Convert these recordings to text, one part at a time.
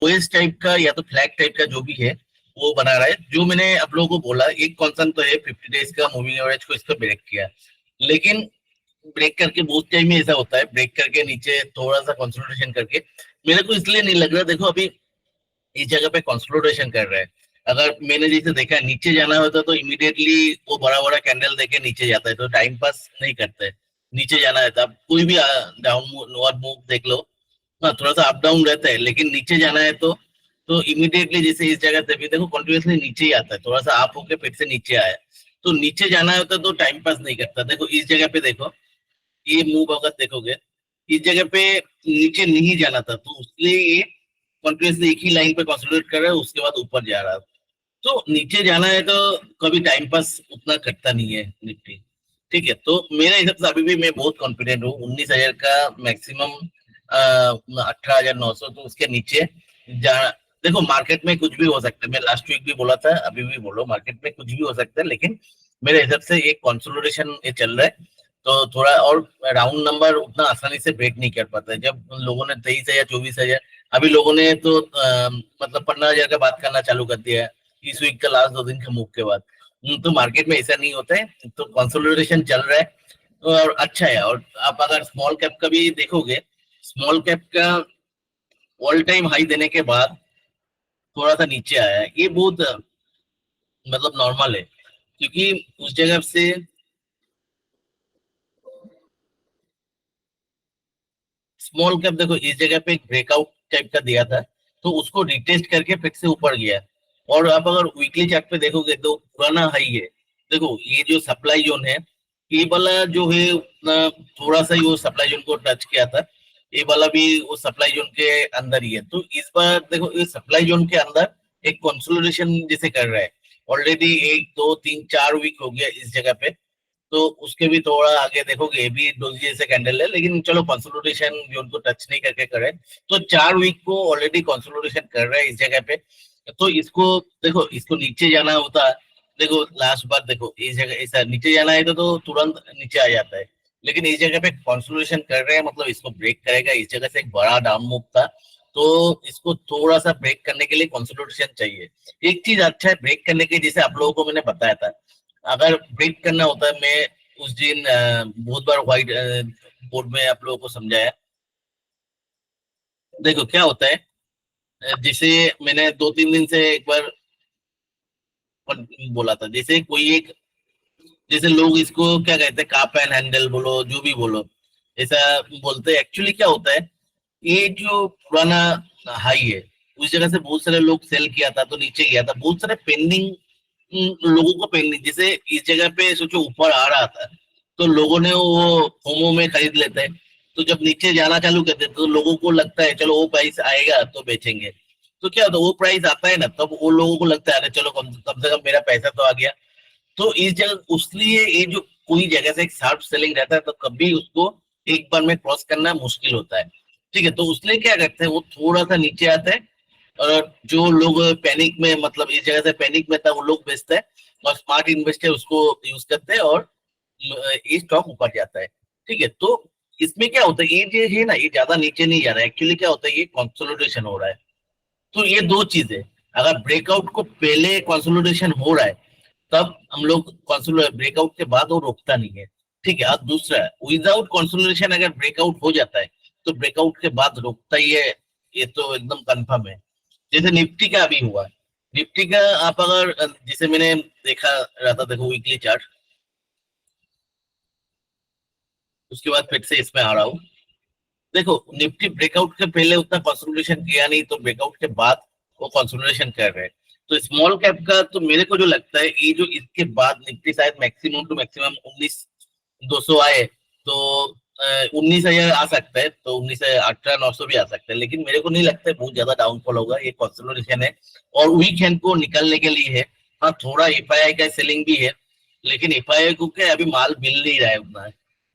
OS type का या तो फ्लैग टाइप का जो भी है वो बना रहा है। जो मैंने आप लोगों को बोला एक कॉन्सर्न तो है 50 डेज का मूविंग एवरेज को इसको ब्रेक किया, लेकिन ब्रेक करके बहुत टाइम में ऐसा होता है, ब्रेक करके नीचे थोड़ा सा कंसोलिडेशन करके मेरे को इसलिए नहीं लग रहा। देखो अभी इस जगह पे कंसोलिडेशन कर रहा है। अगर मैंने जैसे देखा है नीचे जाना होता तो इमीडिएटली वो बड़ा बड़ा कैंडल देके नीचे जाता है, तो टाइम पास नहीं करते है। नीचे जाना है तब कोई भी डाउन मूव देख लो, हाँ थोड़ा सा अप डाउन रहता है, लेकिन नीचे जाना है तो इमीडिएटली जैसे इस जगह पे भी देखो कंटिन्यूअसली नीचे ही आता है, थोड़ा सा अप होके फिर से नीचे आया। तो नीचे जाना होता तो टाइम पास नहीं करता। देखो इस जगह पे देखो, ये मूव अगर देखोगे इस जगह पे नीचे नहीं जाना था, तो इसलिए ये कंटिन्यूअसली एक ही लाइन पे कंसोलिडेट कर रहा है, उसके बाद ऊपर जा रहा है। तो नीचे जाना है तो कभी टाइम पास उतना करता नहीं है निफ्टी। ठीक है, तो मेरे हिसाब से अभी भी मैं बहुत कॉन्फिडेंट हूँ 19,000 का मैक्सिमम 18,900, तो उसके नीचे जा। देखो मार्केट में कुछ भी हो सकता है, मैं लास्ट वीक भी बोला था अभी भी बोलो मार्केट में कुछ भी हो सकता है, लेकिन मेरे हिसाब से एक कंसोलिडेशन ये चल रहा है। तो थोड़ा और राउंड नंबर उतना आसानी से ब्रेक नहीं कर पाता है। जब लोगों ने 23,000 24,000, अभी लोगों ने तो मतलब 15,000 का बात करना चालू कर दिया है इस वीक का लास्ट 2 दिन के मूव के बाद। तो मार्केट में ऐसा नहीं होता है, तो कंसोलिडेशन चल रहा है और अच्छा है। और आप अगर स्मॉल कैप का भी देखोगे, स्मॉल कैप का ऑल टाइम हाई देने के बाद थोड़ा सा नीचे आया है, ये बहुत मतलब नॉर्मल है, क्योंकि उस जगह से स्मॉल कैप देखो इस जगह पे एक ब्रेकआउट टाइप का दिया था, तो उसको रिटेस्ट करके फिर से ऊपर गया। और आप अगर वीकली चार्ट पे देखोगे तो पुराना हाई है। देखो ये जो सप्लाई जोन है, ये वाला जो है उतना थोड़ा सा ही वो सप्लाई जोन को टच किया था, ये वाला भी वो सप्लाई जोन के अंदर ही है। तो इस बार देखो ये सप्लाई जोन के अंदर एक कंसोलिडेशन जैसे कर रहा है। ऑलरेडी 1 2 3 4 वीक हो गया इस जगह पे, तो उसके भी थोड़ा आगे देखोगे ये भी डोजी जैसे कैंडल है, लेकिन चलो कंसोलिडेशन जो उनको टच नहीं करके करे, तो 4 वीक को ऑलरेडी कंसोलिडेशन कर रहा है इस जगह पे। तो इसको देखो, इसको नीचे जाना होता, देखो लास्ट बार देखो इस जगह ऐसा नीचे जाना है तो तुरंत नीचे आ जाता है, लेकिन इस जगह पे कंसोलिडेशन कर रहे हैं, मतलब इसको ब्रेक करेगा। इस जगह से एक बड़ा डाउन मूव था, तो इसको थोड़ा सा ब्रेक करने के लिए कंसोलिडेशन चाहिए। एक चीज अच्छा है ब्रेक करने के, जैसे आप लोगों को मैंने बताया था, अगर ब्रेक करना होता है, मैं उस दिन बहुत बार व्हाइट बोर्ड में आप लोगों को समझाया। देखो क्या होता है, जैसे मैंने 2 3 दिन से एक बार बोला था, जैसे कोई एक, जैसे लोग इसको क्या कहते हैं काप एंड हैंडल बोलो जो भी बोलो, ऐसा बोलते हैं। एक्चुअली क्या होता है, ये जो पुराना हाई है उस जगह से बहुत सारे लोग सेल किया था तो नीचे गया था, बहुत सारे पेंडिंग लोगों को पेंडिंग, जैसे इस जगह पे सोचो ऊपर आ रहा था तो लोगों ने वो फोमो में खरीद लेते हैं। तो जब नीचे जाना चालू करते हैं तो लोगों को लगता है चलो वो प्राइस आएगा तो बेचेंगे। तो क्या होता है, वो प्राइस आता है ना, तब वो लोगों को लगता है अरे चलो कम से कम मेरा पैसा तो आ गया। तो इस जगह उसलिए ये जो कोई जगह से एक शार्प सेलिंग रहता है तो कभी उसको एक बार में क्रॉस करना मुश्किल होता है। ठीक है, तो उसलिए क्या करते हैं वो थोड़ा सा नीचे आता है, और जो लोग पैनिक में, मतलब इस जगह से पैनिक में था वो लोग बेचते हैं, और स्मार्ट इन्वेस्टर उसको यूज करते हैं और ये स्टॉक ऊपर जाता है। ठीक है, तो इसमें क्या होता है, ये जो है ना ये ज्यादा नीचे नहीं जा रहा है, एक्चुअली क्या होता है ये कंसोलिडेशन हो रहा है। तो ये दो चीजें, अगर ब्रेकआउट को पहले कंसोलिडेशन हो रहा है तब हम लोग कंसोलिडेट, ब्रेकआउट के बाद वो रोकता नहीं है। ठीक है, और दूसरा विदाउट कंसोलिडेशन अगर ब्रेकआउट हो जाता है तो ब्रेकआउट के बाद रोकता ही है, ये तो एकदम कंफर्म है। जैसे निफ्टी का अभी हुआ, निफ्टी का आप अगर जैसे मैंने देखा रहा था, देखो वीकली चार्ट, उसके बाद फिर से इसमें आ रहा हूँ। देखो निफ्टी ब्रेकआउट के पहले उतना कंसोलिडेशन किया नहीं, तो ब्रेकआउट के बाद वो कंसोलिडेशन कर रहे हैं। तो स्मॉल कैप का तो मेरे को जो लगता है ये जो इसके बाद निफ्टी शायद मैक्सिमम टू मैक्सिमम 19,200 आए, तो 19,000 आ सकता है, तो 19,18,900 भी आ सकता है, लेकिन मेरे को नहीं लगता है बहुत ज्यादा डाउनफॉल होगा, ये कंसोलिडेशन है और वीक हैंड को निकलने के लिए है। हाँ थोड़ा एफआईआई का सेलिंग भी है, लेकिन एफआईआई को क्या है, अभी माल मिल नहीं रहा है उतना,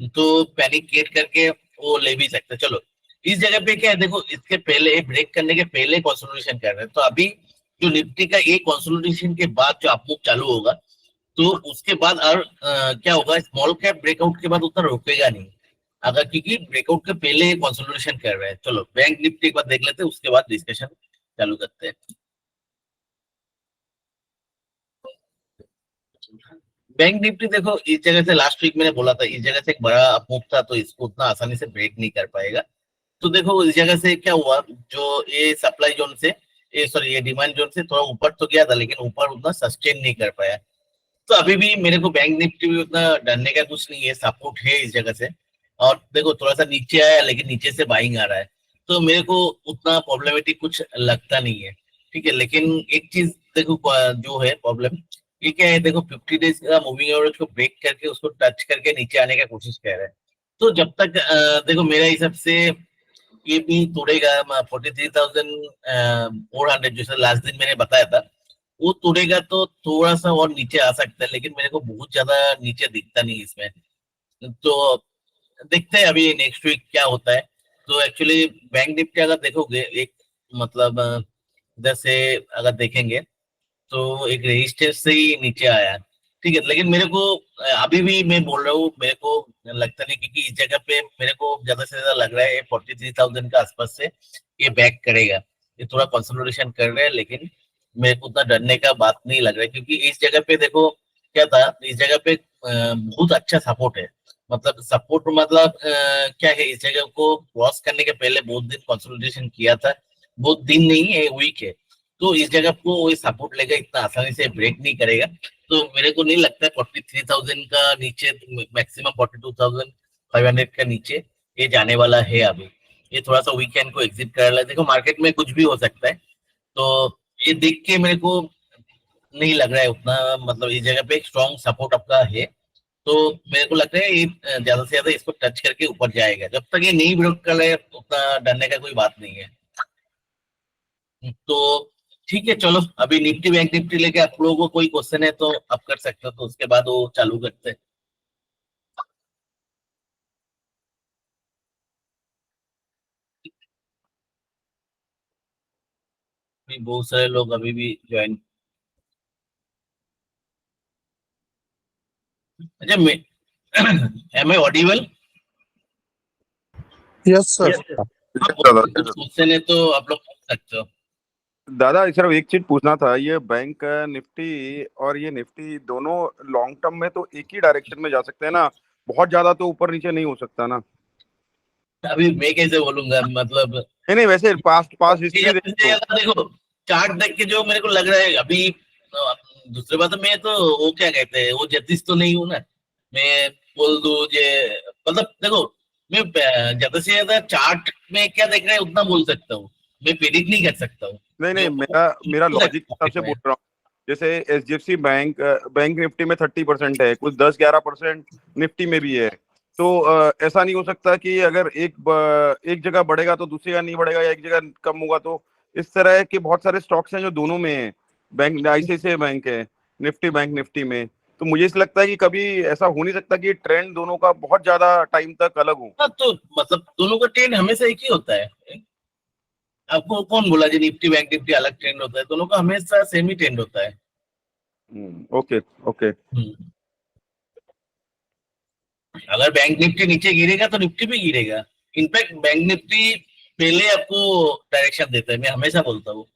तो पैनिक क्रिएट करके वो ले भी सकते हैं। चलो इस जगह पे क्या है, देखो इसके पहले ब्रेक करने के पहले कंसोलिडेशन कर रहे हैं, तो अभी जो निफ्टी का एक कंसोलिडेशन के बाद जो अपमूव चालू होगा, तो उसके बाद और क्या होगा, स्मॉल कैप ब्रेकआउट के बाद उतना रुकेगा नहीं, अगर क्योंकि ब्रेकआउट के पहले कंसोलिडेशन कर रहे हैं। चलो बैंक निफ्टी एक बार देख लेते हैं, उसके बाद डिस्कशन चालू करते हैं। बैंक निफ्टी देखो, इस जगह से लास्ट वीक मैंने बोला था, इस जगह से एक बड़ा अपमूव था, तो इसको उतना आसानी से ब्रेक नहीं कर पाएगा। तो देखो इस जगह से क्या हुआ, जो ये सप्लाई जोन से, ये सॉरी ये डिमांड जोन से थोड़ा ऊपर तो गया था, लेकिन ऊपर उतना सस्टेन नहीं कर पाया। तो अभी भी मेरे को बैंक निफ्टी भी उतना डरने का कुछ नहीं है, सपोर्ट है इस जगह से। और देखो थोड़ा सा नीचे आया, लेकिन नीचे से बाइंग आ रहा है, तो मेरे को उतना प्रॉब्लमेटिक कुछ लगता नहीं है। ठीक है, लेकिन एक चीज देखो जो है प्रॉब्लम, ये क्या है, देखो 50 डेज का मूविंग एवरेज को ब्रेक करके उसको टच करके नीचे आने का कोशिश कर रहा है। तो जब तक देखो मेरे हिसाब से ये भी तोड़ेगा 43,400, जैसे लास्ट दिन मैंने बताया था, वो तोड़ेगा तो थोड़ा सा और नीचे आ सकता है, लेकिन मेरे को बहुत ज्यादा नीचे दिखता नहीं इसमें। तो देखते हैं अभी नेक्स्ट वीक क्या होता है। तो एक्चुअली बैंक निफ्टी अगर देखोगे, एक मतलब इधर से अगर देखेंगे तो एक रेजिस्टेंस से ही नीचे आया। ठीक है, लेकिन मेरे को अभी भी मैं बोल रहा हूँ, मेरे को लगता नहीं, क्योंकि इस जगह पे मेरे को ज्यादा से ज्यादा लग रहा है 43,000 का आसपास से ये बैक करेगा। ये थोड़ा कंसोलिडेशन कर रहे हैं, लेकिन मेरे को उतना डरने का बात नहीं लग रहा है, क्योंकि इस जगह पे देखो क्या था, इस जगह पे बहुत अच्छा सपोर्ट है। मतलब सपोर्ट मतलब क्या है, इस जगह को क्रॉस करने के पहले बहुत दिन कंसोलिडेशन किया था, बहुत दिन नहीं है, वीक है। तो इस जगह को वो सपोर्ट लेकर इतना आसानी से ब्रेक नहीं करेगा। तो मेरे को नहीं लगता 43,000 का नीचे, मैक्सिमम 42,500 का नीचे ये जाने वाला है अभी। ये थोड़ा सा वीकेंड को एग्जिट कर रहा है, देखो मार्केट में कुछ भी हो सकता है। तो ये देख के मेरे को नहीं लग रहा है उतना, मतलब इस जगह पे एक स्ट्रॉन्ग सपोर्ट आपका है। तो मेरे को लगता है ये ज्यादा से ज्यादा इसको टच करके ऊपर जाएगा, जब तक ये नहीं ब्रेक कर रहे उतना डरने का कोई बात नहीं है। तो ठीक है, चलो अभी निफ्टी बैंक निफ्टी लेके आप लोगों को कोई क्वेश्चन है तो आप कर सकते हो, तो उसके बाद वो चालू करते हैं। अभी बहुत सारे लोग अभी भी ज्वाइन। अच्छा मैं am I audible? Yes sir. दादा कुछ क्वेश्चन है तो आप लोग पूछ सकते हो। दादा सिर्फ एक चीज पूछना था, ये बैंक निफ्टी और ये निफ्टी दोनों लॉन्ग टर्म में तो एक ही डायरेक्शन में जा सकते हैं ना, बहुत ज्यादा तो ऊपर नीचे नहीं हो सकता ना? अभी मैं कैसे बोलूंगा, मतलब नहीं नहीं, वैसे पास्ट पास्ट हिस्ट्री देख तो। देखो चार्ट देख के जो मेरे को लग रहा है अभी, दूसरी बात मैं तो वो क्या कहते हैं, वो जस्टिस तो नहीं हूँ ना, मैं बोल दूं जे, मतलब देखो मैं ज्यादा से ज्यादा चार्ट में क्या देख रहा है उतना बोल सकता हूँ, मैं प्रेडिक्ट नहीं कर सकता हूँ। नहीं नहीं, जो मेरा मेरा हो लॉजिक सकता हिसाब से है बोल रहा हूँ। जैसे एचडीएफसी बैंक बैंक निफ्टी में 30% है, कुछ 10-11% निफ्टी में भी है। तो ऐसा नहीं हो सकता कि अगर एक जगह बढ़ेगा तो दूसरी जगह नहीं बढ़ेगा, या एक जगह कम होगा तो। इस तरह के बहुत सारे स्टॉक्स हैं जो दोनों में है। बैंक आईसीआईसीआई बैंक है निफ्टी, बैंक निफ्टी में। तो मुझे ऐसा लगता है कि कभी ऐसा हो नहीं सकता कि ट्रेंड दोनों का बहुत ज्यादा टाइम तक अलग हो। हाँ, तो मतलब दोनों का ट्रेंड हमेशा एक ही होता है। आपको कौन बोला जी निफ्टी बैंक निफ्टी अलग ट्रेंड होता है, दोनों का हमेशा सेम ही ट्रेंड होता है। Okay okay. हम्म। अगर बैंक निफ्टी नीचे गिरेगा तो निफ्टी भी गिरेगा। इनफैक्ट बैंक निफ्टी पहले आपको डायरेक्शन देता है, मैं हमेशा बोलता हूँ।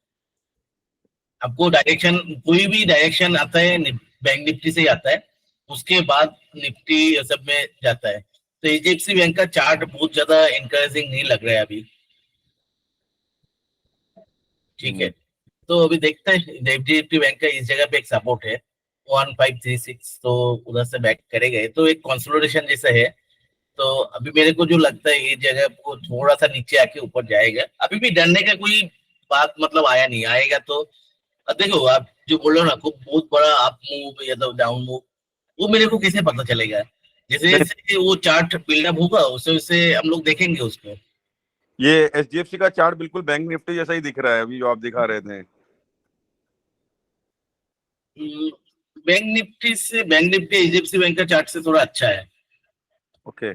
आपको डायरेक्शन, कोई भी डायरेक्शन आता है बैंक निफ्टी से ही आता है, उसके बाद निफ्टी सब में जाता है। तो एचडीएफसी बैंक का चार्ट बहुत ज्यादा इंकरेजिंग नहीं लग रहा है अभी। ठीक है, तो अभी देखते हैं, एचडीएफसी बैंक का इस जगह पे एक सपोर्ट है 1536, तो उधर से बैक करेगा, तो एक कंसोलिडेशन जैसा है। तो अभी मेरे को जो लगता है ये जगह को थोड़ा सा नीचे आके ऊपर जाएगा, अभी भी डरने का कोई बात मतलब आया नहीं, आएगा तो देखो आप जो बोल रहे हो ना, खूब बहुत बड़ा अप मूव या तो डाउन मूव, वो मेरे को कैसे पता चलेगा। जैसे नहीं, जैसे वो चार्ट बिल्डअप होगा उसे उसे हम लोग देखेंगे उसको। ये एचडीएफसी का चार्ट बिल्कुल बैंक निफ्टी जैसा ही दिख रहा है अभी जो आप दिखा रहे थे। बैंक निफ्टी एचडीएफसी बैंक का चार्ट से थोड़ा अच्छा है, ओके।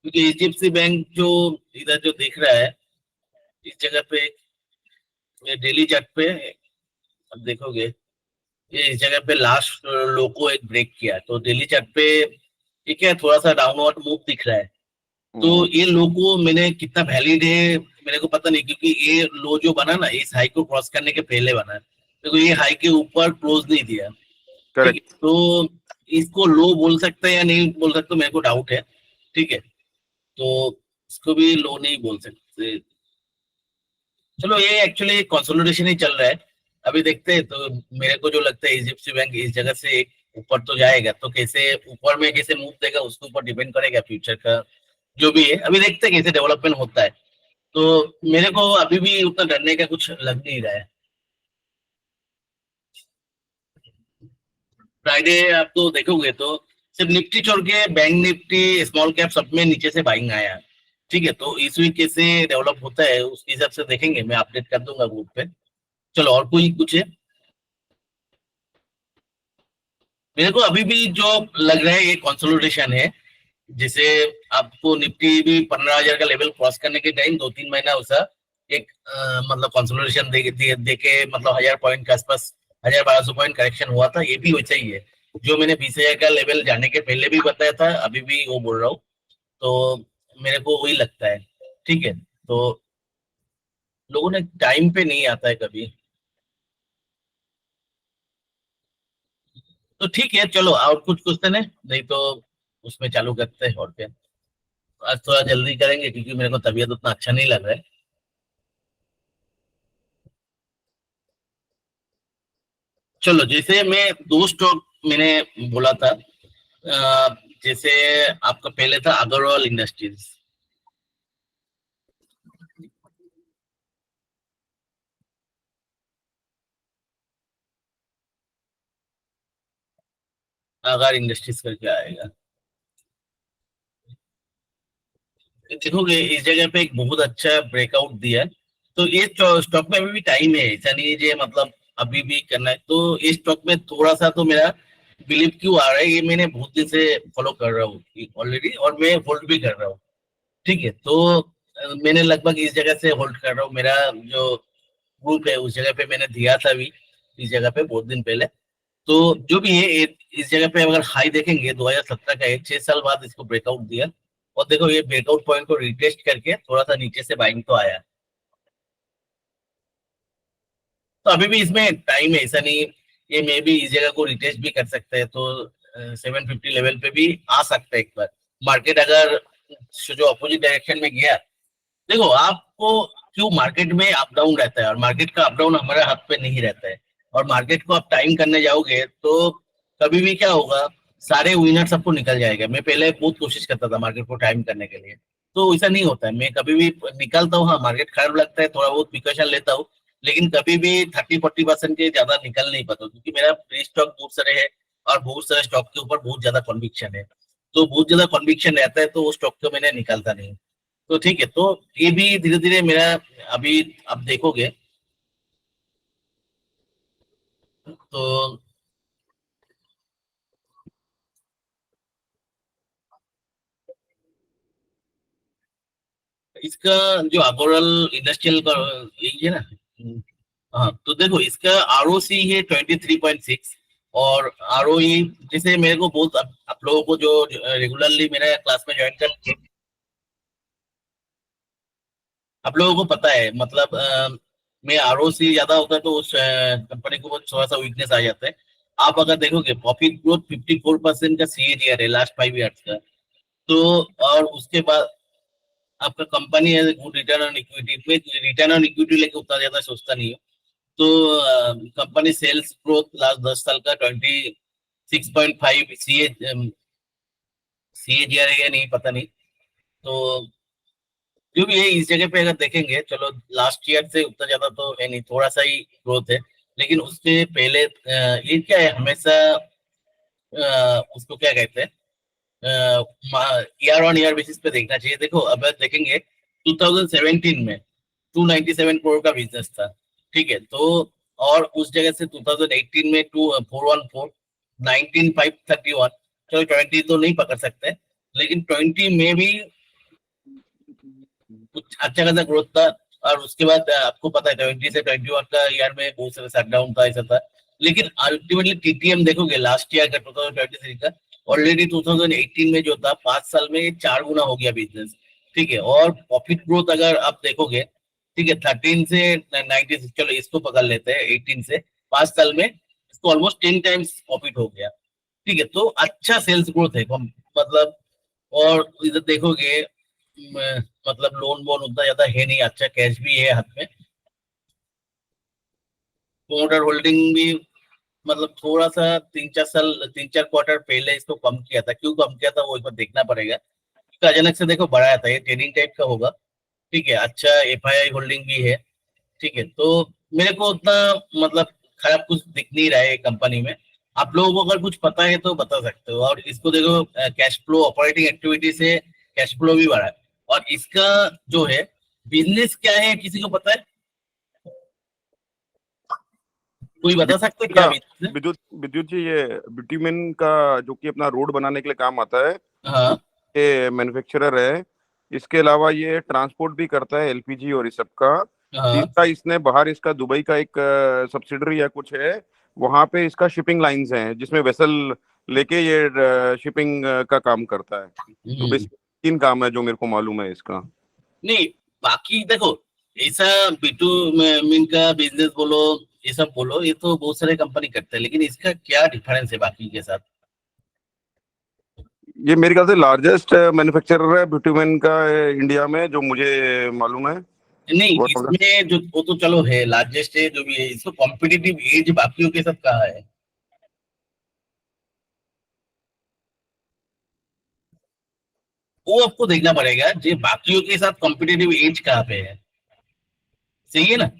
क्योंकि एचडीएफसी बैंक जो इधर जो दिख रहा है इस जगह पे, डेली चार्ट पे अब देखोगे, ये इस जगह पे लास्ट लो को एक ब्रेक किया, तो डेली चार्ट पे ठीक है थोड़ा सा डाउनवर्ड मूव दिख रहा है। तो ये लो को मैंने कितना वैलिड है मेरे को पता नहीं, क्योंकि ये लो जो बना ना इस हाई को क्रॉस करने के पहले बना है, तो ये हाई के ऊपर क्लोज नहीं दिया। ठीक है, करेक्ट। तो इसको लो बोल सकते हैं या नहीं बोल सकते, मेरे को डाउट है। ठीक है, तो इसको भी लो नहीं बोल सकते। चलो, ये एक्चुअली कंसोलिडेशन ही चल रहा है, अभी देखते हैं। तो मेरे को जो लगता है एचडीएफसी बैंक इस जगह से ऊपर तो जाएगा, तो कैसे ऊपर में कैसे मूव देगा उसके ऊपर डिपेंड करेगा फ्यूचर का जो भी है। अभी देखते हैं कैसे डेवलपमेंट होता है। तो मेरे को अभी भी उतना डरने का कुछ लग नहीं रहा है। फ्राइडे आप तो देखोगे तो सिर्फ निफ्टी छोड़ के बैंक निफ्टी स्मॉल कैप सब में नीचे से बाइंग आया। ठीक है, तो इस वीक कैसे डेवलप होता है उसके हिसाब से देखेंगे, मैं अपडेट कर दूंगा ग्रुप पे। चलो, और कोई कुछ है? मेरे को अभी भी जो लग रहा है ये कंसोलिडेशन है। जैसे आपको निफ्टी भी 15,000 का लेवल क्रॉस करने के टाइम 2-3 महीना उसका एक मतलब कंसोलिडेशन दे के मतलब 1,000 पॉइंट के आसपास, 1,000-1,200 पॉइंट करेक्शन हुआ था। ये भी वैसा ही है जो मैंने 20,000 का लेवल जाने के पहले भी बताया था, अभी भी वो बोल रहा हूँ। तो मेरे को वही लगता है। ठीक है, तो लोगों ने टाइम पे नहीं आता है कभी। तो ठीक है, चलो, और कुछ क्वेश्चन है? नहीं तो उसमें चालू करते हैं, और क्या। आज थोड़ा जल्दी करेंगे क्योंकि मेरे को तबीयत उतना अच्छा नहीं लग रहा है। चलो, जैसे मैं दो स्टॉक मैंने बोला था, जैसे आपका पहले था अग्रवाल इंडस्ट्रीज। अगर इंडस्ट्रीज करके आएगा, देखोगे इस जगह पे एक बहुत अच्छा ब्रेकआउट दिया है। तो ये स्टॉक में अभी भी टाइम है, ऐसा नहीं है जो मतलब अभी भी करना है। तो इस स्टॉक में थोड़ा सा तो मेरा बिलीव क्यों आ रहा है, ये मैंने बहुत दिन से फॉलो कर रहा हूँ ऑलरेडी, और मैं होल्ड भी कर रहा हूँ। ठीक है, तो मैंने लगभग इस जगह से होल्ड कर रहा हूँ। मेरा जो ग्रुप है उस जगह पे मैंने दिया था भी, इस जगह पे बहुत दिन पहले। तो जो भी है इस जगह पे अगर हाई देखेंगे 2017 का है, 6 साल बाद इसको ब्रेकआउट दिया। और देखो ये ब्रेकआउट पॉइंट को रिटेस्ट करके थोड़ा सा नीचे से बाइंग तो आया। तो अभी भी इसमें टाइम है, ऐसा नहीं। ये मे भी इस जगह को रिटेस्ट भी कर सकते हैं, तो 750 लेवल पे भी आ सकता है एक बार। मार्केट अगर जो अपोजिट डायरेक्शन में गया, देखो आपको क्यों मार्केट में अप डाउन रहता है, और मार्केट का अप डाउन हमारे हाथ पे नहीं रहता है। और मार्केट को आप टाइम करने जाओगे तो कभी भी क्या होगा, सारे विनर सबको निकल जाएगा। मैं पहले बहुत कोशिश करता था मार्केट को टाइम करने के लिए, तो ऐसा नहीं होता है। मैं कभी भी निकलता हूँ, हाँ मार्केट खराब लगता है, थोड़ा बहुत प्रिकॉशन लेता हूँ, लेकिन कभी भी 30-40% के ज्यादा निकल नहीं पाता, क्योंकि मेरा प्री स्टॉक बहुत सारे है और बहुत सारे स्टॉक के ऊपर बहुत ज्यादा कन्विक्शन है। तो बहुत ज्यादा कन्विक्शन रहता है तो वो स्टॉक को मैंने निकालता नहीं। तो ठीक है, तो ये भी धीरे धीरे मेरा अभी आप देखोगे तो इसका जो अगोरल इंडस्ट्रियल का यही है ना। हाँ, तो देखो इसका आरओसी है 23.6, और आरओई जैसे मेरे को बहुत आप लोगों को जो रेगुलरली मेरा क्लास में ज्वाइन कर, आप लोगों को पता है मतलब में आरओसी ज्यादा होता है तो उस कंपनी को थोड़ा सा वीकनेस आ जाता है। आप अगर देखोगे प्रॉफिट ग्रोथ 54% का सीएजीआर है लास्ट 5 ईयर्स का। तो और उसके बाद आपका कंपनी है गुड रिटर्न ऑन इक्विटी, में रिटर्न ऑन इक्विटी लेके उतना ज्यादा सोचता नहीं है। तो कंपनी सेल्स ग्रोथ लास्ट 10 साल का 26.5 सीएजीआर है या नहीं पता नहीं। तो जो भी है इस जगह पे अगर देखेंगे, चलो लास्ट ईयर से उतना ज्यादा तो है नहीं, थोड़ा सा ही ग्रोथ है। लेकिन उससे पहले ये क्या है, हमेशा उसको क्या कहते हैं, ईयर ऑन ईयर बेसिस पे देखना चाहिए। देखो अब देखेंगे 2017 में 297 करोड़ का बिजनेस था। ठीक है, तो और उस जगह से 2018 में 414, 19 531। चलो 20 तो नहीं पकड़ सकते, लेकिन 20 में भी कुछ अच्छा खासा ग्रोथ था। और उसके बाद आपको पता है 20 से 21 का ईयर में बहुत सारा शटडाउन था, ऐसा था। लेकिन अल्टीमेटली टीटीएम देखोगे लास्ट ईयर का 2023 का, ऑलरेडी 2018 में जो था 5 साल में 4 गुना हो गया बिजनेस। ठीक है, और प्रॉफिट ग्रोथ अगर आप देखोगे ठीक है, 13 से 19, चलो इसको पकड़ लेते हैं, 18 से 5 साल में इसको ऑलमोस्ट 10 टाइम्स प्रॉफिट हो गया। ठीक है, तो अच्छा सेल्स ग्रोथ है मतलब। और इधर देखोगे मतलब लोन वोन उतना ज्यादा है नहीं, अच्छा कैश भी है हाथ में। प्रोमोटर होल्डिंग भी मतलब थोड़ा सा 3-4 साल, 3-4 क्वार्टर पहले इसको कम किया था। क्यों कम किया था वो एक बार देखना पड़ेगा। तो अचानक से देखो बढ़ाया था, ये ट्रेडिंग टाइप का होगा। ठीक है, अच्छा एफआईआई होल्डिंग भी है। ठीक है, तो मेरे को उतना मतलब खराब कुछ दिख नहीं रहा है कंपनी में। आप लोगों को अगर कुछ पता है तो बता सकते हो। और इसको देखो, कैश फ्लो ऑपरेटिंग एक्टिविटी से कैश फ्लो भी बढ़ा है। और इसका जो है बिजनेस क्या है, किसी को पता है? कोई बता सकते है क्या का बिजनेस है? विद्युत विद्युत जी, ये बिट्यूमेन का जो कि अपना रोड बनाने के लिए काम आता है, हाँ ये मैन्युफैक्चरर है। इसके अलावा ये ट्रांसपोर्ट भी करता है, एलपीजी और इस सब का। हाँ। तीसरा, इसने बाहर इसका दुबई का एक सब्सिडरी या कुछ है, वहां पे इसका शिपिंग लाइंस हैं जिसमें वेसल लेके ये शिपिंग का काम करता है। तो हम्म। बेसिक 3 काम है जो मेरे को मालूम है इसका। नहीं, बाकी देखो, ऐसा बिटू मीन का बिजनेस बोलो, ये सब बोलो, ये तो बहुत सारे कंपनी करते हैं, लेकिन इसका क्या डिफरेंस है बाकी के साथ? ये मेरे ख्याल से लार्जेस्ट मैन्युफैक्चरर है बिट्यूमेन का इंडिया में, जो मुझे मालूम है। नहीं, वन ऑफ द इसमें जो वो तो चलो है, लार्जेस्ट है जो भी है, इसको कॉम्पिटिटिव एज बाकियों के साथ कहा है। वो आपको देखना पड़ेगा, जो बाकियों के साथ कॉम्पिटिटिव एज कहाँ पे है। सही है ना?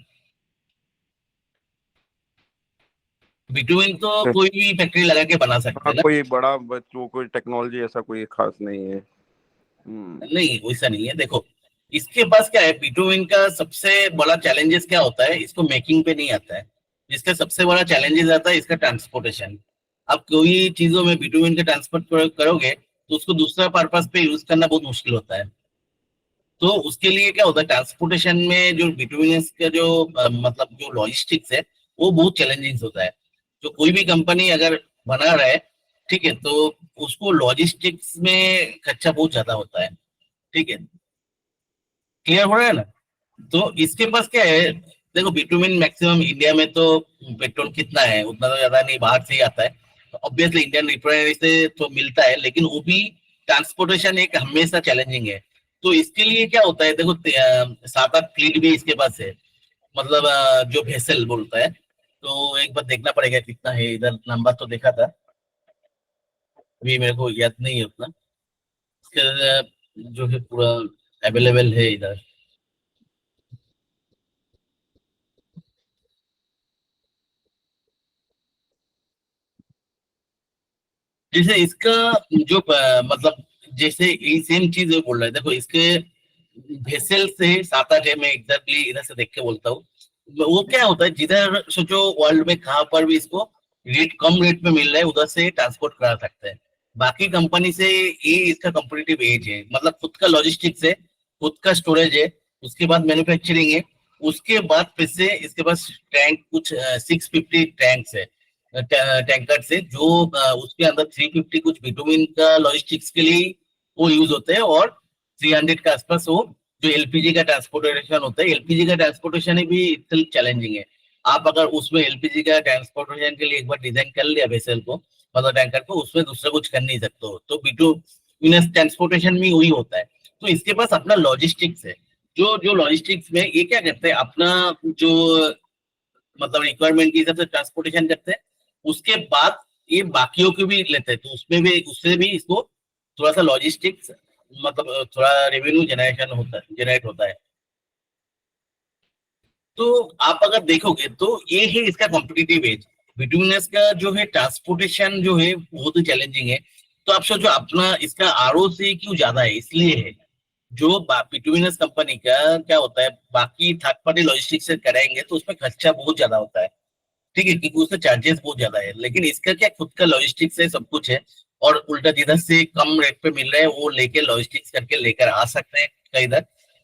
बिटवीन तो कोई भी फैक्ट्री लगा के बना सकते हाँ, हैं ना। कोई बड़ा बच्चों कोई टेक्नोलॉजी ऐसा कोई खास नहीं है। हम्म। नहीं, वैसा नहीं है। देखो, इसके पास क्या है, बिटवीन का सबसे बड़ा चैलेंजेस क्या होता है, इसको मेकिंग पे नहीं आता है। इसका सबसे बड़ा चैलेंजेस आता है इसका ट्रांसपोर्टेशन। आप कोई चीजों में बिटवीन का ट्रांसपोर्ट करोगे तो उसको दूसरा पर्पस पे यूज करना बहुत मुश्किल होता है। तो उसके लिए क्या होता है, ट्रांसपोर्टेशन में जो बिटवीन का जो मतलब जो लॉजिस्टिक्स है, वो बहुत चैलेंजिंग होता है। तो कोई भी कंपनी अगर बना रहा है, ठीक है, तो उसको लॉजिस्टिक्स में खर्चा बहुत ज्यादा होता है। ठीक है, क्लियर हो रहा है ना? तो इसके पास क्या है, देखो बिटुमिन मैक्सिमम इंडिया में तो पेट्रोल कितना है उतना तो ज्यादा नहीं, बाहर से ही आता है। तो ऑब्वियसली इंडियन रिफाइनरी से तो मिलता है, लेकिन वो भी ट्रांसपोर्टेशन एक हमेशा चैलेंजिंग है। तो इसके लिए क्या होता है, देखो 7-8 फ्लीट भी इसके पास है। मतलब जो भेसल बोलता है। तो एक बार देखना पड़ेगा कितना है, इधर नंबर तो देखा था, अभी मेरे को याद नहीं है उतना। इसका जो है पूरा अवेलेबल है इधर। जैसे इसका जो मतलब जैसे ये सेम चीज है बोल रहे हैं, देखो इसके भेसल से 7-8 है, मैं एग्जैक्टली इधर से देख के बोलता हूँ। वो क्या होता है, जिधर सोचो वर्ल्ड में कहाँ पर भी इसको रेट कम रेट में मिल रहा है, उधर से ट्रांसपोर्ट करा सकते हैं। बाकी कंपनी से ये इसका कॉम्पिटिटिव एज है, मतलब खुद का लॉजिस्टिक्स है, खुद का स्टोरेज है, उसके बाद मैन्युफैक्चरिंग है, उसके बाद फिर से इसके पास टैंक कुछ 650 टैंक्स है, टैंकर से जो उसके अंदर 350 कुछ बिटुमिन का लॉजिस्टिक्स के लिए वो यूज होते हैं, और 300 के आसपास वो जो एलपीजी का ट्रांसपोर्टेशन होता है। एलपीजी का ट्रांसपोर्टेशन भी इतना चैलेंजिंग है। आप अगर उसमें एलपीजी का ट्रांसपोर्टेशन के लिए एक बार डिजाइन कर लिया वेसल को, मतलब टैंकर को, उसमें दूसरा कुछ कर नहीं सकते हो। तो बिटुमिनस ट्रांसपोर्टेशन भी वही होता है। तो इसके पास अपना लॉजिस्टिक्स है। जो जो लॉजिस्टिक्स में ये क्या करते हैं, अपना जो मतलब रिक्वायरमेंट के हिसाब से ट्रांसपोर्टेशन करते हैं, उसके बाद ये बाकियों को भी लेते हैं, तो उसमें भी उससे भी इसको थोड़ा सा लॉजिस्टिक्स मतलब थोड़ा रेवेन्यू जनरेट होता है। तो आप अगर देखोगे तो ये है इसका कॉम्पिटिटिव एज। बिटवीनस का जो है ट्रांसपोर्टेशन जो है बहुत ही चैलेंजिंग है। तो आप सोचो अपना इसका आरओसी क्यों ज्यादा है, इसलिए है। जो बिटवीनस कंपनी का क्या होता है, बाकी थर्ड पार्टी लॉजिस्टिक्स से कराएंगे तो उसमें खर्चा बहुत ज्यादा होता है। ठीक है, क्योंकि उसका चार्जेस बहुत ज्यादा है, लेकिन इसका क्या खुद का लॉजिस्टिक्स है, सब कुछ है। और उल्टा जिधर से कम रेट पे मिल रहा है वो लेके लॉजिस्टिक्स करके लेकर आ सकते हैं कहीं इधर।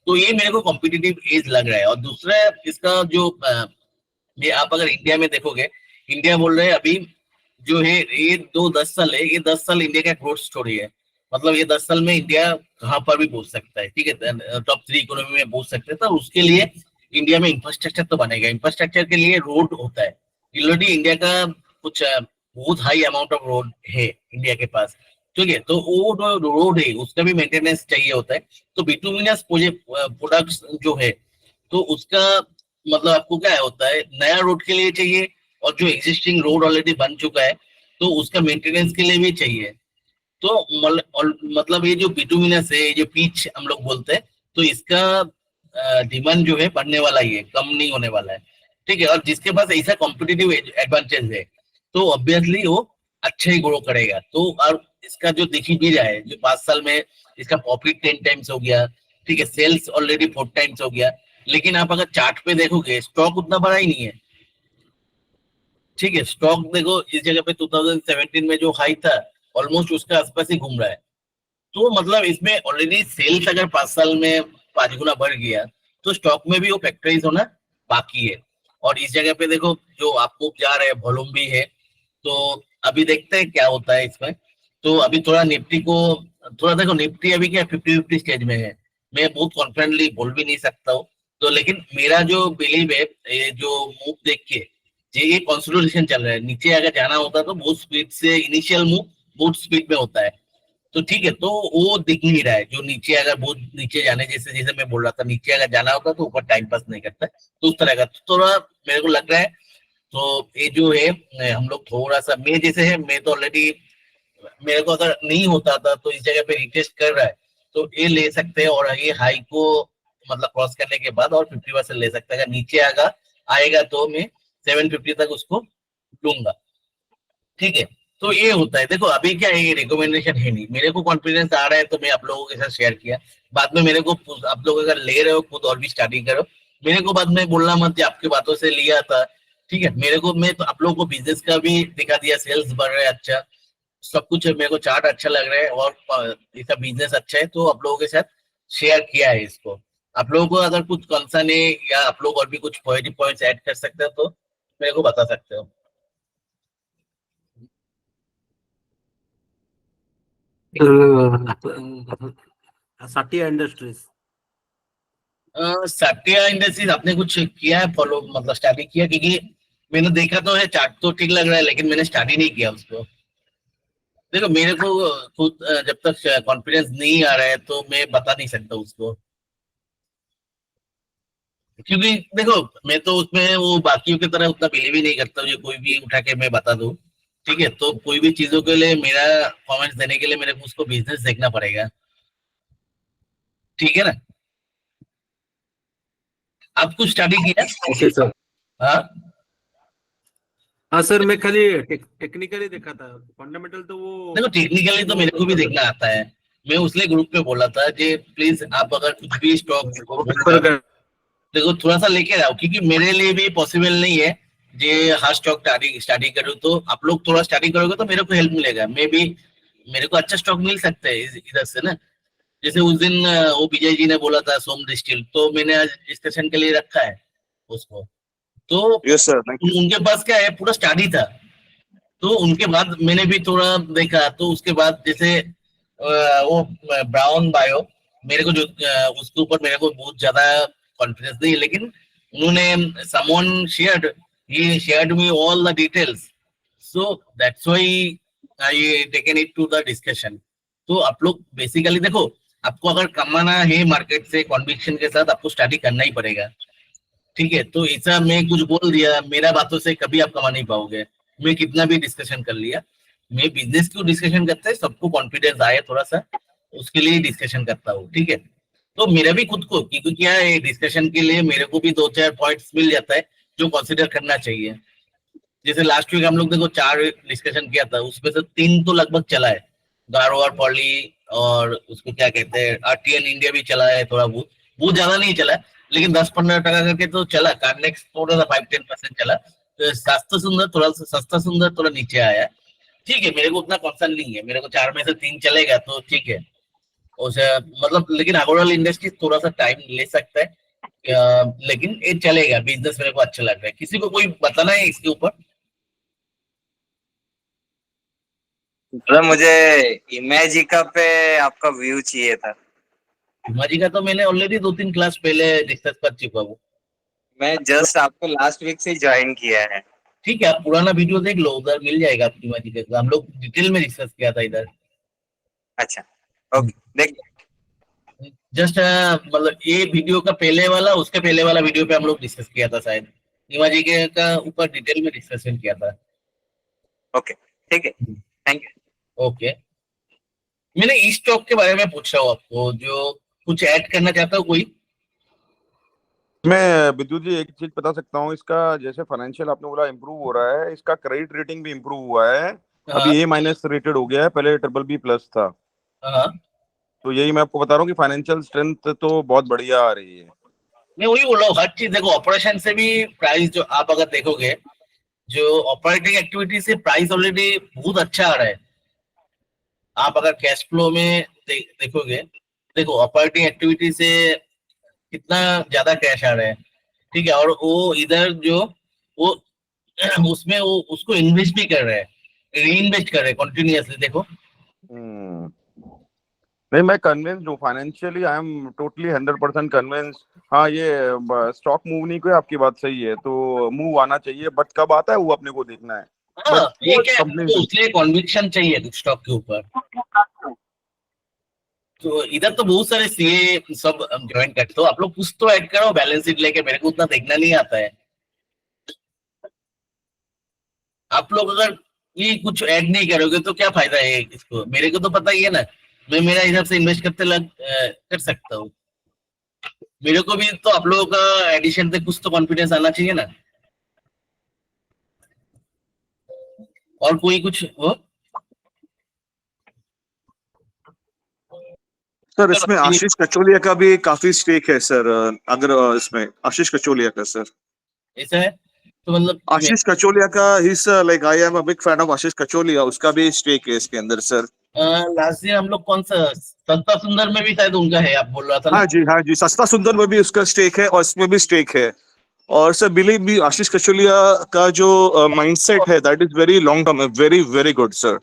तो ये मेरे को कॉम्पिटिटिव एज लग रहा है। और दूसरा इसका जो ये आप अगर इंडिया में देखोगे, इंडिया बोल रहे हैं अभी जो है ये 2-10 साल है, ये 10 साल इंडिया का ग्रोथ स्टोरी है। मतलब ये 10 साल में इंडिया कहाँ पर भी पहुंच सकता है। ठीक है, टॉप 3 इकोनॉमी में पहुंच सकते हैं। तो उसके लिए इंडिया में इंफ्रास्ट्रक्चर तो बनेगा। इंफ्रास्ट्रक्चर के लिए रोड होता है। ऑलरेडी इंडिया का कुछ बहुत हाई अमाउंट ऑफ रोड है इंडिया के पास, ठीक है। तो वो जो रोड है उसका भी मेंटेनेंस चाहिए होता है। तो बिटुमिनस प्रोडक्ट्स जो है, तो उसका मतलब आपको क्या होता है, नया रोड के लिए चाहिए, और जो एग्जिस्टिंग रोड ऑलरेडी बन चुका है तो उसका मेंटेनेंस के लिए भी चाहिए। तो मतलब ये जो बिटुमिनस है, ये जो पीच हम लोग बोलते हैं, तो इसका डिमांड जो है बढ़ने वाला ही है, कम नहीं होने वाला है, ठीक है। और जिसके पास ऐसा कॉम्पिटिटिव एडवांटेज है तो ऑब्वियसली वो अच्छा ही ग्रो करेगा। तो और इसका जो देखी भी रहा है, जो 5 साल में इसका प्रॉफिट 10 टाइम्स हो गया, ठीक है, सेल्स ऑलरेडी 4 टाइम्स हो गया। लेकिन आप अगर चार्ट पे देखोगे, स्टॉक उतना बड़ा ही नहीं है, ठीक है। स्टॉक देखो इस जगह पे 2017 में जो हाई था, ऑलमोस्ट उसका आसपास ही घूम रहा है। तो मतलब इसमें ऑलरेडी सेल्स अगर 5 साल में 5 गुना बढ़ गया, तो स्टॉक में भी वो फैक्टराइज होना बाकी है। और इस जगह पे देखो जो आपको जा रहे हैं वॉल्यूम भी है। तो अभी देखते हैं क्या होता है इसमें। तो अभी थोड़ा निफ्टी को, थोड़ा देखो निफ्टी अभी क्या 50-50 स्टेज में है। मैं बहुत कॉन्फिडेंटली बोल भी नहीं सकता हूँ। तो लेकिन मेरा जो बिलीव है, ये जो मूव देख के, ये कंसोलिडेशन चल रहा है। नीचे अगर जाना होता तो बहुत स्पीड से, इनिशियल मूव बहुत स्पीड में होता है, तो ठीक है। तो वो दिख नहीं रहा है। जो नीचे अगर बहुत नीचे जाने, जैसे जैसे मैं बोल रहा था, नीचे अगर जाना होता तो ऊपर टाइम पास नहीं करता, तो उस तरह का तो थोड़ा मेरे को लग रहा है। तो ये जो है, हम लोग थोड़ा सा, मैं जैसे है, मैं तो ऑलरेडी, मेरे को अगर नहीं होता था तो इस जगह पे रिटेस्ट कर रहा है, तो ये ले सकते हैं। और ये हाई को मतलब क्रॉस करने के बाद और 50% ले सकते हैं। अगर नीचे आएगा तो मैं 750 तक उसको लूंगा, ठीक है। तो ये होता है। देखो अभी क्या है, ये रिकमेंडेशन है नहीं, मेरे को कॉन्फिडेंस आ रहा है तो मैं आप लोगों के साथ शेयर किया। बाद में मेरे को, आप लोग अगर ले रहे हो खुद और भी स्टडी करो, मेरे को बाद में बोलना मत कि आपकी बातों से लिया था, ठीक है। मेरे को, मैं तो आप लोगों को बिजनेस का भी दिखा दिया, सेल्स बढ़ रहा है अच्छा, सब कुछ है, मेरे को चार्ट अच्छा लग रहा है, और इसका बिजनेस अच्छा है, तो आप लोगों के साथ शेयर किया है इसको। आप लोगों को अगर कुछ कंसर्न है, या आप लोग और भी कुछ पॉजिटिव पॉइंट्स ऐड कर सकते हो तो मेरे को बता सकते हो। साटिया इंडस्ट्रीज। साटिया इंडस्ट्रीज आपने कुछ किया है फॉलो, मतलब स्टडी किया? क्योंकि मैंने देखा तो है, चार्ट तो ठीक लग रहा है, लेकिन मैंने स्टडी नहीं किया उसको। देखो मेरे को खुद जब तक कॉन्फिडेंस नहीं आ रहा है तो मैं बता नहीं सकता उसको। क्योंकि देखो मैं तो उसमें वो बाकियों की तरह उतना बिलीव ही नहीं करता हूँ, जो कोई भी उठा के मैं बता दूं, ठीक है। तो कोई भी चीजों के लिए, मेरा कमेंट्स देने के लिए मेरे को उसको बिजनेस देखना पड़ेगा, ठीक है ना। आप कुछ स्टडी किया? Okay sir. हाँ, हाँ सर, मैं खाली टेक्निकली देखा था, फंडामेंटल तो वो देखो टेक्निकली तो मेरे को भी देखना आता है। मैं उसने ग्रुप पे बोला था कि प्लीज आप अगर कुछ भी स्टॉक देखो थोड़ा सा लेके आओ, क्योंकि मेरे लिए भी पॉसिबल नहीं है जे हर स्टॉक स्टडी करूँ। तो आप लोग थोड़ा स्टडी करोगे तो मेरे को हेल्प मिलेगा, मे भी मेरे को अच्छा स्टॉक मिल सकता है इधर से ना। जैसे उस दिन वो विजय जी ने बोला था सोम डिस्टिल, तो मैंने आज डिस्कशन के लिए रखा है उसको। तो यस सर, थैंक यू। उनके पास क्या है, पूरा स्टडी था। तो उनके बाद मैंने भी थोड़ा देखा, तो उसके बाद जैसे वो ब्राउन बायो, मेरे को जो उसके ऊपर मेरे को बहुत ज्यादा कॉन्फिडेंस नहीं है, लेकिन उन्होंने someone shared, he shared me all the details, so that's why I taken it to the discussion. तो आप लोग बेसिकली देखो, आपको अगर कमाना है मार्केट से कॉन्विक्शन के साथ, आपको स्टडी करना ही पड़ेगा, ठीक है। तो ऐसा मैं कुछ बोल दिया, मेरा बातों से कभी आप कमा नहीं पाओगे। मैं कितना भी डिस्कशन कर लिया, मैं बिजनेस क्यों डिस्कशन करता है, सबको कॉन्फिडेंस आए थोड़ा सा, उसके लिए डिस्कशन करता हूँ, ठीक है। तो मेरा भी खुद को, क्योंकि क्या है, डिस्कशन के लिए मेरे को भी 2-4 पॉइंट्स मिल जाता है जो कंसिडर करना चाहिए। जैसे लास्ट वीक हम लोग देखो 4 डिस्कशन किया था, उसमें से 3 तो लगभग चला है, गारो और पॉली, और उसको क्या कहते हैं, आरटीएन इंडिया भी चला है थोड़ा बहुत, बहुत ज्यादा नहीं चला, लेकिन 10-15% करके तो चला। कार्नेक्स थोड़ा सा 5-10% चला। तो सस्ता सुंदर थोड़ा नीचे आया, ठीक है। मेरे को उतना कंसर्न नहीं है, मेरे को 4 में से 3 चलेगा तो ठीक है उसे, मतलब। लेकिन ओवरऑल इंडस्ट्री थोड़ा सा टाइम ले सकता है, लेकिन ये चलेगा। बिजनेस मेरे को अच्छा लग रहा है। किसी को कोई बताना है इसके ऊपर? मुझे इमेजिका पे आपका व्यू चाहिए था। हिमाजी का तो मैंने ऑलरेडी 2-3 क्लास पहले डिस्कस कर चुका हूँ। मैं जस्ट आपको लास्ट वीक से ज्वाइन किया है। ठीक है, आप पुराना वीडियो देख लो, उधर मिल जाएगा आपकी मर्जी का। हम लोग डिटेल में डिस्कस किया था इधर। अच्छा, ओके, देख जस्ट मतलब ये वीडियो का पहले वाला, उसके पहले वाला वीडियो पे हम लोग डिस्कस किया था शायद। निमाजी के का ऊपर डिटेल में डिस्कशन किया था। ओके, ठीक है, थैंक यू। ओके, मैंने इस स्टॉक के बारे में पूछ रहा हूँ आपको, जो कुछ ऐड करना चाहता हूँ कोई। मैं विद्युत जी एक चीज बता सकता हूँ, इसका जैसे फाइनेंशियल आपने बोला इम्प्रूव हो रहा है, इसका क्रेडिट रेटिंग भी इम्प्रूव हुआ है। हाँ अभी A- रेटेड हो गया है, पहले BBB+ था। हाँ, तो यही मैं आपको बता रहा हूँ कि फाइनेंशियल स्ट्रेंथ तो बहुत बढ़िया आ रही है। मैं वही बोल रहा हूँ, हर चीज देखो, ऑपरेशन से भी प्राइस, जो आप अगर देखोगे, जो ऑपरेटिंग एक्टिविटी से प्राइस ऑलरेडी बहुत अच्छा आ रहा है। आप अगर कैश फ्लो में देखोगे, देखो ऑपरेटिंग एक्टिविटी से कितना ज्यादा कैश आ रहा है, ठीक है। और वो इधर जो वो उसमें वो उसको इन्वेस्ट भी कर रहे हैं, री इन्वेस्ट कर रहे हैं कंटिन्यूअसली, देखो। हम्म नहीं, मैं कन्विंस्ड हूँ financially, I am totally 100% convinced. हाँ, ये स्टॉक मूव नहीं कोई, आपकी बात सही है, तो मूव आना चाहिए, बट कब आता है वो अपने को देखना है। हाँ, बट ये क्या है, कंपनी हमको उसलिए कॉन्विक्शन चाहिए स्टॉक के ऊपर। तो इधर तो बहुत सारे सीए सब ज्वाइन करते हो, आप लोग कुछ तो ऐड करो बैलेंस शीट लेके, मेरे को उतना देखना नहीं आता है। आप लोग अगर ये कुछ ऐड नहीं करोगे तो क्या फायदा है इसको, मेरे को तो पता ही है ना। मैं मेरा हिसाब से इन्वेस्ट करते कर सकता हूँ। मेरे को भी तो आप लोगों का एडिशन से कुछ तो कॉन्फिडेंस आना चाहिए ना। और कोई कुछ हो? सर चलो इसमें आशीष कचोलिया का भी काफी स्टेक है सर। अगर इसमें आशीष कचोलिया का सर, ऐसा है तो मतलब आशीष कचोलिया का ही sir, like I am a big fan of Ashish Kacholia, उसका भी स्टेक है इसके अंदर सर। लास्ट ईयर हम लोग कौन सा सस्ता सुंदर में भी शायद उनका है, आप बोल रहा था ना। हाँ जी, हाँ जी, सस्ता सुंदर में भी उसका स्टेक है और इसमें भी स्टेक है। और सर बिलीव मी, आशीष कचोलिया का जो माइंडसेट है that is very long term, very very good sir.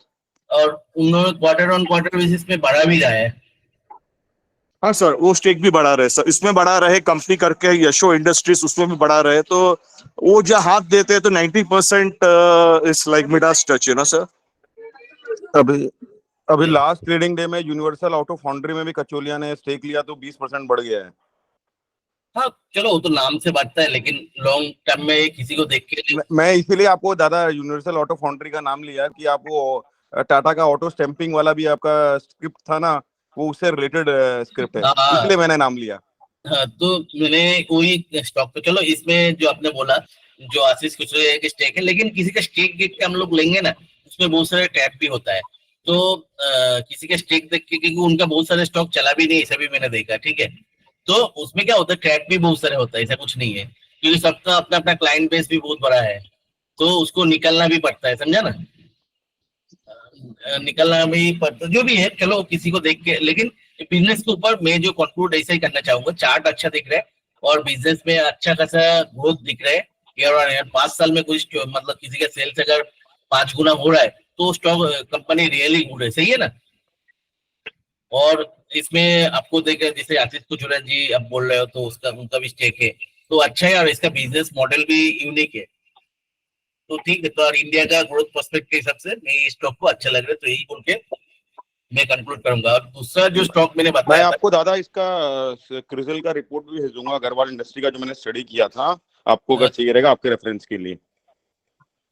और उन्होंने क्वार्टर ऑन क्वार्टर बेसिस में बढ़ा भी रहा है। हाँ सर, वो स्टेक भी बढ़ा रहे सर, इसमें बढ़ा रहे, कंपनी करके यशो इंडस्ट्रीज उसमें भी बढ़ा रहे, तो वो जो हाथ देते हैं तो 90% is like Midas touch, you know sir. अभी अभी लास्ट ट्रेडिंग डे में यूनिवर्सल ऑटो फाउंड्री में भी कचोलिया ने स्टेक लिया, तो 20% बढ़ गया है। हाँ चलो, वो तो नाम से बढ़ता है, लेकिन लॉन्ग टर्म में किसी को देख के मैं इसीलिए आपको दादा यूनिवर्सल ऑटो फाउंड्री का नाम लिया कि आप वो टाटा का ऑटो स्टैंपिंग वाला भी आपका स्क्रिप्ट था ना, वो उससे रिलेटेड स्क्रिप्ट है, हाँ, इसलिए मैंने नाम लिया। हाँ, तो मैंने वही स्टॉक पे, चलो इसमें जो आपने बोला, जो आशीष कुछ स्टेक है, लेकिन किसी का स्टेक देख के हम लोग लेंगे ना, उसमें बहुत सारे टैप भी होता है। तो किसी का स्टेक देख के, क्योंकि उनका बहुत सारे स्टॉक चला भी नहीं, ऐसा भी मैंने देखा, ठीक है। तो उसमें क्या होता है, ट्रैप भी बहुत सारे होता है, ऐसा कुछ नहीं है, क्योंकि सबका अपना अपना क्लाइंट बेस भी बहुत बड़ा है, तो उसको निकलना भी पड़ता है, समझा ना। निकलना भी पड़ता, जो भी है, चलो किसी को देख के। लेकिन बिजनेस के ऊपर मैं जो कंक्लूड ऐसा ही करना चाहूंगा, चार्ट अच्छा दिख रहा है और बिजनेस में अच्छा खासा ग्रोथ दिख रहा है। ईयर ऑन ईयर 5 साल में कुछ मतलब किसी का सेल्स अगर 5 गुना हो रहा है, तो स्टॉक कंपनी रियली गुड है, सही है ना। और इसमें आपको देख, जैसे आशीष कुचुरा जी अब बोल रहे हो, तो उसका उनका भी स्टेक है, तो अच्छा है, और इसका बिजनेस मॉडल भी यूनिक है। तो ठीक है, तो और इंडिया का ग्रोथ पर्सपेक्टिव के हिसाब से मैं इस स्टॉक को अच्छा लग रहा है, तो यही बोल के मैं कंक्लूड करूंगा। और दूसरा जो स्टॉक मैंने मैं बताया था, आपको दादा इसका क्रिजल का रिपोर्ट भी भेजूंगा, अग्रवाल इंडस्ट्री का, जो मैंने स्टडी किया था, आपको अगर चाहिए रहेगा आपके रेफरेंस के लिए।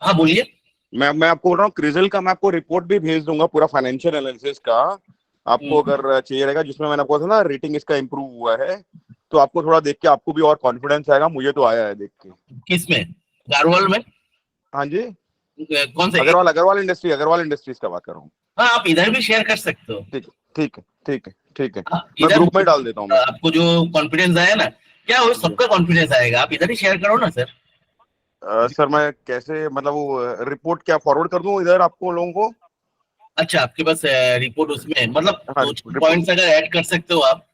हाँ बोलिए। मैं आपको बोल रहा हूँ क्रिजल का, मैं आपको रिपोर्ट भी भेज दूंगा पूरा फाइनेंशियल एनालिसिस का, आपको अगर चाहिए रहेगा, जिसमें मैंने आपको था ना रेटिंग इसका इंप्रूव हुआ है, तो आपको थोड़ा देख के आपको भी और कॉन्फिडेंस आएगा, मुझे तो आया है देख के। किसमें? गारवाल में? हाँ जी, कौन सा? अग्रवाल इंडस्ट्रीज का बात कर रहा हूँ। हाँ, आप इधर भी शेयर कर सकते हो। ठीक ठीक है, ठीक है, ठीक है, हाँ, मैं इधर ग्रुप में डाल देता हूँ। मैं आपको जो कॉन्फिडेंस आया ना, क्या हो, सबका कॉन्फिडेंस आएगा, आप इधर ही शेयर करो ना सर। सर मैं कैसे, मतलब वो रिपोर्ट क्या फॉरवर्ड कर दूं इधर आपको लोगों को? अच्छा, आपके पास रिपोर्ट उसमें है, मतलब हाँ, 2-4 पॉइंट्स अगर ऐड कर सकते हो आप।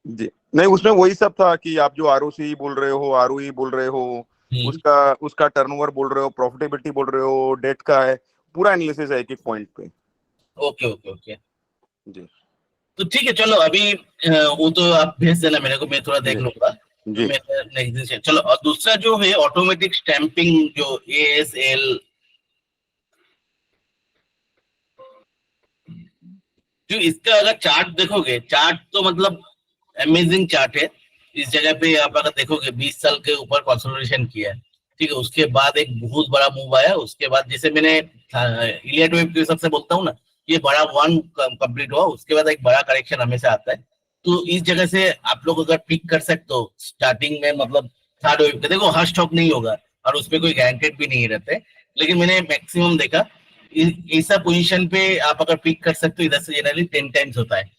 जी, नहीं उसमें वही सब था कि आप जो आरओसी बोल रहे हो, आरओई बोल रहे हो, उसका उसका टर्नओवर बोल रहे हो, प्रॉफिटेबिलिटी बोल रहे हो, डेट का है, पूरा एनालिसिस है एक एक पॉइंट पे। ओके ओके ओके, जी, तो ठीक है, चलो अभी वो तो आप भेज देना मेरे को, मैं थोड़ा देख जी, लूंगा। जी चलो, और दूसरा जो है ऑटोमेटिक स्टैंपिंग, जो ASL, जो इसका अगर चार्ट देखोगे, चार्ट तो मतलब अमेजिंग चार्ट है। इस जगह पे आप अगर देखोगे 20 साल के ऊपर कंसोलिडेशन किया है, ठीक है। उसके बाद एक बहुत बड़ा मूव आया, उसके बाद जैसे मैंने इलियट वेव के हिसाब से बोलता हूँ ना, ये बड़ा वन कंप्लीट हुआ, उसके बाद एक बड़ा करेक्शन हमेशा आता है। तो इस जगह से आप लोग अगर पिक कर सकते हो स्टार्टिंग में, मतलब थर्ड वेव के, देखो हर स्टॉक नहीं होगा और उसपे कोई गारंटेड भी नहीं रहते, लेकिन मैंने मैक्सिमम देखा ऐसा पोजीशन पे आप अगर पिक कर सकते हो, इधर से जनरली 10 टाइम्स होता है।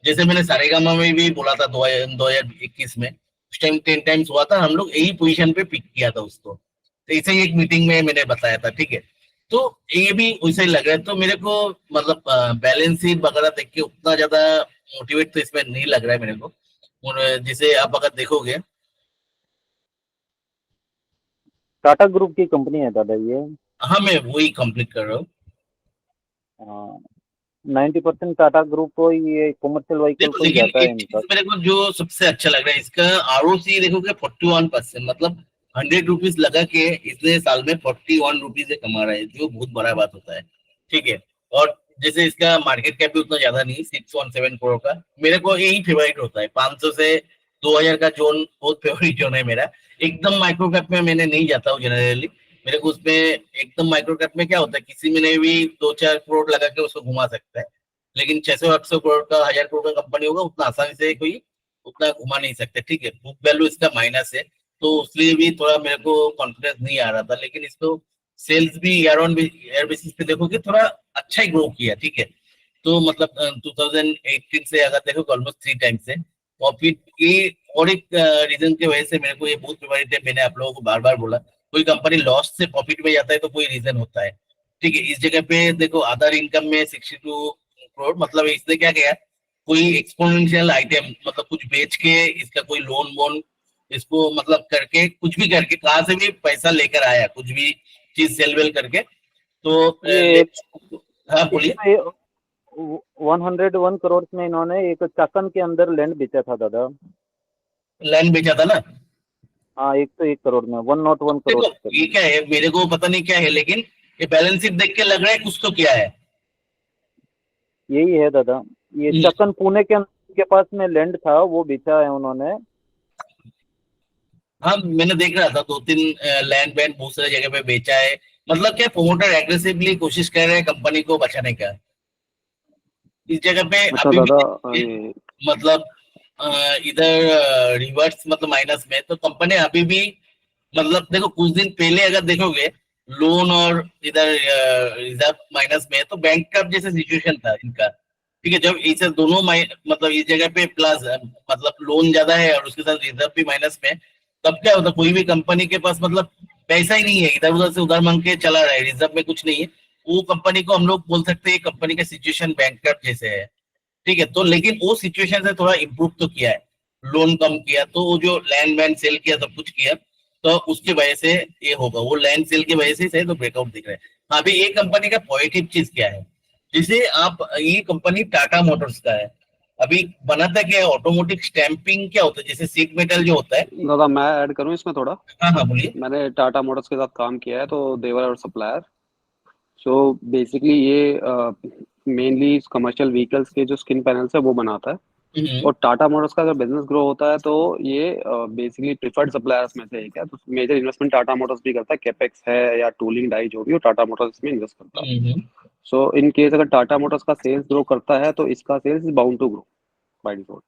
जैसे मैंने सारेगामा में भी बोला था 2021 में, उस टाइम 10 टाइम्स हुआ था, हम लोग यही पोजीशन पे पिक किया था उसको। तो ऐसे ही एक मीटिंग में मैंने बताया था, ठीक है। तो ये भी वैसे ही लग रहा है। तो मेरे को मतलब बैलेंस शीट वगैरह देख के उतना ज्यादा मोटिवेट तो इसमें नहीं लग रहा है मेरे को। और जैसे आप अगर देखोगे, टाटा ग्रुप की कंपनी है दादा ये। हाँ मैं वही कंप्लीट कर रहा हूँ। 90% टाटा ग्रुप को ये कमर्शियल व्हीकल देखो को ही लेकिन जाता है एक इनका। चीज मेरे को जो सबसे अच्छा लग रहा है, इसका ROC देखोगे 41%, मतलब 100 रुपीज लगा के इतने साल में 41 रुपीज कमा रहा है, जो बहुत बड़ा बात होता है, ठीक है। और जैसे इसका मार्केट कैप भी उतना ज्यादा नहीं, 617 करोड़ का। मेरे को यही फेवरेट होता है, 500 से 2000 का जोन बहुत फेवरेट जोन है मेरा। एकदम माइक्रो कैप में मैंने नहीं जाता हूँ जनरली। मेरे को उसमें एकदम माइक्रो कैप में क्या होता है, किसी में ने भी 2-4 करोड़ लगा के उसको घुमा सकता है, लेकिन 600-800 करोड़ का, 1000 करोड़ का कंपनी होगा, उतना आसानी से कोई उतना घुमा नहीं सकते, ठीक है। बुक वैल्यू इसका माइनस है, तो उसलिए भी थोड़ा मेरे को कॉन्फिडेंस नहीं आ रहा था। लेकिन इसको सेल्स भी ईयर ऑन ईयर बेसिस पे देखोगे थोड़ा अच्छा ही ग्रो किया, ठीक है। तो मतलब 2018 से अगर देखो ऑलमोस्ट 3 टाइम्स है। और फिर ये और एक रीजन की वजह से मेरे को ये बहुत फेवरेट है, मैंने आप लोगों को बार बार बोला, कोई कंपनी लॉस से प्रॉफिट में जाता है तो कोई रीजन होता है, ठीक है। इस जगह पे देखो अदर इनकम में 62 करोड़, मतलब इसने क्या किया, कोई एक्सपोनेंशियल आइटम, मतलब कुछ बेच के इसका कोई लोन वोन, इसको मतलब करके कुछ भी करके कहाँ से भी पैसा लेकर आया, कुछ भी चीज सेल वेल करके। तो ये हाँ बोलिए। इसमें 101 करोड़ में इन्होंने एक चाकन के अंदर लैंड बेचा था दादा। लैंड बेचा था ना। हाँ 101 करोड़ में, 101 करोड़ देखो ये क्या है, मेरे को पता नहीं क्या है, लेकिन ये बैलेंस शीट देख के लग रहा है कुछ तो क्या है। यही है दादा। ये चाकन पुणे के पास में लैंड था, वो बेचा है उन्होंने। हाँ मैंने देख रहा था 2-3 लैंड बैंड बहुत सारी जगह पे बेचा है। मतलब क्या, प्रोमोटर एग्रेसिवली कोशिश कर रहे हैं कंपनी को बचाने का। इस जगह पे अच्छा अभी दादा, भी ये मतलब इधर रिवर्स मतलब माइनस में, तो कंपनी अभी भी मतलब देखो कुछ दिन पहले अगर देखोगे लोन और इधर रिजर्व माइनस में है, तो बैंक का जैसे सिचुएशन था इनका, ठीक है। जब इसे दोनों मतलब इस जगह पे प्लस मतलब लोन ज्यादा है और उसके साथ रिजर्व भी माइनस में है, तब क्या होता, कोई भी कंपनी के पास मतलब पैसा ही नहीं है, इधर उधर से उधार मांग के चला रहा है, रिजर्व में कुछ नहीं है, वो कंपनी को हम लोग बोल सकते हैं कंपनी का सिचुएशन बैंकक्रप्ट जैसे है, ठीक है। तो लेकिन वो सिचुएशन से थोड़ा इम्प्रूव तो किया है, लोन कम किया, तो वो जो लैंड वैंड सेल किया, सब कुछ किया, तो उसकी वजह से ये होगा, वो लैंड सेल की वजह से तो ब्रेकआउट दिख रहा है। अभी ये कंपनी का पॉजिटिव चीज क्या है, जैसे आप, ये कंपनी टाटा मोटर्स का है, अभी बनाता क्या है, ऑटोमोटिव स्टैंपिंग क्या होता है, जैसे सीट मेटल जो होता है। दादा मैं ऐड करूं इसमें थोड़ा। हाँ हाँ बोलिए। मैंने टाटा मोटर्स के साथ काम किया है, तो देवर और सप्लायर। सो बेसिकली ये मेनली कमर्शियल व्हीकल्स के जो स्किन पैनल्स है वो बनाता है। और टाटा मोटर्स का अगर बिजनेस ग्रो होता है तो ये बेसिकली प्रिफर्ड सप्लायर्स में से एक है। तो मेजर इन्वेस्टमेंट टाटा मोटर्स भी करता है, कैपेक्स है या टूलिंग डाई जो भी हो, टाटा मोटर्स इसमें इन्वेस्ट करता है। सो इन केस अगर टाटा मोटर्स का सेल्स ग्रो करता है तो इसका sales is bound to grow by default.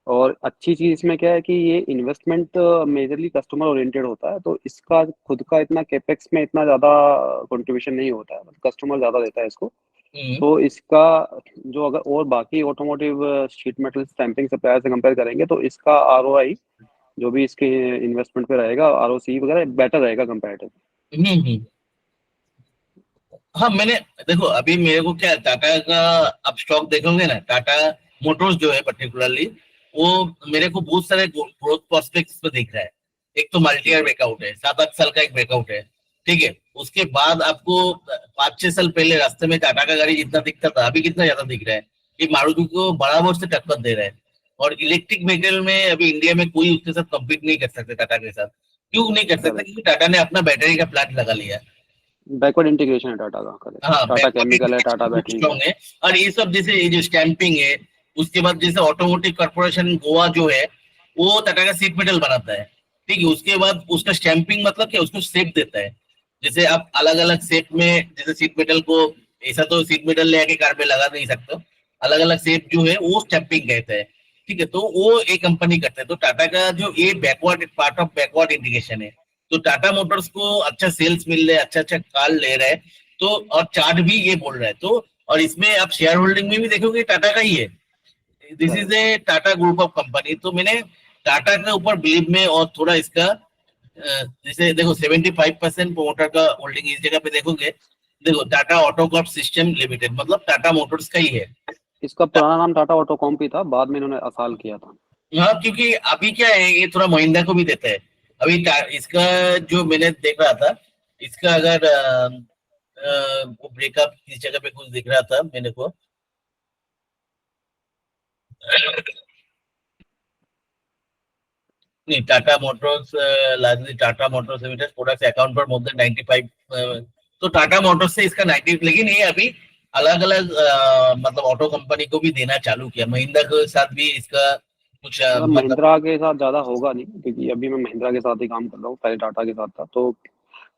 और अच्छी चीज इसमें क्या है कि ये इन्वेस्टमेंट मेजरली कस्टमर ओरिएंटेड होता है, तो इसका खुद का इतना कैपेक्स में इतना ज्यादा कंट्रीब्यूशन नहीं होता है, कस्टमर ज्यादा देता है इसको। तो इसका जो अगर और बाकी automotive sheet metal stamping supplier से कंपेयर करेंगे तो इसका ROI जो भी इसके इन्वेस्टमेंट पे रहेगा, ROC वगैरह बेटर रहेगा कंपैरेटिव। हाँ मैंने देखो अभी मेरे को क्या, टाटा का आप स्टॉक देखोगे ना, टाटा मोटर्स जो है पर्टिकुलरली, वो मेरे को बहुत सारे ग्रोथ प्रोस्पेक्ट्स पे दिख रहा है। एक तो मल्टी ईयर ब्रेकआउट है, 7-8 साल का एक ब्रेकआउट है, ठीक है। उसके बाद आपको 5-6 साल पहले रास्ते में टाटा का गाड़ी जितना दिखता था, अभी कितना ज्यादा दिख रहा है, ये मारुति को बराबर से टक्कर दे रहा है। और इलेक्ट्रिक व्हीकल में अभी इंडिया में कोई उसके साथ कम्पीट नहीं कर सकते टाटा के साथ। क्यों नहीं कर सकता? क्योंकि टाटा ने अपना बैटरी का प्लांट लगा लिया है। बैकवर्ड इंटीग्रेशन है टाटा का, करेक्ट। हाँ, टाटा केमिकल है, टाटा बैटरी है। स्ट्रॉन्ग है। और ये सब जैसे ये जो स्टैंपिंग है, उसके बाद जैसे ऑटोमोटिव कॉर्पोरेशन गोवा जो है वो टाटा का सीट मेटल बनाता है, ठीक है। उसके बाद उसका स्टैंपिंग मतलब क्या, उसको शेप देता है। जैसे आप अलग अलग शेप में, जैसे सीट मेटल को ऐसा तो सीट मेटल ले आके कार पे लगा नहीं सकते, अलग अलग शेप जो है वो स्टैंपिंग कहते हैं, ठीक है। तो वो एक कंपनी करता है। तो टाटा का जो ये backward part of backward integration है। तो टाटा मोटर्स को अच्छा सेल्स मिल रहा है, अच्छा अच्छा कार ले रहा है, तो और चार्ट भी ये बोल रहा है। तो और इसमें आप शेयर होल्डिंग में भी देखोगे टाटा का ही है। This is a Tata group of company. तो मैंने टाटा के ऊपर बिलीव में और थोड़ा इसका जैसे देखो 75% प्रोमोटर का होल्डिंग इस जगह पे देखोगे, देखो Tata auto Corp system limited मतलब टाटा मोटर्स का ही है। इसका पुराना नाम टाटा ऑटोकॉम्प ही था, बाद में इन्होंने असाल किया था। हाँ, क्योंकि अभी क्या है, ये थोड़ा महिंद्रा को भी देता है। अभी इसका जो मैंने देख रहा था, इसका अगर वो ब्रेकअप इस जगह पे कुछ दिख रहा था मेरे को, नहीं Tata Motors largely Tata Motors limited products account for more than 95, तो टाटा मोटर्स से इसका 90, लेकिन ये अभी अलग अलग मतलब ऑटो कंपनी को भी देना चालू किया। महिंद्रा के साथ भी इसका कुछ मतलब महिंद्रा के साथ ज्यादा होगा नहीं, क्योंकि अभी मैं महिंद्रा के साथ ही काम कर रहा हूँ, पहले टाटा के साथ था। तो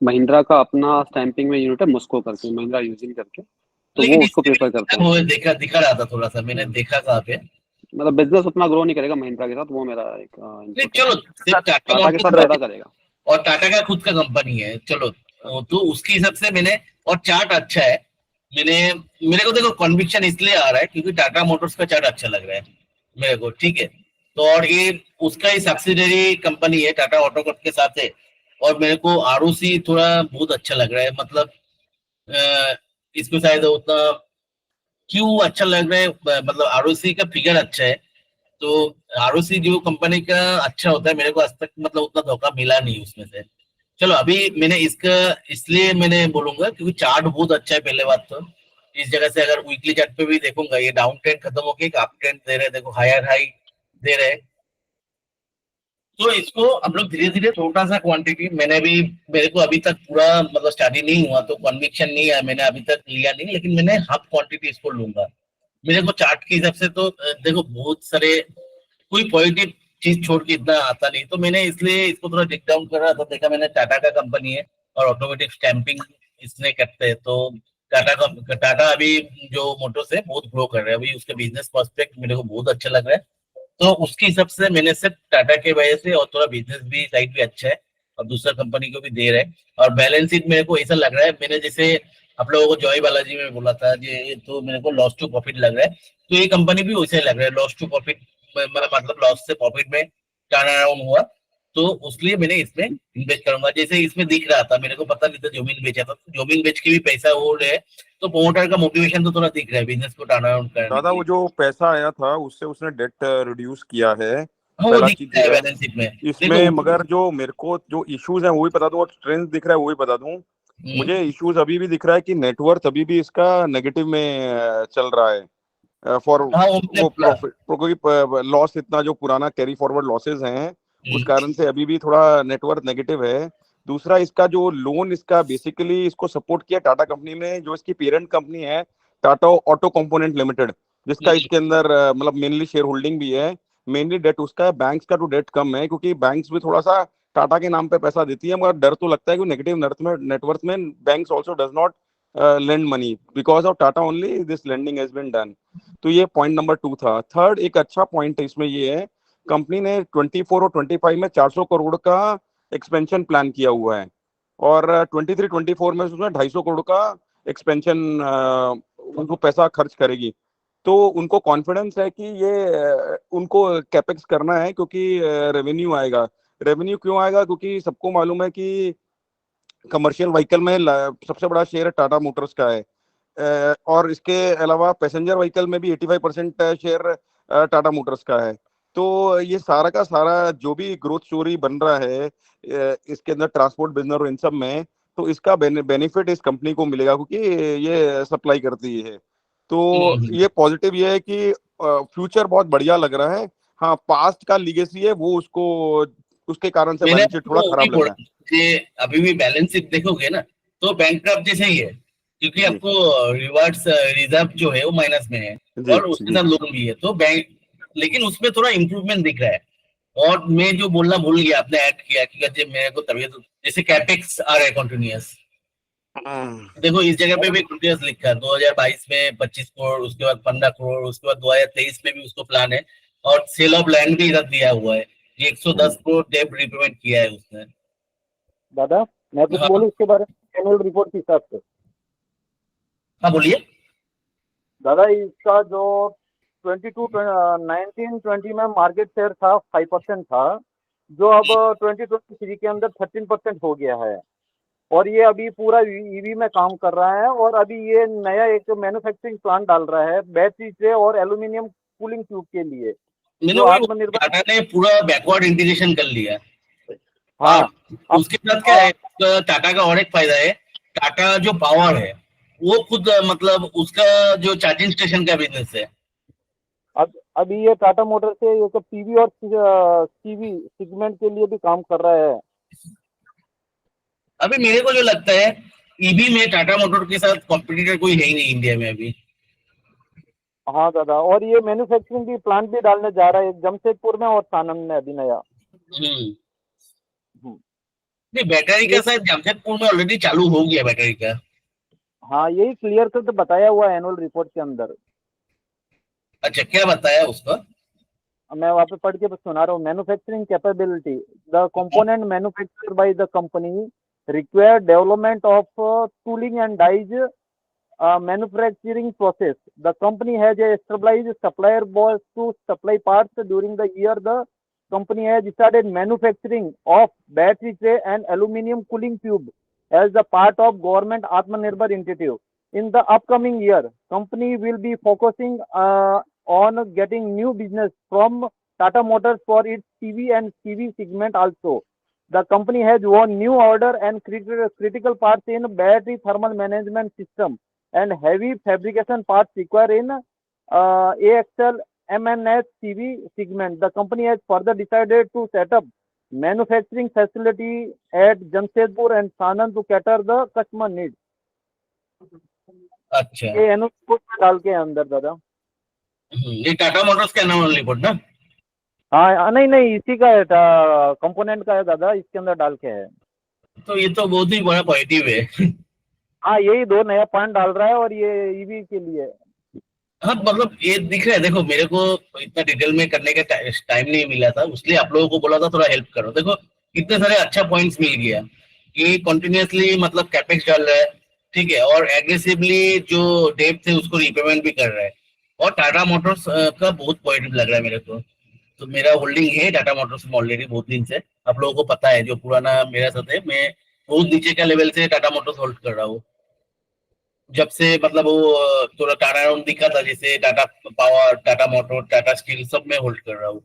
महिंद्रा का अपना स्टैंपिंग में यूनिट है मुस्को करके, महिंद्रा यूजिंग करके, तो वो उसको प्रेफर करते हैं। वो दिखा रहा था थोड़ा सा, मैंने देखा कहाँ पे, मतलब बिजनेस उतना ग्रो नहीं करेगा महिंद्रा के साथ, वो मेरा एक नहीं चलो सिर्फ टाटा के साथ मोटर्स ज्यादा करेगा। और टाटा का खुद का कंपनी है, चलो तो उसके हिसाब से मैंने, और चार्ट अच्छा है। मेरे को देखो कन्विक्शन इसलिए आ रहा है क्योंकि टाटा मोटर्स का चार्ट अच्छा लग रहा है मेरे को, ठीक है। तो और ये उसका ही सब्सिडरी कंपनी है, टाटा ऑटोकॉर्प के साथ है। और मेरे को आरओसी थोड़ा बहुत अच्छा लग रहा है, मतलब इसको शायद उतना क्यों अच्छा लग रहा है, मतलब आरओसी का फिगर अच्छा है। तो आरओसी जो कंपनी का अच्छा होता है, मेरे को आज तक मतलब उतना धोखा मिला नहीं उसमें से। चलो अभी मैंने इसका इसलिए मैंने बोलूंगा क्योंकि चार्ट बहुत अच्छा है। पहले बात तो इस जगह से अगर वीकली चार्ट पे भी देखूंगा, ये डाउन ट्रेंड खत्म होके एक अप ट्रेंड दे रहे हैं, देखो हायर हाई दे रहे हैं। तो इसको हम लोग धीरे धीरे छोटा सा क्वांटिटी, मेरे को अभी तक पूरा मतलब स्टडी नहीं हुआ तो कन्विक्शन नहीं है, मैंने अभी तक लिया नहीं, लेकिन मैंने हाफ क्वांटिटी इसको लूंगा। मेरे को चार्ट के हिसाब से तो देखो बहुत सारे कोई पॉजिटिव चीज छोड़ के इतना आता नहीं, तो मैंने इसलिए इसको थोड़ा टेक डाउन कर रहा था। देखा मैंने टाटा का कंपनी है और ऑटोमेटिक स्टैंपिंग इसने करते हैं, तो टाटा अभी जो मोटर्स है बहुत ग्रो कर रहा है अभी, उसके बिजनेस पर्सपेक्ट मेरे को बहुत अच्छा लग रहा है। तो उसके हिसाब से मैंने सिर्फ टाटा के वजह से, और थोड़ा बिजनेस भी साइड भी अच्छा है और दूसरा कंपनी को भी दे रहे हैं। और बैलेंस शीट मेरे को ऐसा लग रहा है, मैंने जैसे आप लोगों को जॉय बालाजी में बोला था ये, तो मेरे को लॉस टू प्रॉफिट लग रहा है। तो ये कंपनी भी वैसे लग रहा है, लॉस टू प्रॉफिट मतलब लॉस से प्रॉफिट में टर्न अराउंड हुआ, तो उसलिए मैंने इसमें इन्वेस्ट करूंगा। जैसे इसमें दिख रहा था, मेरे को पता नहीं था, जमीन बेचा था, तो जमीन बेच के भी पैसा हो रहे, तो प्रोमोटर का मोटिवेशन तो थोड़ा दिख रहा है बिजनेस को टर्न अराउंड करने दादा, वो जो पैसा आया था उससे उसने डेट रिड्यूस किया है, हाँ, वो पहला दिख चीज रहा है ये है। बैलेंस शीट में इसमें देखो। मगर जो मेरे को जो इश्यूज हैं वो भी बता दूं और स्ट्रेंथ दिख रहा है वो भी बता दूं। मुझे इश्यूज अभी भी दिख रहा है कि नेटवर्थ अभी भी इसका नेगेटिव में चल रहा है फॉर हाँ, वो प्रॉफिट, क्योंकि लॉस इतना जो पुराना कैरी फॉरवर्ड लॉसेस हैं उस कारण से अभी भी थोड़ा नेटवर्थ नेगेटिव है। दूसरा, इसका जो लोन इसका बेसिकली इसको सपोर्ट किया टाटा कंपनी ने, जो इसकी पेरेंट कंपनी है टाटा ऑटो कंपोनेंट लिमिटेड, जिसका इसके अंदर मतलब मेनली शेयर होल्डिंग भी है। मेनली डेट उसका है, बैंक्स का तो डेट कम है क्योंकि बैंक्स भी थोड़ा सा टाटा के नाम पे पैसा देती है, मगर डर तो लगता है कि नेगेटिव नेटवर्थ में banks also does not lend money because of Tata only this lending has been done। तो ये पॉइंट नंबर 2 था। थर्ड, एक अच्छा पॉइंट है इसमें ये है, कंपनी ने 24 और 25 में 400 करोड़ का एक्सपेंशन प्लान किया हुआ है और 23-24 में उसमें 250 करोड़ का एक्सपेंशन उनको पैसा खर्च करेगी। तो उनको कॉन्फिडेंस है कि ये उनको कैपेक्स करना है क्योंकि रेवेन्यू आएगा। रेवेन्यू क्यों आएगा? क्योंकि सबको मालूम है कि कमर्शियल व्हीकल में सबसे बड़ा शेयर टाटा मोटर्स का है और इसके अलावा पैसेंजर व्हीकल में भी 85% शेयर टाटा मोटर्स का है। तो ये सारा का सारा जो भी ग्रोथ स्टोरी बन रहा है इसके अंदर ट्रांसपोर्ट बिजनेस और इन सब में, तो इसका बेनिफिट इस कंपनी को मिलेगा क्योंकि ये सप्लाई करती है। तो ये पॉजिटिव ये है कि फ्यूचर बहुत बढ़िया लग रहा है। हाँ पास्ट का लीगेसी है वो उसको उसके कारण से मैंने बैलेंस शीट थोड़ा आपको खराब अभी लग बोला रहा है। कि अभी भी बैलेंस शीट देखोगे ना तो बैंकक्रप्ट जैसे ही है, क्योंकि जी आपको रिवर्स रिजर्व जो है वो माइनस में है जी और उसके जी साथ लोन भी है, तो बैंक, लेकिन उसमें थोड़ा इम्प्रूवमेंट दिख रहा है। और मैं जो बोलना भूल गया, आपने ऐड किया कि जब मेरे को तबीयत, जैसे कैपेक्स आ रहा है कंटिन्यूअस, देखो इस जगह पे भी कंटिन्यूअस लिखा है 2022 में 25 करोड़, उसके बाद 15 करोड़, उसके बाद 2023 में भी उसको प्लान है, और सेल ऑफ लैंड भी इधर दिया हुआ है, ये 110 करोड़ डेब्ट रिपेमेंट किया है उसने। दादा मैं कुछ हाँ बोलूं इसके बारे में एनुअल रिपोर्ट के हिसाब से? हाँ बोलिए। दादा इसका जो 19-20 में मार्केट शेयर था 5% था, जो अब 2023 के अंदर 13% हो गया है। और ये अभी पूरा ईवी में काम कर रहा है, और अभी ये नया एक मैन्युफैक्चरिंग प्लांट डाल रहा है बैटरी से और एल्यूमिनियम कूलिंग ट्यूब के लिए, मैंने जो वही आत्मनिर्भर। टाटा ने पूरा बैकवर्ड इंटीग्रेशन कर लिया। और हाँ अब उसके साथ क्या है, टाटा का और एक फायदा है, टाटा जो पावर है वो खुद मतलब उसका जो चार्जिंग स्टेशन का बिजनेस है। अब अभी ये टाटा मोटर से ये सब पीवी और सीवी सेगमेंट के लिए भी काम कर रहा है। अभी मेरे को जो लगता है, ईवी में टाटा मोटर के साथ कॉम्पिटिटर कोई है ही नहीं इंडिया में अभी। हाँ दादा, और ये मैन्युफैक्चरिंग की प्लांट भी डालने जा रहा है एक जमशेदपुर में और सानंद में अभी नया। हम्म। हम्म। नहीं, बैटरी का ये शायद जमशेदपुर में ऑलरेडी चालू हो गया बैटरी का। हाँ यही क्लियर कट बताया हुआ है एनुअल रिपोर्ट के अंदर। अच्छा, क्या बताया उसका? मैं वहाँ पे पढ़ के सुना रहा हूँ। Manufacturing capability, the component manufactured by the company require development of tooling and dies manufacturing process. The company has established supplier base to supply parts. During the year, the company has started manufacturing of battery tray and aluminum cooling tube as the part of government Atmanirbhar initiative. In the upcoming year, company will be focusing on getting new business from Tata Motors for its CV and CV segment also. The company has won new order and critical parts in battery thermal management system and heavy fabrication parts required in AXL MNS CV segment. The company has further decided to set up manufacturing facility at Jamshedpur and Sanand to cater the customer needs. अच्छा। ये annual डाल के अंदर दादा। ये Tata Motors का नाम report ना? हाँ नहीं नहीं, इसी का है, कंपोनेंट का है दादा, इसके अंदर डाल के है। तो ये तो बहुत ही बड़ा पॉजिटिव है। हाँ यही दो नया पॉइंट डाल रहा है, और ये ईवी के लिए। हाँ मतलब ये दिख रहा है, देखो मेरे को इतना डिटेल में करने का टाइम नहीं मिला था, इसलिए आप लोगों को बोला था थोड़ा हेल्प करो। देखो इतने सारे अच्छा पॉइंट्स मिल गया कि कंटिन्यूअसली मतलब कैपेक्स डाल रहा है, ठीक है, और एग्रेसिवली जो डेब्ट थे उसको रिपेमेंट भी कर रहा है, और टाटा मोटर्स का बहुत पॉजिटिव लग रहा है मेरे को। तो मेरा होल्डिंग है टाटा मोटर्स में ऑलरेडी बहुत दिन से, आप लोगों को पता है, जो पुराना मेरा साथ है, मैं बहुत नीचे का लेवल से टाटा मोटर्स होल्ड कर रहा हूँ। जब से मतलब वो थोड़ा टाटा अराउंड दिखा था, जैसे Tata power, Tata motor, Tata steel, सब में होल्ड कर रहा हूँ।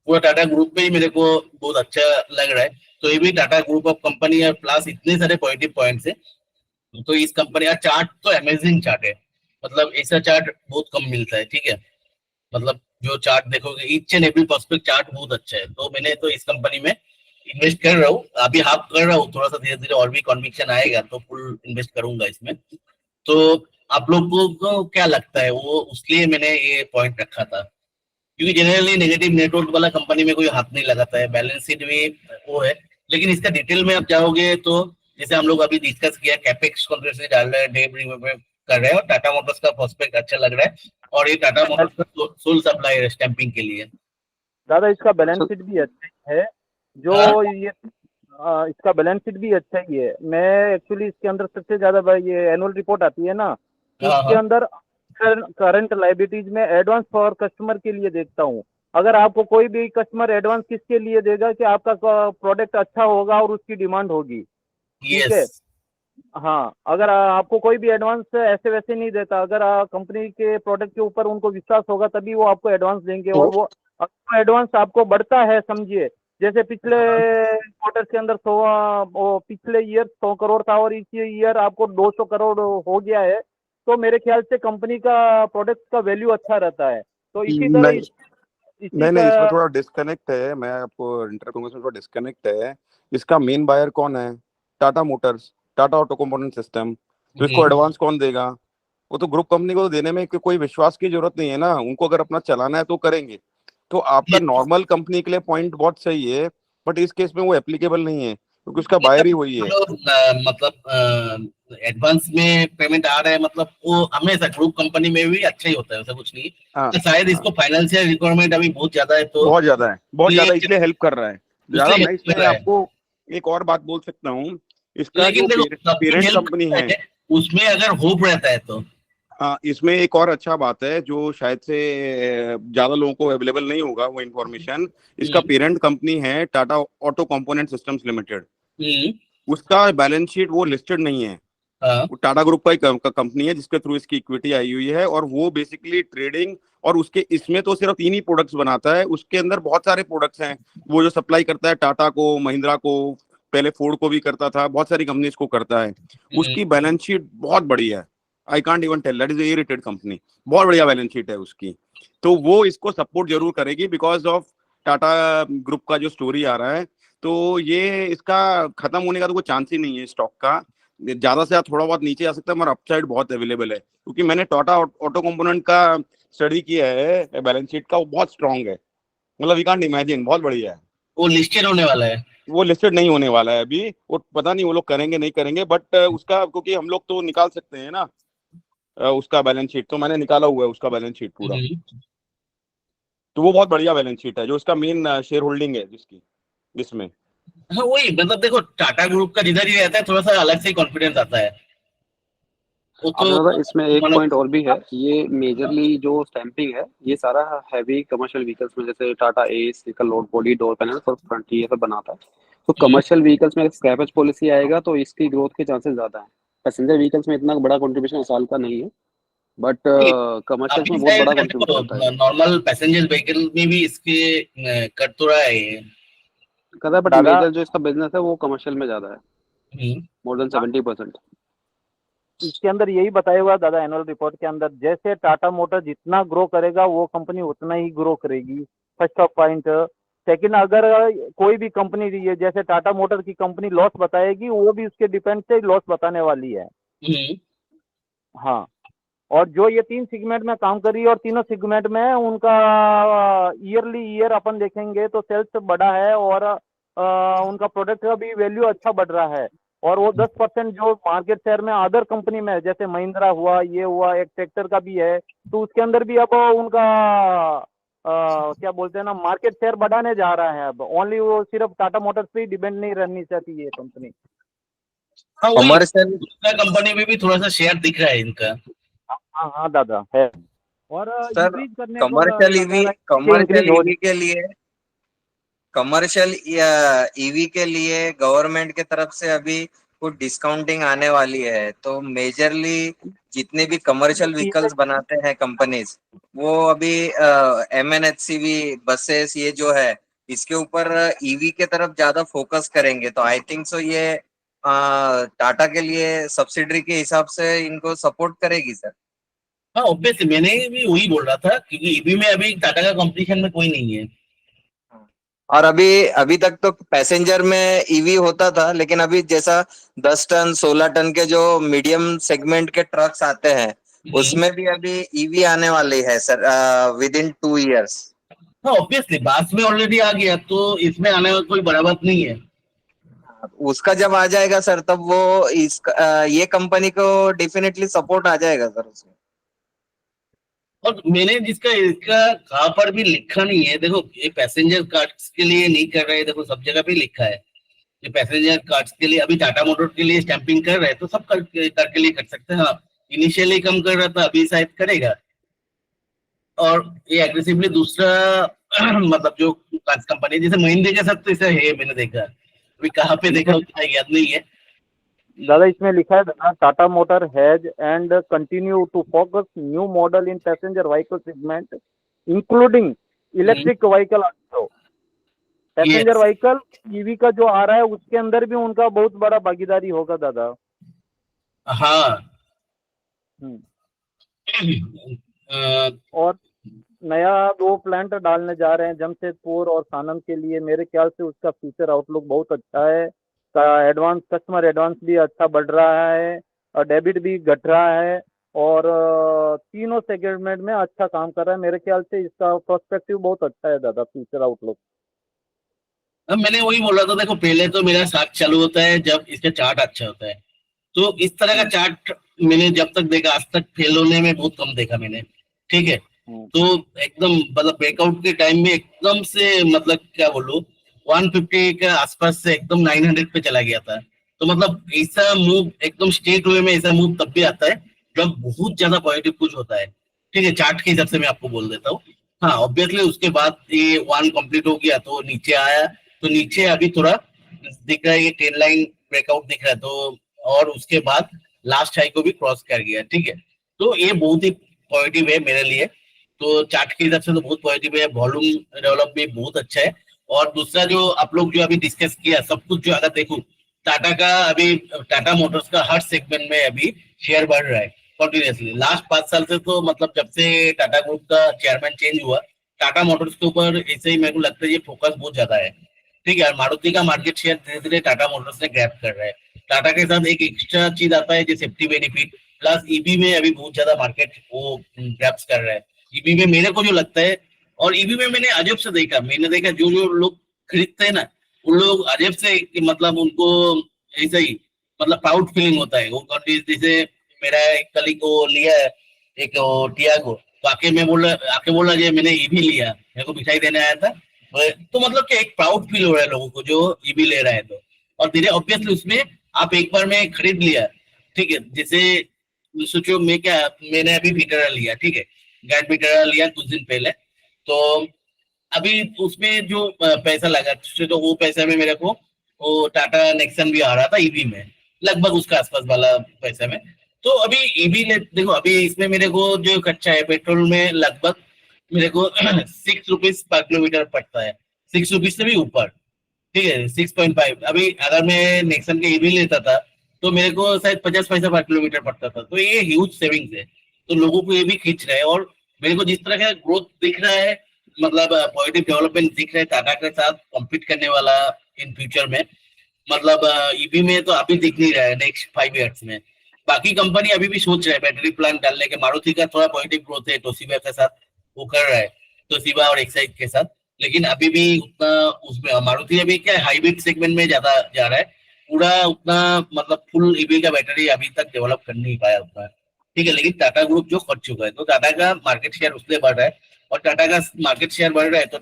पूरा टाटा ग्रुप में ही मेरे को बहुत अच्छा लग रहा है। तो ये भी टाटा ग्रुप ऑफ कंपनी है, प्लस इतने सारे पॉजिटिव पॉइंट्स है। तो इस कंपनी का चार्ट तो अमेजिंग चार्ट है, मतलब ऐसा चार्ट बहुत कम मिलता है, ठीक है। मतलब जो चार्ट देखोगे, ईच एंड एवरी पर्सपेक्ट चार्ट बहुत अच्छा है। तो मैंने तो इस कंपनी में इन्वेस्ट कर रहा हूँ, अभी हाफ कर रहा हूँ, थोड़ा सा धीरे धीरे और भी कन्विक्शन आएगा तो फुल इन्वेस्ट करूंगा इसमें। तो आप लोगों को क्या लगता है, वो उसलिए मैंने ये पॉइंट रखा था, क्योंकि जनरली नेगेटिव नेटवर्क वाला कंपनी में कोई हाथ नहीं लगाता है, बैलेंस शीट भी वो है। लेकिन इसका डिटेल में आप जाओगे तो जैसे हम लोग अभी डिस्कस किया, कैपेक्स कंट्रोवर्सी डाल रहे हैं, डेब्ट रिपेमेंट कर रहे हैं, और टाटा मोटर्स का प्रोस्पेक्ट अच्छा लग रहा है, और ये टाटा मोटर्स का सोल सप्लायर है स्टैंपिंग के लिए। दादा इसका बैलेंस शीट भी अच्छा ही है, जो हाँ? ये इसका बैलेंस शीट भी अच्छा ही है। मैं एक्चुअली इसके अंदर सबसे ज्यादा भाई, ये एनुअल रिपोर्ट आती है ना, हाँ इसके हाँ। अंदर करंट लाइबिलिटीज में एडवांस फॉर कस्टमर के लिए देखता हूँ। अगर आपको कोई भी कस्टमर एडवांस किसके लिए देगा कि आपका प्रोडक्ट अच्छा होगा और उसकी डिमांड होगी, ठीक है। यस। हाँ, अगर आपको कोई भी एडवांस ऐसे वैसे नहीं देता, अगर कंपनी के प्रोडक्ट के ऊपर उनको विश्वास होगा तभी वो आपको एडवांस देंगे। और वो एडवांस आपको बढ़ता है, समझिए जैसे पिछले क्वार्टर के अंदर 100, पिछले ईयर 100 करोड़ था और इस ईयर आपको 200 करोड़ हो गया है, तो मेरे ख्याल से कंपनी का प्रोडक्ट का वैल्यू अच्छा रहता है। तो इसी तरह नहीं इसी नहीं नहीं, इसमें का थोड़ा डिस्कनेक्ट है, मैं आपको इंटर करूंगा, इसमें थोड़ा डिस्कनेक्ट है। इसका मेन बायर कौन है? Tata Motors, Tata auto component system. तो इसको एडवांस कौन देगा? वो तो ग्रुप कंपनी को देने में कोई विश्वास की जरूरत नहीं है ना, उनको अगर अपना चलाना है तो करेंगे। तो आपका नॉर्मल कंपनी के लिए पॉइंट बहुत सही है, बट इस केस में वो एप्लीकेबल नहीं है क्योंकि उसका बायर ही वही है। मतलब एडवांस में पेमेंट आ रहा है, मतलब वो हमेशा ग्रुप कंपनी में भी अच्छा ही होता है, ऐसा कुछ नहीं। हाँ, तो शायद हाँ, इसको फाइनेंशियल रिक्वायरमेंट अभी बहुत ज्यादा है, तो बहुत ज्यादा है, बहुत ये ज्यादा, इसलिए हेल्प कर रहा है उससे ज्यादा। मैं help कर इसमें रहा है। आपको एक और बात बोल सकता हूँ, इसका लेकिन जो देखो सब कुछ पेरेंट हेल्प कंपनी करता है। है, उसमें अगर होप रहता है तो। हाँ, इसमें एक और अच्छा बात है जो शायद से ज्यादा लोगों को अवेलेबल नहीं होगा वो इन्फॉर्मेशन। इसका हम्म, पेरेंट कंपनी है Tata auto component systems limited. Hmm, उसका बैलेंस शीट वो लिस्टेड नहीं है, हाँ, वो टाटा ग्रुप का ही कंपनी है जिसके थ्रू इसकी इक्विटी आई हुई है, और वो बेसिकली ट्रेडिंग, और उसके इसमें तो सिर्फ 3 ही प्रोडक्ट्स बनाता है, उसके अंदर बहुत सारे प्रोडक्ट्स हैं। वो जो सप्लाई करता है टाटा को, महिंद्रा को, पहले फोर्ड को भी करता था, बहुत सारी कंपनीज को करता है। हम्म, उसकी बैलेंस शीट बहुत बढ़िया है, I can't even tell, that is a rated company. बहुत बढ़िया बैलेंस शीट है उसकी। तो वो इसको सपोर्ट जरूर करेगी बिकॉज ऑफ टाटा ग्रुप का जो स्टोरी आ रहा है। तो ये इसका खत्म होने का तो कोई चांस ही नहीं है स्टॉक का। ज्यादा से ज्यादा थोड़ा बहुत नीचे आ सकता है, मगर अपसाइड बहुत अवेलेबल है, क्योंकि मैंने टाटा ऑटो कंपोनेंट का स्टडी किया है, बैलेंस शीट का, वो बहुत स्ट्रांग है। मतलब वी कांट इमेजिन, बहुत बढ़िया है। वो लिस्टेड होने वाला है। वो लिस्टेड नहीं होने वाला है अभी, वो पता नहीं वो लोग करेंगे नहीं करेंगे, बट उसका क्योंकि हम लोग तो निकाल सकते हैं ना, उसका बैलेंस शीट तो मैंने निकाला हुआ है, उसका बैलेंस शीट पूरा। तो वो बहुत बढ़िया बैलेंस शीट है, जो इसका मेन शेयर होल्डिंग है जिसकी जिसमें। हाँ वही, मतलब देखो टाटा ग्रुप का जिधर ही रहता है थोड़ा सा अलग से कॉन्फिडेंस आता है। वो अब तो दादा इसमें एक मतलब पॉइंट और भी है, ये मेजरली जो स्टैंपिंग है ये सारा हैवी कमर्शियल व्हीकल्स में, जैसे Tata S load body door panel और फ्रंट ये सब बनाता है। तो कमर्शियल व्हीकल्स में स्क्रैपेज पॉलिसी आएगा तो इसकी ग्रोथ के चांसेस ज्यादा है। पैसेंजर व्हीकल्स में इतना बड़ा कंट्रीब्यूशन साल का नहीं है, बट कमर्शियल्स अभी में बहुत शायद बड़ा कंट्रीब्यूट करता है। नॉर्मल पैसेंजर व्हीकल में भी इसके कट तो रहा है ये। कर रहा है, बट दादा मेजर जो इसका बिजनेस है वो कमर्शियल में ज्यादा है, हम्म, मोर देन 70%। इसके अंदर यही बताया हुआ दादा एनुअल रिपोर्ट के अंदर, जैसे टाटा मोटर जितना ग्रो करेगा वो कंपनी उतना ही ग्रो करेगी। First of point. सेकंड, अगर कोई भी कंपनी रही है, जैसे टाटा मोटर की कंपनी लॉस बताएगी, वो भी उसके डिपेंड से लॉस बताने वाली है। हम्म, हाँ। और जो ये 3 सेगमेंट में काम कर रही है, और तीनों सेगमेंट में उनका ईयरली ईयर अपन देखेंगे तो सेल्स बढ़ा है, और उनका प्रोडक्ट का भी वैल्यू अच्छा बढ़ रहा है। और वो 10% जो मार्केट शेयर में अदर कंपनी में है, जैसे महिंद्रा हुआ, ये हुआ, एक ट्रैक्टर का भी है, तो उसके अंदर भी अब उनका क्या बोलते हैं ना, मार्केट शेयर बढ़ाने जा रहा है। अब ओनली वो सिर्फ टाटा मोटर्स पे ही डिपेंड नहीं रहनी चाहती ये कंपनी। हाँ वही, कमर्शियल दूसरा कंपनी में भी थोड़ा सा शेयर दिख रहा है इनका। हाँ हाँ दादा है। और सर, इंक्रीज करने को कमर्शियल लगा ईवी रहा है, इंक्रीज हो कमर्शियल ईवी के लिए गवर्नमेंट की तरफ से अभी कुछ डिस्काउंटिंग आने वाली है, तो मेजरली जितने भी कमर्शियल व्हीकल्स बनाते हैं कंपनीज, वो अभी MNHCV बसेस ये जो है इसके ऊपर ईवी के तरफ ज्यादा फोकस करेंगे। तो आई थिंक सो ये टाटा के लिए सब्सिडरी के हिसाब से इनको सपोर्ट करेगी सर। हाँ ऑब्वियसली, मैंने भी वही बोल रहा था, क्योंकि ईवी में अभी टाटा का कंपटीशन में कोई नहीं है। और अभी अभी तक तो पैसेंजर में ईवी होता था, लेकिन अभी जैसा 10 टन 16 टन के जो मीडियम सेगमेंट के ट्रक्स आते हैं उसमें भी अभी ईवी आने वाली है सर, विद इन 2 years। हाँ ऑब्वियसली, बास में ऑलरेडी आ गया, तो इसमें आने में कोई बड़ा बात नहीं है। उसका जब आ जाएगा सर, तब वो ये कंपनी को डेफिनेटली सपोर्ट आ जाएगा सर उसमें। और मैंने जिसका इसका कहाँ पर भी लिखा नहीं है, देखो ये पैसेंजर कार्ड्स के लिए नहीं कर रहे, देखो सब जगह पे लिखा है ये पैसेंजर कार्ड्स के लिए। अभी टाटा मोटर्स के लिए स्टैंपिंग कर रहे हैं, तो सब कार के लिए कर सकते हैं। हाँ इनिशियली कम कर रहा था, अभी शायद करेगा। और ये एग्रेसिवली दूसरा मतलब जो कंपनी जैसे महिंद्रा के साथ तो ऐसा है, मैंने देखा, अभी कहाँ पे देखा उतना याद नहीं है। दादा इसमें लिखा है दादा, Tata motor has and continue to focus new model in passenger vehicle segment including electric vehicle also. Passenger vehicle EV का जो आ रहा है उसके अंदर भी उनका बहुत बड़ा भागीदारी होगा दादा। हाँ हम्म। अ, और नया 2 प्लांट डालने जा रहे हैं जमशेदपुर और सानम के लिए। मेरे ख्याल से उसका फ्यूचर आउटलुक बहुत अच्छा है। एडवांस कस्टमर एडवांस भी अच्छा बढ़ रहा है और डेबिट भी घट रहा है और तीनों सेगमेंट में अच्छा काम कर रहा है। मेरे ख्याल से इसका प्रोस्पेक्टिव बहुत अच्छा है दादा, फ्यूचर आउटलुक। अब मैंने वही बोला था, देखो पहले तो मेरा साथ चालू होता है जब इसका चार्ट अच्छा होता है। तो इस तरह का चार्ट मैंने जब तक देखा, आज तक फेल होने में बहुत कम देखा मैंने, ठीक है। तो एकदम मतलब ब्रेकआउट के टाइम में एकदम से मतलब क्या बोलूं 150 के आसपास से एकदम 900 पे चला गया था। तो मतलब ऐसा मूव एकदम स्ट्रेट वे में ऐसा मूव तब भी आता है जब बहुत ज्यादा पॉजिटिव कुछ होता है, ठीक है। चार्ट के हिसाब से मैं आपको बोल देता हूँ। हाँ ऑब्वियसली उसके बाद ये 1 कंप्लीट हो गया तो नीचे आया, तो नीचे अभी थोड़ा दिख रहा है, ये 10 लाइन ब्रेकआउट दिख रहा है। तो और उसके बाद लास्ट हाई को भी क्रॉस कर गया, ठीक है। तो ये बहुत ही पॉजिटिव है मेरे लिए। तो चार्ट के हिसाब से तो बहुत पॉजिटिव है, वॉल्यूम डेवलप भी बहुत अच्छा है। और दूसरा जो आप लोग जो अभी डिस्कस किया सब कुछ, जो अगर देखो टाटा का अभी, टाटा मोटर्स का हर सेगमेंट में अभी शेयर बढ़ रहा है कंटिन्यूसली। लास्ट 5 साल से तो मतलब जब से टाटा ग्रुप का चेयरमैन चेंज हुआ, टाटा मोटर्स के ऊपर ऐसे ही मेरे को लगता है ये फोकस बहुत ज्यादा है, ठीक है। और मारुति का मार्केट शेयर धीरे धीरे टाटा मोटर्स ने ग्रैब कर रहा है। टाटा के साथ एक एक्स्ट्रा चीज आता है जो सेफ्टी बेनिफिट, प्लस ईबी में अभी बहुत ज्यादा मार्केट वो ग्रैब्स कर रहा है। ईबी में मेरे को जो लगता है, और ईबी में मैंने अजब से देखा, मैंने देखा जो जो लोग खरीदते हैं ना, उन लोग अजब से मतलब उनको ऐसा ही मतलब प्राउड फीलिंग होता है। वो जैसे मेरा एक कलीग को लिया है एक टियागो, तो आके बोला जे मैंने ईबी लिया, मेरे को मिठाई देने आया था। तो मतलब कि एक प्राउड फील हो रहा है लोगों को जो ईबी ले रहा है। तो और धीरे ऑब्वियसली उसमें आप एक बार में खरीद लिया, ठीक है। जैसे सोचो मैंने अभी विटारा लिया, ठीक है, गैट विटारा लिया कुछ दिन पहले। तो अभी उसमें जो पैसा लगा तो वो पैसा में मेरे को वो टाटा नेक्सन भी आ रहा था ईवी में, लगभग उसका आसपास वाला पैसा में। तो अभी ईवी देखो अभी इसमें मेरे को जो खर्चा है पेट्रोल में लगभग मेरे को 6 रुपीज पर किलोमीटर पड़ता है, 6 रुपीज से भी ऊपर, ठीक है, 6.5। अभी अगर मैं नेक्सन के ईवी लेता था तो मेरे को शायद 50 पैसा पर किलोमीटर पड़ता था। तो ये ह्यूज सेविंग्स है, तो लोगों को ये भी खींच रहा है। और मेरे को जिस तरह का ग्रोथ दिख रहा है, मतलब पॉजिटिव डेवलपमेंट दिख रहा है टाटा के साथ कॉम्पीट करने वाला इन फ्यूचर में, मतलब ईवी में तो अभी दिख नहीं रहा है नेक्स्ट 5 ईयर्स में। बाकी कंपनी अभी भी सोच रहा है बैटरी प्लांट डालने के। मारुति का थोड़ा पॉजिटिव ग्रोथ है, तोशिबा के साथ वो कर रहा है, तोशिबा और एक्साइड के साथ। लेकिन अभी भी उतना उसमें मारुति अभी क्या हाइब्रिड सेगमेंट में ज्यादा जा रहा है, पूरा उतना मतलब फुल ईवी का बैटरी अभी तक डेवलप कर नहीं पाया उतना, ठीक है। लेकिन टाटा ग्रुप जो कर चुका है, तो टाटा का मार्केट शेयर उससे बढ़ रहा है। और टाटा का मार्केट शेयर बढ़ रहा है तो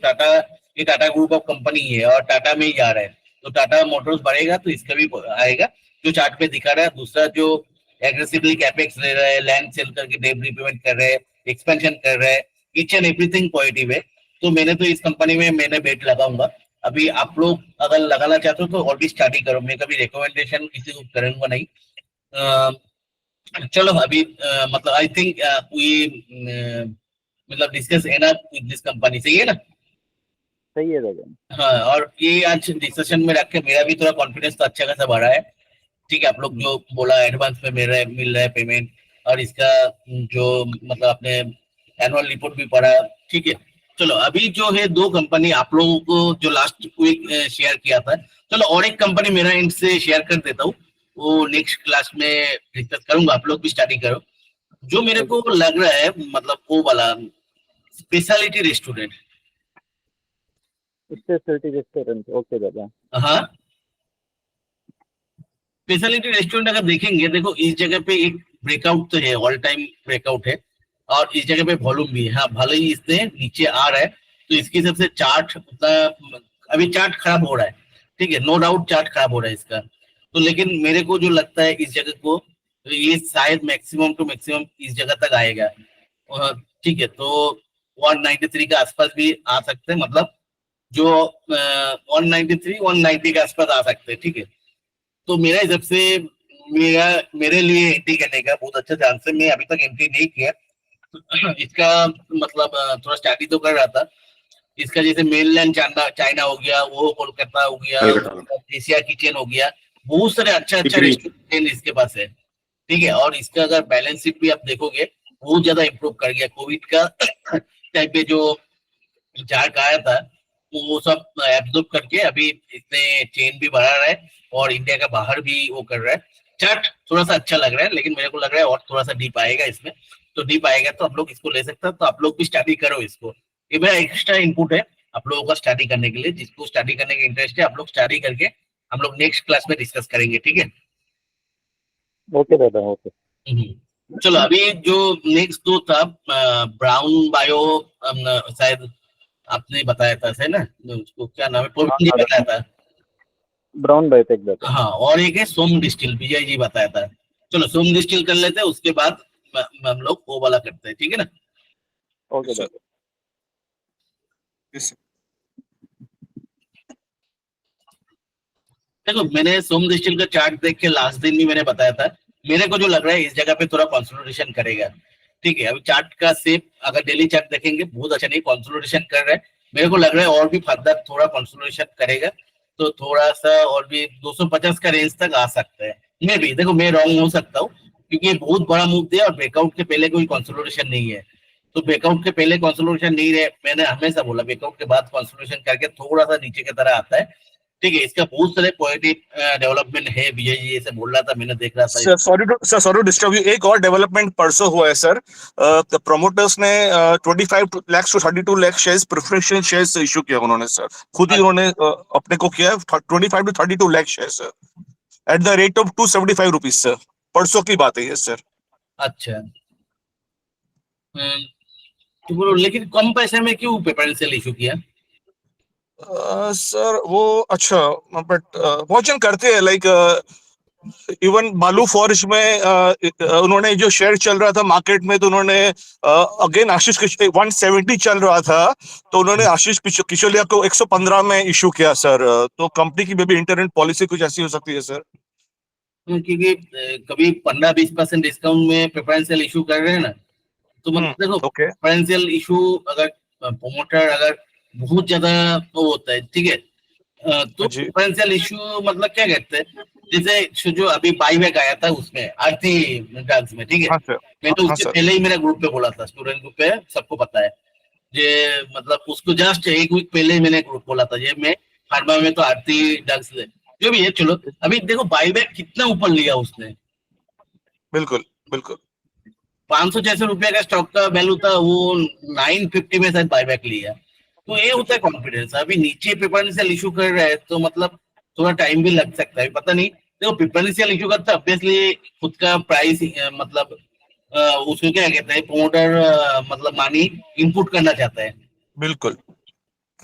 ये टाटा ग्रुप ऑफ कंपनी है और टाटा में ही जा रहा है। तो टाटा मोटर्स बढ़ेगा तो इसका भी आएगा, जो चार्ट पे दिखा रहा है। दूसरा जो एग्रेसिवली कैपेक्स ले रहा है, लैंड सेल करके डेट रिपेमेंट कर रहे हैं, एक्सपेंशन कर रहे हैं, ईच एंड एवरीथिंग पॉजिटिव है। तो मैंने तो इस कंपनी में मैंने बेट लगाऊंगा। अभी आप लोग अगर लगाना चाहते हो तो और भी स्टार्ट ही करो, मैं कभी रिकमेंडेशन किसी को करूंगा नहीं। चलो अभी मतलब आई थिंक वी मतलब discuss enough with this company, सही है ना? सही है दादा। हाँ, और ये आज डिस्कशन में रख के मेरा भी थोड़ा कॉन्फिडेंस तो अच्छा खासा बढ़ा है, ठीक है। आप लोग जो बोला एडवांस में मिल रहा है पेमेंट, और इसका जो मतलब आपने एनुअल रिपोर्ट भी पढ़ा, ठीक है। चलो अभी जो है 2 कंपनी आप लोगों को जो लास्ट वीक शेयर किया था, चलो और एक कंपनी मेरा एंड से शेयर कर देता हूँ, वो नेक्स्ट क्लास में डिस्कस करूंगा, आप लोग भी स्टडी करो। जो मेरे को लग रहा है मतलब वो वाला speciality restaurant. Speciality restaurant, okay दादा। हाँ, स्पेशलिटी रेस्टोरेंट अगर देखेंगे, देखो इस जगह पे एक ब्रेकआउट तो है, ऑल टाइम ब्रेकआउट है, और इस जगह पे वॉल्यूम भी है। हाँ, भले ही इससे नीचे आ रहा है तो इसके हिसाब से चार्ट उतना अभी चार्ट खराब हो रहा है, ठीक है, नो डाउट चार्ट खराब हो रहा है इसका। तो लेकिन मेरे को जो लगता है इस जगह को तो ये शायद मैक्सिमम टू मैक्सिमम इस जगह तक आएगा, ठीक है। तो 193 के आसपास भी आ सकते हैं, मतलब जो 193 190 के आसपास आ सकते हैं, ठीक है। तो मेरा हिसाब से मेरे लिए एंट्री करने का बहुत अच्छा चांस है। मैं अभी तक एंट्री नहीं किया, इसका मतलब थोड़ा स्टडी तो कर रहा था इसका। जैसे मेनलैंड चाइना हो गया, वो कोलकाता हो गया, एशिया किचन हो गया, बहुत सारे अच्छा रेस्टोरेंट इसके पास है, ठीक है। और इसका अगर बैलेंस शीट भी आप देखोगे बहुत ज्यादा इम्प्रूव कर गया, कोविड का टाइप पे जो झाड़ आया था वो सब एब्जॉर्ब करके अभी इसने चेन भी बढ़ा रहा है और इंडिया का बाहर भी वो कर रहा है। चार्ट थोड़ा सा अच्छा लग रहा है, लेकिन मेरे को लग रहा है और थोड़ा सा डीप आएगा इसमें। तो डीप आएगा तो आप लोग इसको ले सकते हो, तो आप लोग भी स्टडी करो इसको। ये मेरा एक्स्ट्रा इनपुट है आप लोगों का स्टडी करने के लिए। जिसको स्टडी करने का इंटरेस्ट है आप लोग स्टडी करके हम लोग नेक्स्ट क्लास में डिस्कस करेंगे, ठीक है। ओके दादा, ओके। चलो अभी जो नेक्स्ट दो था ब्राउन बायो, शायद आपने बताया था सही ना, उसको क्या नाम है, प्रवीण जी बताया था। ब्राउन बायोटेक दादा। हाँ, और एक है सोम डिस्टिल, विजय जी बताया था। चलो सोम डिस्टिल कर लेते हैं, उसके बाद हम लोग वो वाला करते हैं, ठीक है ना। ओके दादा। Yes, sir. देखो मैंने सोम डिस्टिल का चार्ट देख के लास्ट दिन भी मैंने बताया था, मेरे को जो लग रहा है इस जगह पे थोड़ा कंसोलिडेशन करेगा, ठीक है। अभी चार्ट का शेप अगर डेली चार्ट देखेंगे बहुत अच्छा नहीं कंसोलिडेशन कर रहा है, मेरे को लग रहा है और भी फर्दर थोड़ा कंसोलिडेशन करेगा, तो थोड़ा सा और भी 250 का रेंज तक आ सकता है। मैं भी देखो मैं रॉन्ग हो सकता हूँ, क्योंकि ये बहुत बड़ा मूव दिया और ब्रेकआउट के पहले कोई कंसोलिडेशन नहीं है। तो ब्रेकआउट के पहले कंसोलिडेशन नहीं रहे, मैंने हमेशा बोला ब्रेकआउट के बाद कंसोलिडेशन करके थोड़ा सा नीचे की तरह आता है, ठीक है। इसका बहुत सारे पॉजिटिव डेवलपमेंट है, विजय जी ऐसे बोल रहा था, मैंने देख रहा था। Sir sorry to disturb you, एक और डेवलपमेंट परसों हुआ है सर। प्रमोटर्स ने 25 lakh to 32 lakh shares preferential shares issue किया उन्होंने सर, खुद ही उन्होंने अपने को किया 25 to 32 lakh share sir, at the rate of 275 rupees sir. परसों की बात है ये सर। अच्छा, तो बोलो लेकिन कम पैसे में क्यों प्रेफरेंशियल इशू किया? सर वो अच्छा, बट बहुत जन करते हैं, लाइक इवन बालू फॉर्ज में उन्होंने जो शेयर चल रहा था मार्केट में, तो उन्होंने अगेन आशीष 170 चल रहा था, तो उन्होंने आशीष किशोलिया को 115 में इशू किया सर। तो कंपनी की भी इंटरनेट पॉलिसी कुछ ऐसी हो सकती है सर। क्योंकि कभी 15-20% डिस्काउंट में प्रेफरेंशियल इशू कर रहे हैं ना, तो मतलब देखो ओके प्रेफरेंशियल इशू अगर प्रमोटर अगर बहुत ज्यादा वो होता है, ठीक है, तो जी। प्रेफरेंशियल इशू मतलब क्या कहते हैं, जैसे जो अभी बाईबैक आया था उसमें आरती ड्रग्स में, ठीक है। हाँ सर। मैं तो हाँ उससे सर। पहले ही मेरा ग्रुप पे बोला था, स्टूडेंट ग्रुप पे सबको पता है, ये मतलब उसको जस्ट एक वीक पहले ही मैंने ग्रुप बोला था, ये मैं फार्मा में तो आरती ड्रग्स जो भी है। चलो अभी देखो बाईबैक कितना ऊपर लिया उसने, बिल्कुल बिल्कुल। 500-600 रुपए का स्टॉक का वैल्यू था, वो 950 में शायद बायबैक लिया। तो ये होता है कॉन्फिडेंस। अभी नीचे प्रेफरेंशियल इशू कर रहा है तो मतलब थोड़ा टाइम भी लग सकता है, पता नहीं। देखो प्रेफरेंशियल इशू करता है ऑब्वियसली खुद का प्राइस मतलब उसको क्या कहते हैं, प्रमोटर मतलब मानी इनपुट करना चाहता है। बिल्कुल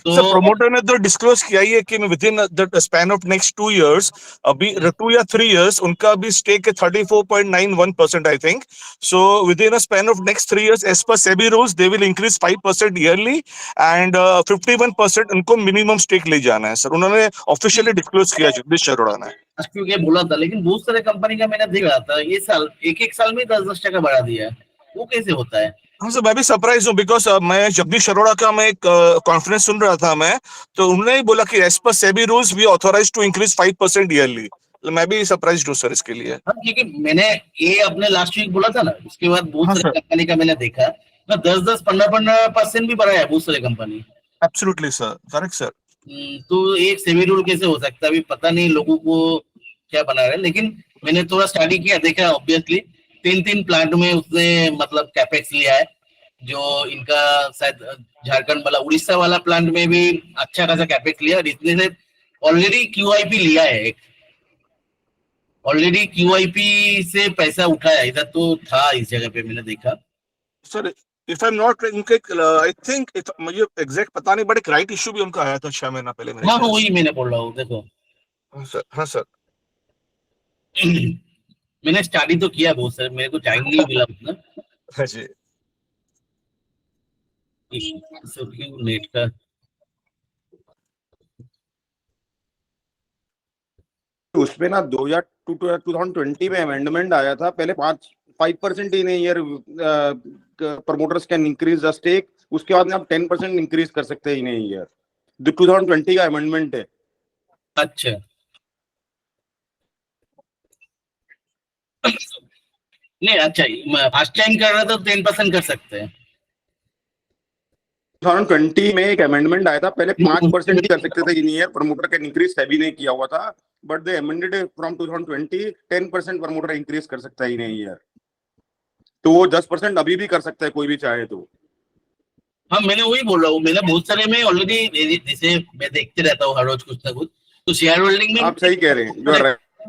तो सर, प्रमोटर ने तो डिस्क्लोज किया ही है कि with in the span of next 2 years, अभी 2 या 3 years उनका भी स्टेक है 34.91% I think. So within a span of next 3 years as per SEBI rules they will increase 5% yearly and 51% उनको मिनिमम स्टेक ले जाना है सर। उन्होंने ऑफिशियली डिस्क्लोज किया जगदीश अरोड़ा ने। क्योंकि बोला था, लेकिन बहुत सारे कंपनी का मैंने देख रहा था ये साल एक साल में 10-10% बढ़ा दिया है, वो कैसे होता है? हाँ सर, मैं भी सरप्राइज हूँ बिकॉज मैं जगदीश अरोड़ा का मैं एक कॉन्फ्रेंस सुन रहा था मैं, तो उन्होंने ही बोला कि as per SEBI rules we authorise to increase 5% yearly. मैं भी सरप्राइज हूँ सर इसके लिए। हाँ, क्योंकि मैंने ये अपने लास्ट वीक बोला था ना, उसके बाद बहुत हाँ सारे सर। कंपनी का मैंने देखा ना, 10-10, 15-15% भी बढ़ाया है बहुत सारे company. Absolutely sir, correct sir. तो एक सेबी रूल कैसे हो सकता है, अभी पता नहीं लोगों को क्या बना रहे हैं। लेकिन मैंने थोड़ा स्टडी किया, देखा ऑब्वियसली 3 प्लांट में उसने मतलब कैपेक्स लिया है, जो इनका शायद झारखंड वाला उड़ीसा वाला प्लांट में भी अच्छा खासा कैपेक्स लिया, और इसने से ऑलरेडी क्यूआईपी लिया है एक, ऑलरेडी क्यूआईपी से पैसा उठाया, इधर तो था इस जगह पे मैंने देखा। Sir if I am not उनके आई थिंक मुझे एग्जैक्ट पता नहीं, बट एक राइट इशू भी उनका आया था 6 महीना पहले मेरे हाँ ख्याल वही से। मैंने बोल रहा हूँ, देखो हाँ सर। हाँ सर। मैंने स्टडी तो किया बहुत सारे, मेरे को टाइम नहीं मिला उतना। हाँ जी। नेट का उसपे ना 2020 में अमेंडमेंट आया था, पहले 5% in year promoters can increase the stake, उसके बाद में आप 10% इंक्रीज कर सकते हैं इन ईयर। 2020 का अमेंडमेंट है। अच्छा नहीं, अच्छा फर्स्ट टाइम कर रहा था तो 10% कर सकते हैं। 2020 में एक अमेंडमेंट आया था, पहले 5% ही कर सकते थे इन ईयर, प्रमोटर का इंक्रीज हैवी नहीं किया हुआ था, but they amended from 2020 10% promoter increase कर सकता है इन ईयर, तो वो 10% अभी भी कर सकता है कोई भी चाहे तो। हाँ, मैंने वही बोल रहा हूँ, मैंने बहुत सारे में ऑलरेडी, जैसे मैं देखते रहता हूँ हर रोज कुछ ना कुछ, तो शेयर होल्डिंग में आप सही कह रहे हैं,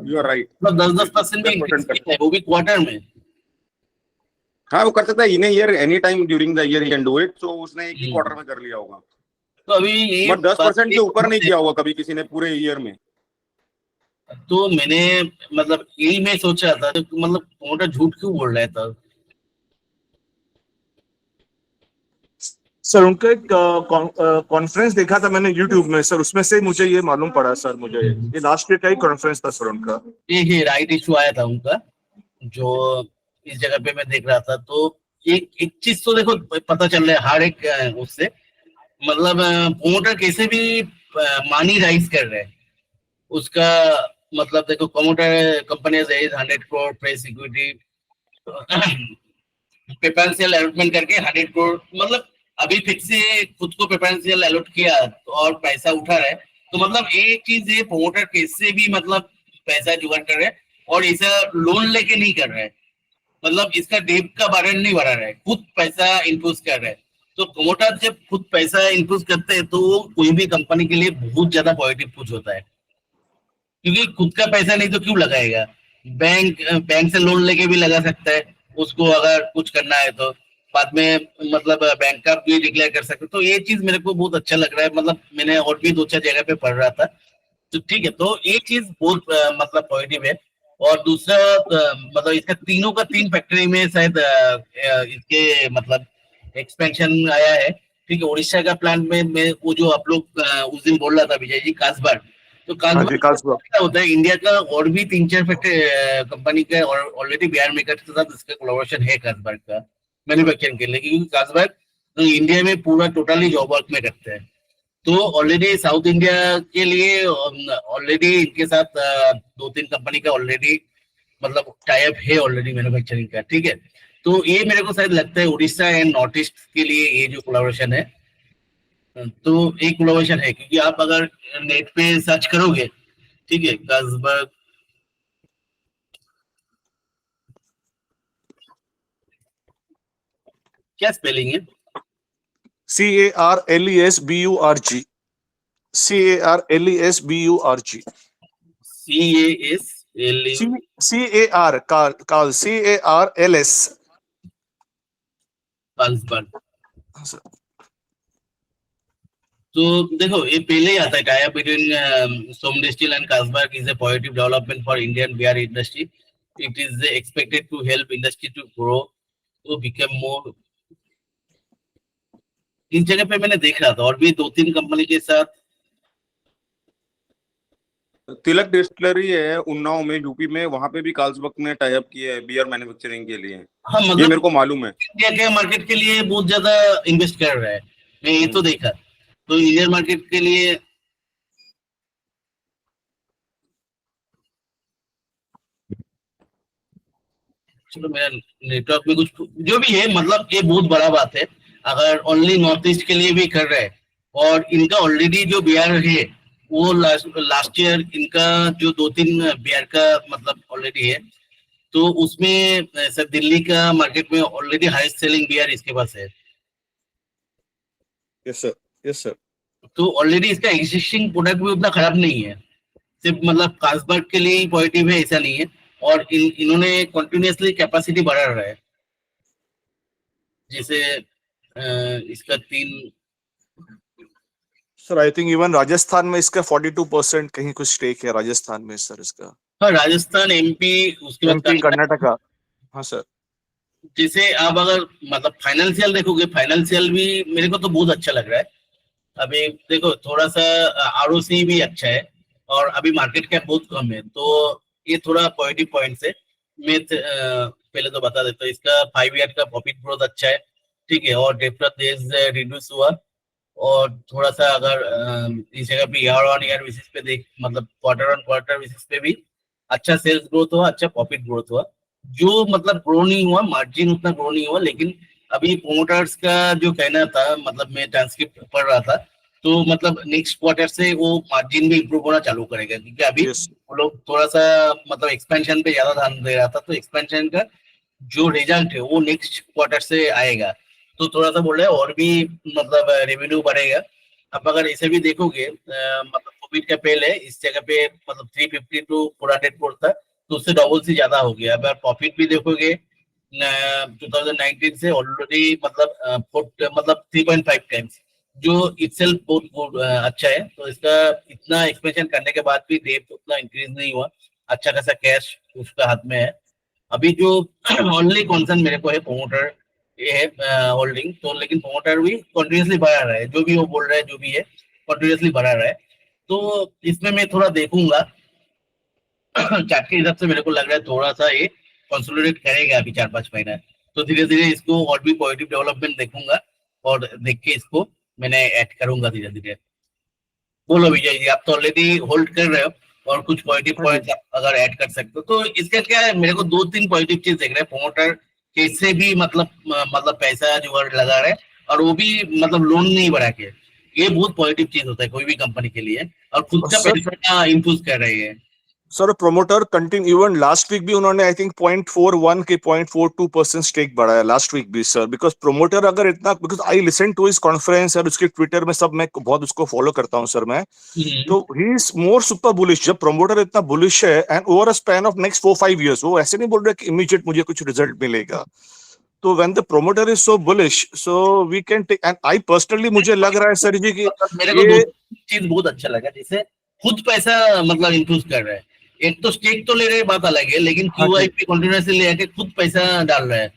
यू आर राइट। 10% भी इंक्रीज किया है, वो भी क्वार्टर में। हाँ, वो कर सकता है in year, any time during the year he can do it, तो उसने एक ही क्वार्टर में कर लिया होगा, तो अभी ये बट 10% के ऊपर नहीं किया होगा कभी किसी ने पूरे ईयर में। तो मैंने मतलब यही मैं सोच रहा था, तो मतलब प्रमोटर झूठ क्यों बोल रहा था? सर उनका एक कॉन्फ्रेंस देखा था मैंने यूट्यूब में सर, उसमें से मुझे ये मालूम पड़ा सर, मुझे ये लास्ट ईयर का ही कॉन्फ्रेंस था सर उनका। ये राइट इशू आया था उनका, जो इस जगह पे मैं देख रहा था, तो एक चीज तो देखो पता चल रहा है हर एक उससे, मतलब प्रमोटर कैसे भी मानी राइज कर रहे हैं उसका, मतलब देखो promoter company 100 crore press equity preferential allotment करके 100 करोड़, मतलब अभी फिक्स से खुद को प्रेफरेंशियल अलॉट किया और पैसा उठा रहा है, तो मतलब एक चीज ये प्रमोटर कैसे भी मतलब पैसा जुगाड़ कर रहे हैं, और ऐसा लोन लेके नहीं कर रहे हैं, मतलब इसका डेट का बर्डन नहीं बढ़ा रहा है, खुद पैसा इन्फ्यूज कर रहे हैं। तो प्रमोटर जब खुद पैसा इन्फ्यूज करते हैं तो वो कोई भी कंपनी के लिए बहुत ज्यादा पॉजिटिव पुश होता है, क्योंकि खुद का पैसा नहीं तो क्यों लगाएगा, बैंक से लोन लेके भी लगा सकता है उसको अगर कुछ करना है तो, बाद में मतलब बैंक का भी डिक्लेयर कर सकते, तो ये चीज मेरे को बहुत अच्छा लग रहा है, मतलब मैंने और भी 2-4 जगह पे पढ़ रहा था, तो ठीक है, तो एक चीज बहुत मतलब पॉजिटिव है। और दूसरा मतलब इसका तीनों का 3 फैक्ट्री में शायद इसके मतलब एक्सपेंशन आया है, ठीक है। उड़ीसा का प्लांट में मैं वो जो आप लोग उस दिन बोल रहा था विजय जी, कासबार, तो कासबार क्या होता है, इंडिया का और भी 3-4 फैक्ट्री कंपनी का ऑलरेडी बिहार मेकर के साथ इसका कोलैबोरेशन है कासबार का मैन्युफैक्चरिंग के लिए, क्योंकि कासबार इंडिया में पूरा टोटली जॉब वर्क में करते हैं, तो ऑलरेडी साउथ इंडिया के लिए ऑलरेडी इनके साथ 2-3 कंपनी का ऑलरेडी मतलब टाई अप है ऑलरेडी मैन्युफैक्चरिंग का, ठीक है। तो ये मेरे को शायद लगता है उड़ीसा एंड नॉर्थ ईस्ट के लिए ये जो कोलैबोरेशन है, तो एक कोलैबोरेशन है, क्योंकि आप अगर नेट पे सर्च करोगे, ठीक है, कासबार्ग, क्या स्पेलिंग है? CARLESBURG, CARLESBURG, CAR काल CARLS। कासबार्ग। तो देखो ये पहले ही आता है, tie up between Som distill and Carlsberg is a positive development for Indian beer industry, it is expected to help industry to grow to become more. इस जगह पे मैंने देख रहा था और भी 2-3 कंपनी के साथ, तिलक डिस्टिलरी है उन्नाव में, यूपी में, वहां पे भी कार्लसबर्ग ने टाई अप किया है बियर मैन्युफैक्चरिंग के लिए। हाँ ये मतलब मेरे को मालूम है, इंडिया के मार्केट के लिए बहुत ज्यादा इन्वेस्ट कर रहा है, मैं ये तो देखा, तो इंडियन मार्केट के लिए चलो मेरा नेटवर्क में कुछ जो भी है, मतलब ये बहुत बड़ा बात है अगर ओनली नॉर्थ ईस्ट के लिए भी कर रहे हैं, और इनका ऑलरेडी जो बियर है वो लास्ट ईयर इनका जो 2-3 बियर का मतलब ऑलरेडी है, तो उसमें सर दिल्ली का मार्केट में ऑलरेडी हाईएस्ट सेलिंग बियर इसके पास है। Yes sir, yes sir. तो ऑलरेडी इसका एग्जिस्टिंग प्रोडक्ट भी उतना खराब नहीं है, सिर्फ मतलब कासबार्ग के लिए ही पॉजिटिव है ऐसा नहीं है, और इन्होंने कंटिन्यूअसली कैपेसिटी बढ़ा रहा है, जैसे इसका 3 sir I think even Rajasthan में इसका 42% कहीं कुछ स्टेक है राजस्थान में सर इसका। हाँ, राजस्थान, एमपी, उसके बाद एमपी, कर्नाटका। हाँ सर। जैसे आप अगर मतलब फाइनेंशियल देखोगे, फाइनेंशियल भी मेरे को तो बहुत अच्छा लग रहा है। अभी देखो थोड़ा सा आरओसी भी अच्छा है, और अभी मार्केट कैप बहुत कम है, तो ये थोड़ा पॉजिटिव पॉइंट है। मैं पहले तो बता देता हूँ, इसका 5 ईयर का प्रॉफिट ग्रोथ अच्छा है, ठीक है, और डेप्ट डेज रिड्यूस हुआ, और थोड़ा सा अगर इस जगह पे ईयर ऑन ईयर बेसिस पे देख, मतलब क्वार्टर ऑन क्वार्टर बेसिस पे भी अच्छा सेल्स ग्रोथ हुआ, अच्छा प्रॉफिट ग्रोथ हुआ, जो मतलब ग्रो नहीं हुआ, मार्जिन उतना ग्रो नहीं हुआ, लेकिन अभी प्रोमोटर्स का जो कहना था, मतलब मैं ट्रांसक्रिप्ट पढ़ रहा था, तो मतलब नेक्स्ट क्वार्टर से वो मार्जिन भी इम्प्रूव होना चालू करेगा, क्योंकि अभी Yes. वो लोग थोड़ा सा मतलब एक्सपेंशन पे ज्यादा ध्यान दे रहा था, तो एक्सपेंशन का जो रिजल्ट है वो नेक्स्ट क्वार्टर से आएगा, तो थोड़ा सा बोल रहे हैं और भी मतलब रेवेन्यू बढ़ेगा। अब अगर इसे भी देखोगे मतलब कोविड के पहले इस जगह पे मतलब 350 टू 400 करोड़ था, तो उससे डबल से ज्यादा हो गया। अगर प्रॉफिट भी देखोगे 2019 से ऑलरेडी मतलब 3.5 टाइम्स, जो इटसेल्फ बहुत अच्छा है। तो इसका इतना एक्सपेंशन करने के बाद भी डेट उतना इंक्रीज नहीं हुआ, अच्छा खासा कैश उसका हाथ में है। अभी जो ओनली कंसर्न मेरे को है प्रोमोटर ये है होल्डिंग, तो लेकिन प्रोमोटर भी कंटिन्यूसली बढ़ा रहा है, जो भी वो बोल रहा है जो भी है कंटिन्यूसली बढ़ा रहा है। तो इसमें मैं थोड़ा देखूंगा चार्ट के हिसाब से मेरे को लग रहा है थोड़ा सा ये कंसोलिडेट करेगा अभी 4-5 महीना, तो धीरे धीरे इसको और भी पॉजिटिव डेवलपमेंट देखूंगा और देख के इसको मैंने ऐड करूंगा धीरे धीरे। बोलो विजय जी, आप तो ऑलरेडी होल्ड कर रहे हो और कुछ पॉजिटिव पॉइंट्स आप अगर ऐड कर सकते हो तो इसका क्या है, मेरे को 2-3 पॉजिटिव चीज देख रहे हैं। प्रोमोटर कैसे भी मतलब पैसा जुगाड़ लगा रहे हैं और वो भी मतलब लोन नहीं बढ़ा के, ये बहुत पॉजिटिव चीज होता है कोई भी कंपनी के लिए, और खुद का सर- पैसा इन्फ्यूज कर रहे हैं। Sir promoter continue, even last week भी उन्होंने आई थिंक 0.41 के 0.42% स्टेक बढ़ाया लास्ट वीक भी सर, बिकॉज प्रोमोटर अगर इतना, because I listen to his conference और उसके ट्विटर में सब मैं बहुत उसको फॉलो करता हूं सर मैं, तो he is more super bullish. जब प्रोमोटर इतना बुलिश है and over a span of next 4-5 years, वो ऐसे नहीं बोल रहे कि इमीडिएट मुझे कुछ रिजल्ट मिलेगा। तो when the promoter is so bullish, so we can take, and I personally मुझे लग रहा है सर जी कि मतलब मेरे को ये दो चीज बहुत अच्छा लगा, जैसे खुद पैसा मतलब इन्फ्यूज कर रहे हैं। एक तो स्टेक तो ले रहे बात अलग है, लेकिन हाँ जी। क्यूआईपी कंटिन्यूअसली ले आके खुद पैसा डाल रहा है।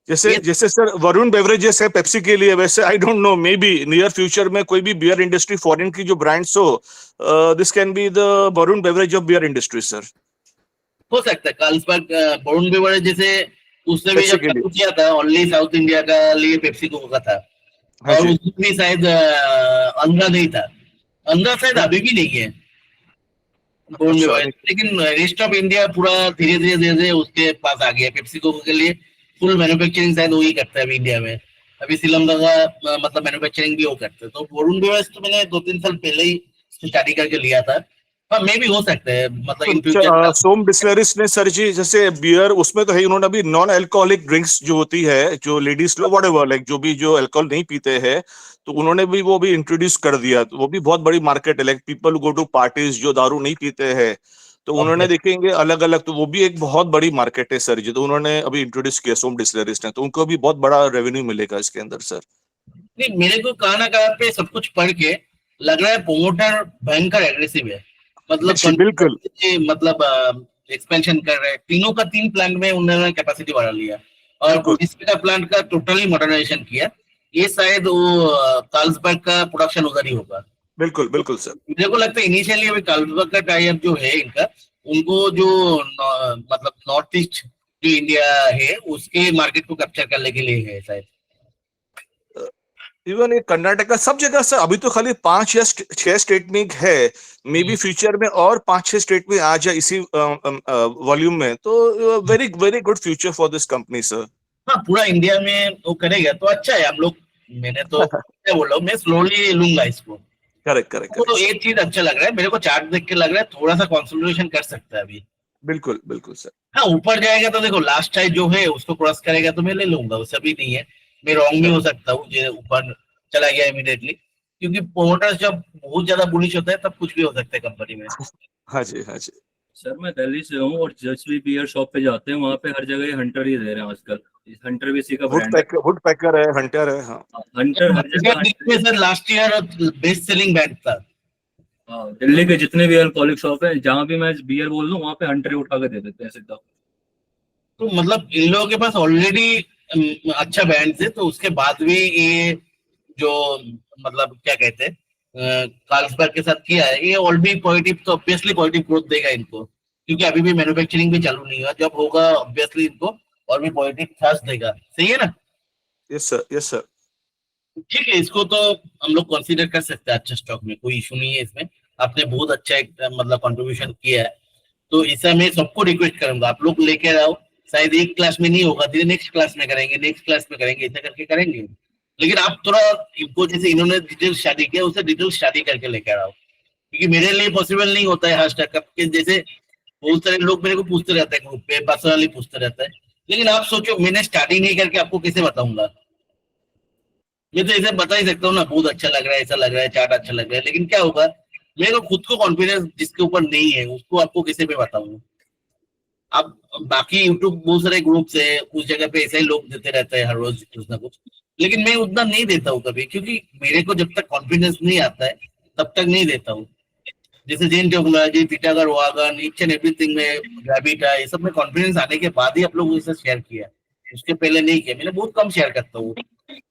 जैसे ये- जैसे सर वरुण बेवरेजेस है पेप्सी के लिए, वैसे I don't know, may be near future में कोई भी बियर इंडस्ट्री फॉरेन की जो ब्रांड्स हो, this can be the Varun beverage of beer industry sir. हो सकता है कार्लसबर्ग वरुण बेवरेज जैसे उसने भी पेप्सी जब के लिए। चालू किया था ओनली साउथ इंडिया का लिए पेप्सी को का था, हाँ और जी। उसमें भी शायद अंधा नहीं था, अंधा शायद अभी भी नहीं है वरुण अच्छा, बेवरेज, लेकिन रेस्ट ऑफ इंडिया पूरा धीरे धीरे धीरे धीरे उसके पास आ गया। पेप्सी को के लिए फुल मैन्युफैक्चरिंग शायद वही करता है अभी इंडिया में, अभी श्रीलंका का मतलब मैन्युफैक्चरिंग भी वो करते हैं। तो वरुण बेवरेज तो मैंने 2-3 साल पहले ही स्टडी करके लिया था। हाँ मे भी हो सकता है मतलब इन फ्यूचर। सोम डिस्लरीज ने सर जी जैसे बियर उसमें तो है, उन्होंने अभी नॉन अल्कोहलिक ड्रिंक्स जो होती है, जो लेडीज लोग व्हाटएवर लाइक जो भी जो अल्कोहल नहीं पीते हैं, तो उन्होंने भी वो भी इंट्रोड्यूस कर दिया। तो वो भी बहुत बड़ी मार्केट है, like people go to parties जो दारू नहीं पीते हैं, तो उन्होंने देखेंगे अलग अलग, तो वो भी एक बहुत बड़ी मार्केट है सर जी। तो उन्होंने अभी इंट्रोड्यूस किया सोम डिस्लरीज ने, तो उनको भी बहुत बड़ा रेवेन्यू मिलेगा इसके अंदर सर। नहीं, मेरे को कहा ना कहा पे सब कुछ पढ़ के लग रहा है प्रोमोटर भयंकर एग्रेसिव है, मतलब जी, बिल्कुल। मतलब एक्सपेंशन कर रहे हैं। तीनों का 3 प्लांट में उन्होंने कैपेसिटी बढ़ा लिया और बिल्कुल। इसका प्लांट का टोटली मॉडर्नाइजेशन किया। ये शायद वो कार्लसबर्ग का प्रोडक्शन उधर ही होगा। बिल्कुल बिल्कुल सर। मेरे को लगता है इनिशियली अभी कार्लसबर्ग का टाइप जो है इनका, उनको जो मतलब नॉर्थ ईस्ट जो इंडिया है उसके मार्केट को कैप्चर करने के लिए है शायद। इवन ये कर्नाटका सब जगह से अभी तो खाली 5 या 6 स्टेट में है, मे बी फ्यूचर में और 5-6 स्टेट में आ जाए इसी वॉल्यूम में, तो very very good future for this company sir. हाँ पूरा इंडिया में वो करेगा तो अच्छा है। हम लोग मैंने तो क्या बोला, मैं स्लोली लूंगा इसको। करेक्ट करेक्ट तो करेक्ट। एक चीज अच्छा लग रहा है मेरे को, चार्ट देख के लग रहा है थोड़ा सा कंसोलिडेशन कर सकता है अभी। बिल्कुल बिल्कुल सर। हाँ ऊपर जाएगा तो देखो लास्ट टाइम जो है उसको क्रॉस करेगा तो मैं ले लूंगा, उससे भी नहीं है। मैं रॉन्ग भी हो सकता हूँ जो ऊपर चला गया इमीडिएटली, क्योंकि प्रोमोटर्स जब बहुत ज्यादा बुलिश होता है तब कुछ भी हो सकता है कंपनी में। हाँ जी हाँ जी। सर मैं दिल्ली से हूँ और जिस भी बियर शॉप पे जाते हैं वहाँ पे हर जगह ये हंटर ही दे रहे हैं आजकल। हंटर भी इसी का ब्रांड है। वुड पैकर है, हंटर है। हाँ हंटर हर जगह sir last year best selling brand था। हाँ, दिल्ली के जितने भी अल्कोहलिक शॉप है जहाँ भी मैं बियर बोल दूँ वहाँ पे हंटर ही उठा के दे देते हैं सीधा। तो मतलब इन लोगों के पास ऑलरेडी अच्छा ब्रांड है, तो उसके बाद भी ये जो मतलब क्या कहते हैं कार्लसबर्ग के साथ किया है, ये ऑलरेडी पॉजिटिव, तो ऑब्वियसली पॉजिटिव ग्रोथ देगा इनको, क्योंकि अभी भी मैन्युफैक्चरिंग भी चालू नहीं हुआ। जब होगा ऑब्वियसली इनको और भी पॉजिटिव थ्रस्ट देगा। सही है ना? Yes sir yes sir. ठीक है, इसको तो हम लोग कंसीडर कर सकते हैं अच्छा स्टॉक में, कोई इशू नहीं है इसमें। आपने बहुत अच्छा एक मतलब कंट्रीब्यूशन किया है, तो इसे मैं सबको रिक्वेस्ट करूंगा आप लोग लेके आओ, शायद एक क्लास में नहीं होगा, धीरे नेक्स्ट क्लास में करेंगे, नेक्स्ट क्लास में करेंगे, ऐसा करके करेंगे। लेकिन आप थोड़ा इनको जैसे इन्होंने डिटेल स्टडी किया, उसे डिटेल स्टडी करके लेकर आओ, क्योंकि मेरे लिए पॉसिबल नहीं होता है हर स्टार्टअप के जैसे बहुत सारे लोग मेरे को पूछते रहते हैं ग्रुप पे, पर्सनली पूछते रहते हैं। लेकिन आप सोचो, मैंने स्टार्टिंग नहीं करके आपको कैसे बताऊंगा? मैं तो ऐसे बता ही सकता हूँ ना, बहुत अच्छा लग रहा है, ऐसा लग रहा है, चार्ट अच्छा लग रहा है, लेकिन क्या होगा, मेरे को खुद को कॉन्फिडेंस जिसके ऊपर नहीं है उसको आपको कैसे मैं बताऊंगा? अब बाकी यूट्यूब बहुत सारे ग्रुप्स है, उस जगह पे ऐसे ही लोग देते रहते हैं हर रोज कुछ ना कुछ, लेकिन मैं उतना नहीं देता हूँ कभी, क्योंकि मेरे को जब तक कॉन्फिडेंस नहीं आता है तब तक नहीं देता हूँ। जैसे जेन टेक्नोलॉजी, पिटागर वागन, ईच एंड एवरीथिंग में, रैबिटा, ये सब में कॉन्फिडेंस आने के बाद ही आप लोगों के साथ शेयर किया, उसके पहले नहीं किया। मैंने बहुत कम शेयर करता हूँ,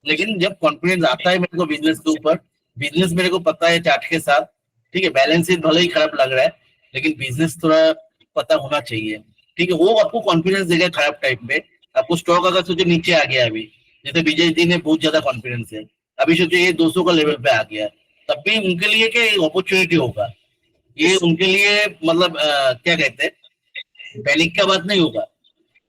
लेकिन जब कॉन्फिडेंस आता है मेरे को बिजनेस के ऊपर, बिजनेस मेरे को पता है चार्ट के साथ, ठीक है, बैलेंस शीट भले ही खराब लग रहा है, लेकिन बिजनेस थोड़ा पता होना चाहिए, ठीक है, वो आपको कॉन्फिडेंस देगा खराब टाइम पे। आपको स्टॉक अगर सोचो नीचे आ गया अभी, जैसे विजय जी ने बहुत ज्यादा कॉन्फिडेंस है, अभी सोचो ये 200 का लेवल पे आ गया, तब भी उनके लिए क्या अपॉर्चुनिटी होगा, ये उनके लिए मतलब क्या कहते हैं, पैनिक का बात नहीं होगा।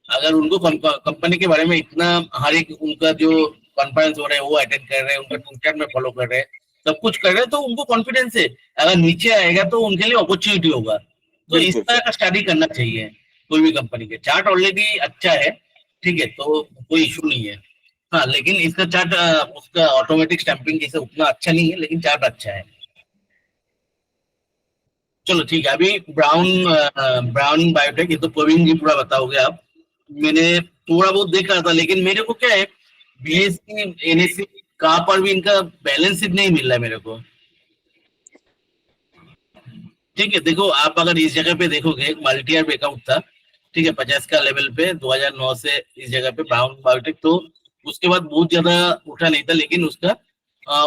अगर उनको कंपनी के बारे में इतना हर एक उनका जो कॉन्फ्रेंस हो रहे हैं वो अटेंड कर रहे हैं, उनका ट्विटर में फॉलो कर रहे हैं, सब कुछ कर रहे हैं, तो उनको कॉन्फिडेंस है। अगर नीचे आएगा तो उनके लिए अपॉर्चुनिटी होगा। तो इस तरह का स्टडी करना चाहिए कोई भी कंपनी के। चार्ट ऑलरेडी अच्छा है, ठीक है, तो कोई इशू नहीं है। हाँ, लेकिन इसका चार्ट उसका ऑटोमेटिक स्टैंपिंग जैसे उतना अच्छा नहीं है, लेकिन चार्ट अच्छा है। चलो ठीक है, अभी ब्राउन बायोटेक, ये तो प्रवीण जी पूरा बताओगे आप। मैंने थोड़ा बहुत देख रहा था, लेकिन मेरे को क्या है, बीएससी एनएससी कहाँ पर भी इनका बैलेंस शीट नहीं मिल रहा है मेरे को। ठीक है, देखो आप अगर इस जगह पे देखोगे, मल्टी ईयर ब्रेकआउट था, ठीक है, 50 का लेवल पे 2009 से इस जगह पे ब्राउन बायोटेक, तो उसके बाद बहुत ज्यादा उठा नहीं था, लेकिन उसका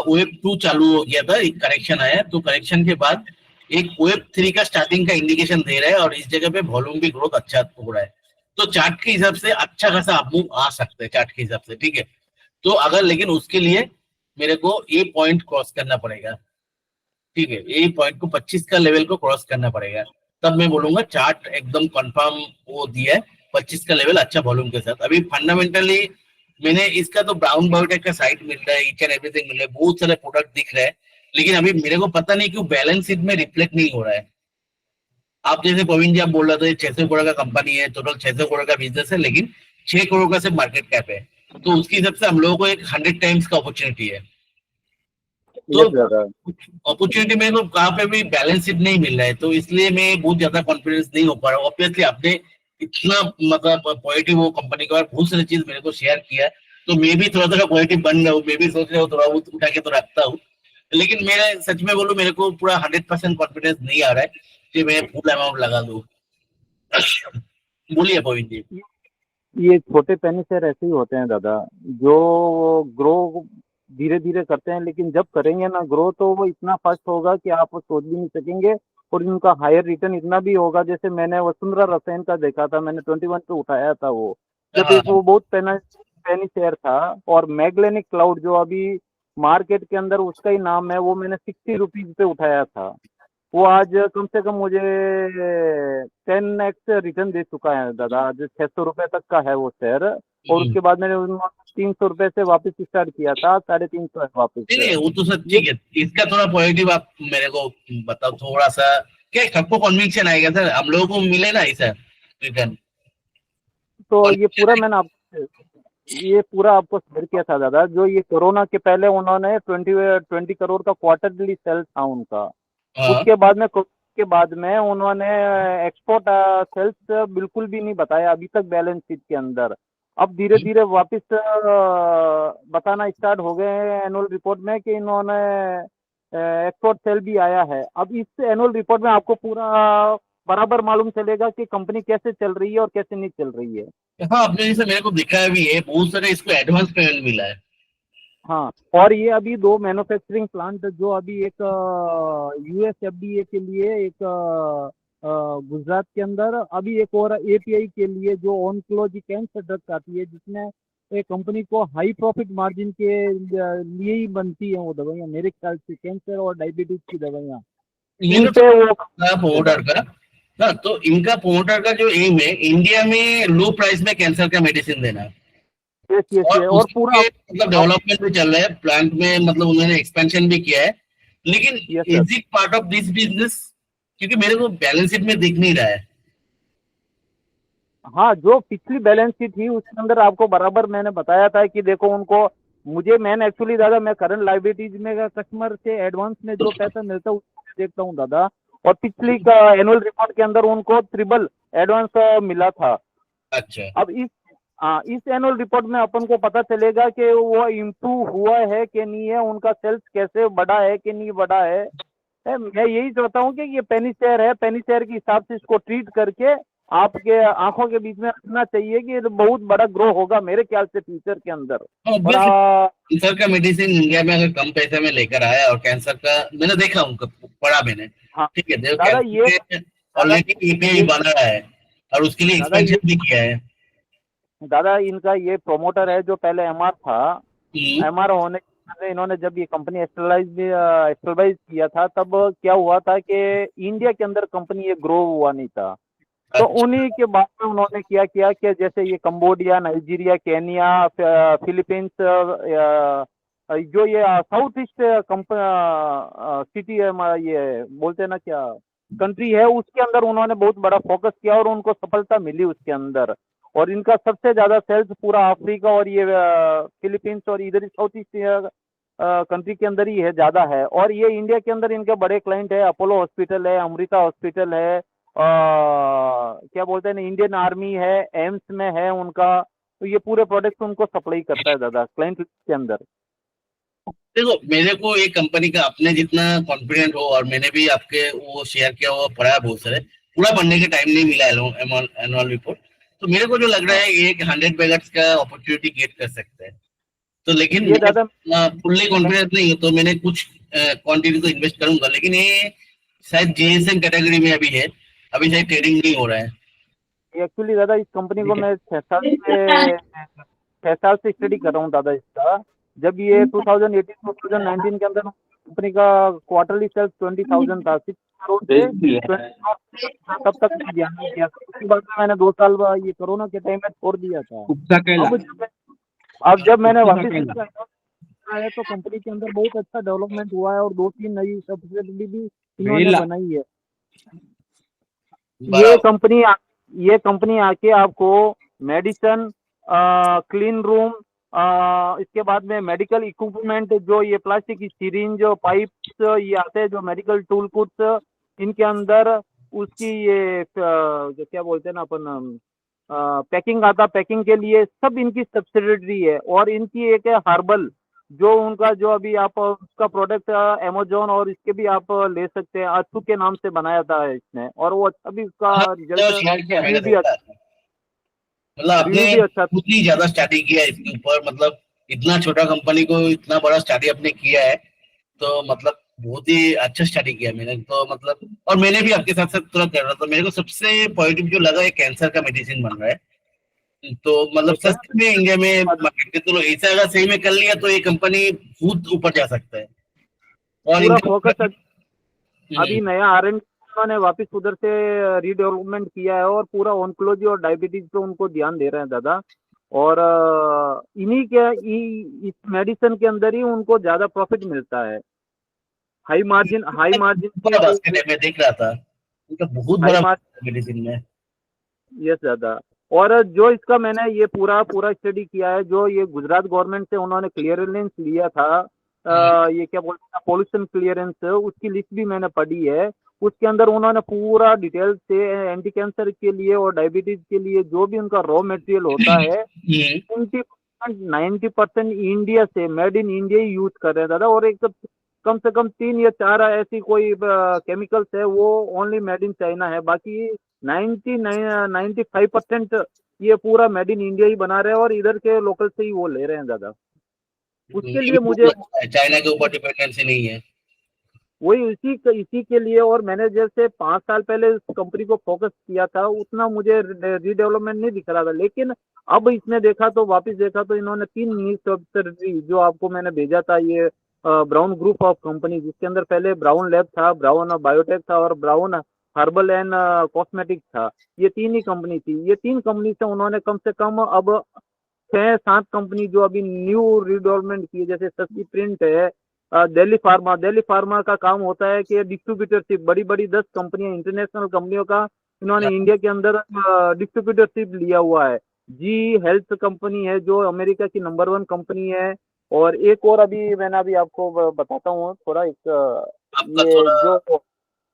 वेब 2 चालू हो गया था, एक करेक्शन आया, तो करेक्शन के बाद एक वेब 3 का स्टार्टिंग का इंडिकेशन दे रहा है, और इस जगह पे वॉल्यूम भी ग्रोथ अच्छा हो रहा है। तो चार्ट के हिसाब से अच्छा खासा अपमूव आ सकते हैं चार्ट के हिसाब से, ठीक है। तो अगर, लेकिन उसके लिए मेरे को ये पॉइंट क्रॉस करना पड़ेगा, ठीक है, ये पॉइंट को 25 का लेवल को क्रॉस करना पड़ेगा, तब मैं बोलूंगा चार्ट एकदम कंफर्म वो दिया है 25 का लेवल अच्छा वॉल्यूम के साथ। अभी फंडामेंटली मैंने इसका तो ब्राउन बायोटेक का साइट मिल रहा है, ईच एंड एवरीथिंग मिल रहा है, बहुत सारे प्रोडक्ट दिख रहे हैं, लेकिन अभी मेरे को पता नहीं क्यों बैलेंस शीट में रिफ्लेक्ट नहीं हो रहा है। आप जैसे प्रवीण जी आप बोल रहे थे 600 करोड़ का कंपनी है, टोटल 600 करोड़ का बिजनेस है, लेकिन 6 करोड़ का सिर्फ मार्केट कैप है, तो उसके हिसाब से हम लोगों को एक 100 टाइम्स का अपॉर्चुनिटी है। तो अपॉर्चुनिटी में तो कहाँ पे भी बैलेंस शीट नहीं मिल रहा है, तो इसलिए मैं बहुत ज्यादा कॉन्फिडेंस नहीं हो पा रहा हूँ। ऑब्वियसली आपने इतना मतलब पॉजिटिव वो कंपनी के बारे में बहुत सारी चीज मेरे को शेयर किया, तो मैं भी थोड़ा थोड़ा पॉजिटिव बन रहा हूँ, मैं भी सोच रहा हूँ थोड़ा बहुत उठा के तो रखता हूँ, लेकिन मेरे सच में बोलूं मेरे को पूरा 100% कॉन्फिडेंस नहीं आ रहा है कि मैं फुल अमाउंट लगा दूं। बोलिए प्रवीण जी। ये छोटे पेनिसेर ऐसे ही होते हैं दादा, जो ग्रो धीरे धीरे करते हैं, लेकिन जब करेंगे ना ग्रो, तो वो इतना फास्ट होगा कि आप सोच भी नहीं सकेंगे, और इनका हायर रिटर्न इतना भी होगा। जैसे मैंने वसुंधरा रसायन का देखा था, मैंने 21 पे उठाया था वो, जब हाँ। वो बहुत पेनी शेयर था। और मैग्लेनिक क्लाउड जो अभी मार्केट के अंदर उसका ही नाम है, वो मैंने 60 रुपीज पे उठाया था, वो आज कम से कम मुझे 10x रिटर्न दे चुका है दादा। आज 600 रुपए तक का है वो शेयर, और उसके बाद मैंने 300 रुपए से वापस स्टार्ट किया था, 350 है वापस। नहीं नहीं, वो तो सब ठीक है, इसका थोड़ा पॉजिटिव आप मेरे को बताओ थोड़ा सा, क्या सबको कन्विक्शन आएगा सर, हम लोगों को मिले ना ऐसा रिटर्न? तो ये पूरा मैंने आपको शेयर किया था दादा, जो ये कोरोना के पहले उन्होंने 20 करोड़ का क्वार्टरली सेल था उनका। उसके बाद में उन्होंने एक्सपोर्ट सेल्स बिल्कुल भी नहीं बताया अभी तक बैलेंस शीट के अंदर। अब धीरे धीरे वापस बताना स्टार्ट हो गए हैं एनुअल रिपोर्ट में कि इन्होंने एक्सपोर्ट सेल भी आया है। अब इस एनुअल रिपोर्ट में आपको पूरा बराबर मालूम चलेगा कि कंपनी कैसे चल रही है और कैसे नहीं चल रही है। हाँ, आपने जैसे मेरे को दिखाया भी है, बहुत सारे इसको एडवांस पेमेंट मिला है। हाँ, और ये अभी 2 मैन्युफैक्चरिंग प्लांट जो अभी एक यूएसएफडीए के लिए, एक गुजरात के अंदर, अभी एक और एपीआई के लिए जो ऑनकोलॉजी कैंसर ड्रग्स आती है, जिसमें एक कंपनी को हाई प्रॉफिट मार्जिन के लिए ही बनती है वो दवाइयाँ, मेरे ख्याल से कैंसर और डायबिटीज की दवाइयाँ। ऑर्डर का हाँ, तो इनका प्रोमोटर का जो एम है इंडिया में लो प्राइस में कैंसर का मेडिसिन देना, यस यस और ये और पूरा उसके मतलब डेवलपमेंट भी चल रहा है प्लांट में, मतलब उन्होंने एक्सपेंशन भी किया है। लेकिन yes sir. Is it part of this business? क्योंकि मेरे को बैलेंस शीट में दिख नहीं रहा है। हाँ, जो पिछली बैलेंस शीट थी उसके अंदर आपको बराबर मैंने बताया था कि देखो उनको, मुझे मैंने एक्चुअली दादा मैं करंट लाइबिलिटीज में कस्टमर से एडवांस में जो पैसा मिलता है उसको देखता हूँ दादा, और पिछली का एनुअल रिपोर्ट के अंदर उनको ट्रिपल एडवांस मिला था। अच्छा, अब इस एनुअल रिपोर्ट में अपन को पता चलेगा कि वो इम्प्रूव हुआ है कि नहीं है, उनका सेल्स कैसे बढ़ा है कि नहीं बढ़ा है। मैं यही चाहता हूँ कि ये पेनी शेयर है, पेनी शेयर के हिसाब से इसको ट्रीट करके आपके आंखों के बीच में रखना चाहिए कि ये बहुत बड़ा ग्रो होगा मेरे ख्याल से फ्यूचर के अंदर। और कैंसर का मेडिसिन इंडिया में अगर कम पैसे में लेकर आया, और कैंसर का मैंने देखा उनका पढ़ा मैंने, हाँ ठीक है, देखो दादा ये ऑलरेडी एपीआई बना रहा है और उसके लिए दादा ये एक्सपेंशन भी किया है। दादा इनका ये प्रोमोटर है जो पहले एमआर था, हम्म, एमआर होने के पहले इन्होंने जब ये कंपनी एस्टेब्लाइज किया था तब क्या हुआ था कि इंडिया के अंदर कंपनी ये ग्रो हुआ नहीं था। तो अच्छा, उन्हीं के बाद में उन्होंने क्या किया कि जैसे ये कंबोडिया, नाइजीरिया, केनिया, फिलीपींस, जो ये साउथ ईस्ट सिटी है ये बोलते हैं ना क्या कंट्री है, उसके अंदर उन्होंने बहुत बड़ा फोकस किया और उनको सफलता मिली उसके अंदर। और इनका सबसे ज्यादा सेल्स पूरा अफ्रीका और ये फिलीपींस और इधर ही साउथ ईस्ट कंट्री के अंदर ही है, ज्यादा है। और ये इंडिया के अंदर इनके बड़े क्लाइंट है, अपोलो हॉस्पिटल है, अमृता हॉस्पिटल है, क्या बोलते हैं ना, इंडियन आर्मी है, एम्स में है उनका। तो ये पूरे प्रोडक्ट्स उनको सप्लाई करता है दादा क्लाइंट के अंदर। देखो मेरे को एक कंपनी का अपने जितना कॉन्फिडेंट हो, और मैंने भी आपके वो शेयर किया हुआ पढ़ा है बहुत सारे, पूरा पढ़ने के टाइम नहीं मिला एनुअल रिपोर्ट। तो मेरे को जो लग रहा हाँ है ये एक 100 मेगाट्स का अपॉर्चुनिटी गेट कर सकते हैं। तो लेकिन ये दादा मैं फुल्ली कॉन्फिडेंस नहीं हूँ, तो मैंने कुछ क्वांटिटी तो इन्वेस्ट करूंगा, लेकिन ये शायद जीएसएम कैटेगरी में अभी है, अभी शायद ट्रेडिंग नहीं हो रहा है। एक्चुअली दादा इस कंपनी को मैं 6 साल से स्टडी कर रहा हूँ दादा इसका। जब ये 2018-2019 के अंदर कंपनी का क्वार्टरली सेल्स 20,000 था, 6 करोड़ से 20 करोड़, तब तक मैं ध्यान नहीं दिया। उसके बाद में मैंने 2 साल बाद ये कोरोना के टाइम में छोड़ दिया था। अब जब मैंने वापस आया तो कंपनी के अंदर बहुत अच्छा डेवलपमेंट हुआ है और 2-3 नई सब्सिडरी भी इन्होंने बनाई है। बराबर। ये कंपनी आके आपको मेडिसिन, क्लीन रूम, इसके बाद में मेडिकल इक्विपमेंट, जो ये प्लास्टिक की सिरिंज, जो पाइप्स ये आते हैं, जो मेडिकल टूल किट्स इनके अंदर, उसकी ये जो क्या बोलते हैं ना अपन पैकिंग आता, पैकिंग के लिए सब इनकी सब्सिडरी है। और इनकी एक है हर्बल, जो उनका जो अभी आप उसका प्रोडक्ट अमेजोन और इसके भी आप ले सकते हैं, अछू के नाम से बनाया था इसने, और वो अच्छा भी उसका हाँ, रिजल्ट, तो शेयर किया मैंने, रिव्यू भी देखा अच्छा, है। मतलब रिव्यू आपने भी अच्छा। खुद ही ज्यादा स्टडी किया है इसके ऊपर, मतलब इतना छोटा कंपनी को इतना बड़ा स्टडी आपने किया है, तो मतलब बहुत ही अच्छा स्टडी किया मैंने तो, मतलब और मैंने भी आपके साथ साथ तुरंत कर रहा था। मेरे को सबसे पॉजिटिव जो लगा, ये कैंसर का मेडिसिन बन रहा है, तो मतलब देखा सस्ते में इंडिया में ना मार्केट, तो ऐसा अगर सही में कर लिया तो ये कंपनी खुद ऊपर जा सकता है। और पूरा इनका फोकस अभी हम्म, नया आर एंड उन्होंने वापस उधर से रीडेवलपमेंट किया है और पूरा ऑन्कोलॉजी और डायबिटीज पे उनको ध्यान दे रहे हैं दादा। और इन्हीं के इस मेडिसिन के अंदर ही उनको ज्यादा प्रॉफिट मिलता है। हाई मार्जिन बड़ा के, बास्केट है, मैं देख रहा था उनका बहुत हाई बड़ा मार्जिन, मेडिसिन में। यस दादा। और जो इसका मैंने ये पूरा पूरा स्टडी किया है, जो ये गुजरात गवर्नमेंट से उन्होंने क्लियरेंस लिया था, ये क्या बोलते हैं पोल्यूशन क्लियरेंस, उसकी लिस्ट भी मैंने पढ़ी है। उसके अंदर उन्होंने पूरा डिटेल से एंटी कैंसर के लिए और डायबिटीज के लिए जो भी उनका रॉ मटेरियल होता है, 90% इंडिया से, made in India he use कर रहे हैं दादा। और एक कम से कम 3 या 4 ऐसी कोई केमिकल्स है वो ओनली मेड इन चाइना है, बाकी 95% ये पूरा मेड इन इंडिया ही बना रहे हैं और इधर के लोकल से ही वो ले रहे हैं दादा। उसके लिए मुझे चाइना के ऊपर डिपेंडेंसी नहीं है। वही इसी के लिए, और मैंने जैसे 5 साल पहले इस कंपनी को फोकस किया था उतना मुझे रीडेवलपमेंट नहीं दिख रहा था, लेकिन अब इसने देखा तो वापस देखा तो इन्होंने 3 न्यू सब्सिडरी, जो आपको मैंने भेजा था, ये ब्राउन ग्रुप ऑफ कंपनी, जिसके अंदर पहले ब्राउन लैब था, ब्राउन बायोटेक था और ब्राउन हर्बल एंड कॉस्मेटिक था। ये 3 ही कंपनी थी। ये 3 कंपनी से उन्होंने कम से कम अब 6-7 कंपनी जो अभी न्यू रिडेवलपमेंट की है, जैसे शशि प्रिंट है, दिल्ली फार्मा। दिल्ली फार्मा का काम होता है कि डिस्ट्रीब्यूटरशिप, बड़ी बड़ी 10 कंपनियां, इंटरनेशनल कंपनियों का इन्होंने इंडिया के अंदर डिस्ट्रीब्यूटरशिप लिया हुआ है। जी हेल्थ कंपनी है जो अमेरिका की नंबर 1 कंपनी है। और एक और अभी मैंने अभी आपको बताता हूँ थोड़ा, एक आपका ये थोड़ा जो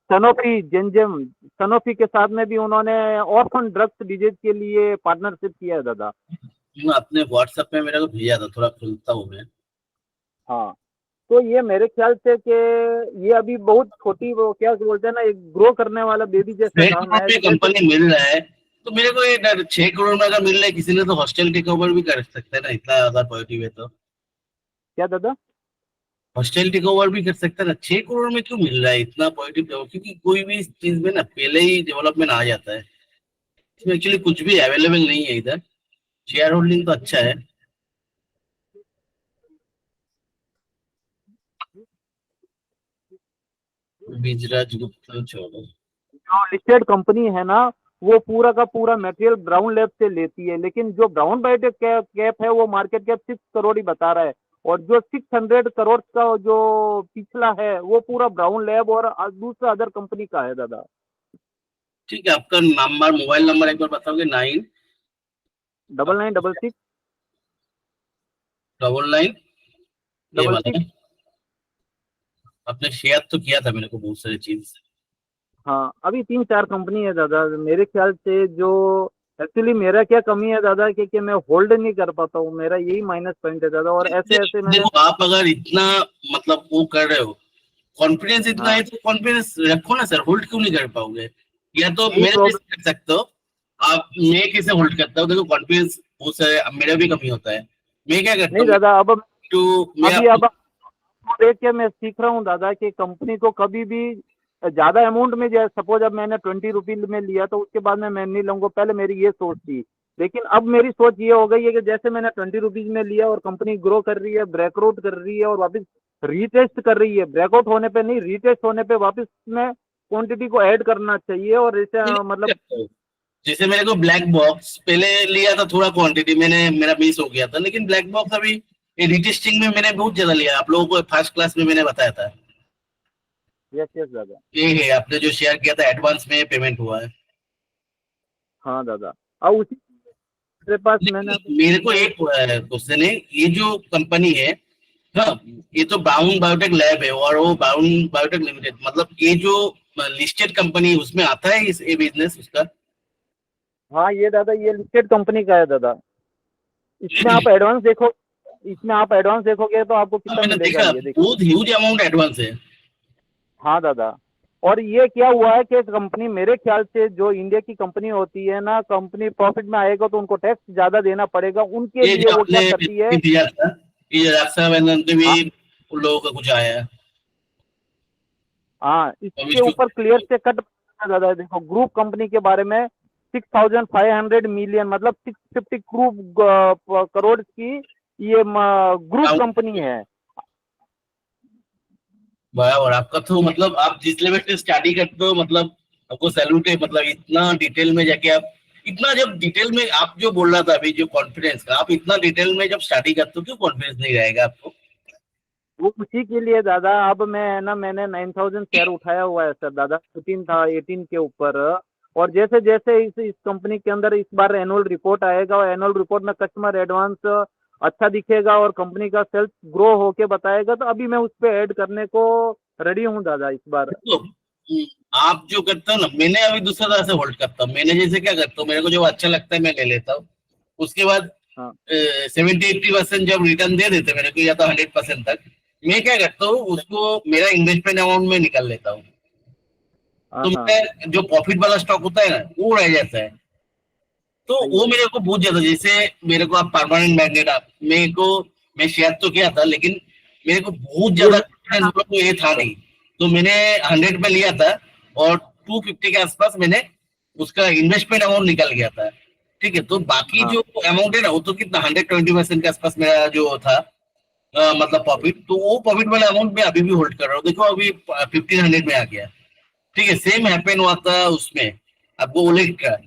सनोफी जेंजेम, सनोफी के साथ में भी उन्होंने ऑर्फन ड्रग्स डिजीज के लिए पार्टनरशिप किया है दादा। आपने व्हाट्सएप में मेरे को भेजा था, थोड़ा खुलता हूँ मैं। हाँ, तो ये मेरे ख्याल से कि ये अभी बहुत छोटी, वो क्या बोलते हैं ना, एक ग्रो करने वाला बेबी जैसा 6 काम करोड़ है। में कंपनी मिल रहा है, तो मेरे को ये 6 करोड़ में अगर मिल रहा है, किसी ने तो हॉस्टल टेक ओवर भी कर सकते हैं ना, इतना ज्यादा पॉजिटिव है तो। क्या दादा? हॉस्टल टेक ओवर भी कर सकते हैं ना। 6 करोड़ में क्यों मिल रहा है इतना पॉजिटिव? क्योंकि कोई भी चीज में ना पहले ही डेवलपमेंट आ जाता है, इसमें एक्चुअली कुछ भी अवेलेबल नहीं है इधर। शेयर होल्डिंग तो अच्छा है। बीजराज गुप्ता छोड़ो। जो लिस्टेड कंपनी है ना, वो पूरा का पूरा मटेरियल ब्राउन लैब से लेती है, लेकिन जो ब्राउन बायोटेक कैप है वो मार्केट कैप 6 करोड़ ही बता रहा है। और जो 600 करोड़ का जो पिछला है वो पूरा ब्राउन लैब और दूसरा अदर कंपनी का है दादा। ठीक है, आपका नंबर, मोबाइल नंबर एक बार बताओगे? 9966 99 ये डबल वाला सिक्स। है। आपने शेयर तो किया था मेरे को बहुत सारी चीज। हाँ, अभी 3-4 कंपनी है दादा मेरे ख्याल से। जो एक्चुअली मेरा क्या कमी है दादा कि मैं होल्ड नहीं कर पाता हूँ, मेरा यही माइनस पॉइंट है दादा। और ऐसे ऐसे मैंने, देखो, आप अगर इतना मतलब वो कर रहे हो, कॉन्फिडेंस इतना हाँ, है, तो कॉन्फिडेंस रखो ना सर। होल्ड क्यों नहीं कर पाओगे? या तो यही मेरे प्रॉब्लम। कैसे कर सकते हो आप? मैं कैसे होल्ड करता हूँ? देखो, कॉन्फिडेंस बहुत सारे मेरा भी कमी होता है। मैं क्या करता नहीं हूँ, दादा, अब तो मैं अभी अब देख के मैं सीख रहा हूँ दादा कि कंपनी को कभी भी ज्यादा अमाउंट में, जैसे सपोज अब मैंने 20 रुपीज में लिया तो उसके बाद में मैं नहीं लूंगा, पहले मेरी ये सोच थी। लेकिन अब मेरी सोच ये हो गई है कि जैसे मैंने 20 रुपीज में लिया और कंपनी ग्रो कर रही है, ब्रेकआउट कर रही है और वापस रीटेस्ट कर रही है, ब्रेकआउट होने पे नहीं, रीटेस्ट होने पे वापस में क्वांटिटी को ऐड करना चाहिए। और इसे मतलब, जैसे मेरे को ब्लैक बॉक्स पहले लिया था, थोड़ा क्वांटिटी मैंने मेरा मिस हो गया था, लेकिन ब्लैक बॉक्स अभी रिटेस्टिंग में मैंने बहुत ज्यादा लिया। आप लोगों को फर्स्ट क्लास में मैंने बताया था। यस यस दादा। ये है, आपने जो शेयर किया था एडवांस में पेमेंट हुआ है। हाँ दादा, और उसी मेरे पास मैंने मेरे को एक क्वेश्चन है, ये जो कंपनी है, हाँ, ये तो ब्राउन बायोटेक लैब है और वो ब्राउन बायोटेक लिमिटेड, मतलब ये जो लिस्टेड कंपनी उसमें आता है इस ये बिजनेस उसका? हाँ ये दादा, ये लिस्टेड कंपनी का है दादा। इसमें आप एडवांस देखो, इसमें आप एडवांस देखोगे तो आपको कितना मैंने मिलेगा, देखा ये देखो। बहुत ह्यूज अमाउंट एडवांस है। हाँ दादा, और ये क्या हुआ है कि कंपनी, मेरे ख्याल से जो इंडिया की कंपनी होती है ना, कंपनी प्रॉफिट में आएगा तो उनको टैक्स ज्यादा देना पड़ेगा, उनके ये लिए जो वो क्या आपने करती है। दिया था, ये रक्षाबंधन पे हाँ, भी उन लोगों का कुछ आया है। हाँ, अब इसके इसको ऊपर क्लियर से कट दादा। देखो, ग्रुप कंपनी के बारे में 6500 मिलियन मतलब 650 करोड़ की ये ग्रुप कंपनी है। बराबर। आपका तो मतलब आप जिस लेवल से स्टडी करते हो, मतलब आपको सैल्यूट है। मतलब इतना डिटेल में जाके आप, इतना जब डिटेल में आप जो बोल रहा था अभी, जो कॉन्फिडेंस का, आप इतना डिटेल में जब स्टडी करते हो, क्यों कॉन्फिडेंस नहीं रहेगा आपको? वो उसी के लिए दादा, अब मैं ना, मैंने 9000 शेयर उठाया हुआ है सर दादा, 15 था 18 के ऊपर। और जैसे जैसे इस कंपनी के अंदर इस बार एनुअल रिपोर्ट आएगा और एनुअल रिपोर्ट में कस्टमर एडवांस अच्छा दिखेगा और कंपनी का सेल्स ग्रो होके बताएगा, तो अभी मैं उस पर ऐड करने को रेडी हूँ दादा इस बार। तो आप जो करते हो ना, मैंने अभी दूसरा तरह से होल्ड करता हूँ। मैंने जैसे क्या करता हूँ, मेरे को जो अच्छा लगता है मैं ले लेता हूँ। उसके बाद हाँ 70-80% जब रिटर्न दे देते मेरे को, या तो 100% तक, मैं क्या करता हूँ, उसको मेरा इन्वेस्टमेंट अमाउंट में निकाल लेता हूँ। तो हाँ मैं जो प्रॉफिट वाला स्टॉक होता है ना, वो रह जाता है। तो वो मेरे को बहुत ज्यादा, जैसे मेरे को आप परमानेंट मैग्नेट, आप मेरे को, मैं शेयर तो किया था, लेकिन मेरे को बहुत ज्यादा कॉन्फिडेंस तो ये था नहीं। तो मैंने 100 पे लिया था और 250 के आसपास मैंने उसका इन्वेस्टमेंट अमाउंट निकल गया था। ठीक है, तो बाकी हाँ जो अमाउंट है ना, वो तो कितना 120% के आसपास मेरा जो था, मतलब प्रॉफिट। तो वो प्रॉफिट वाला अमाउंट मैं अभी भी होल्ड कर रहा हूँ। देखो अभी 1500 में आ गया। ठीक है, सेम हैपन हुआ था उसमें, आपको ओलेग का,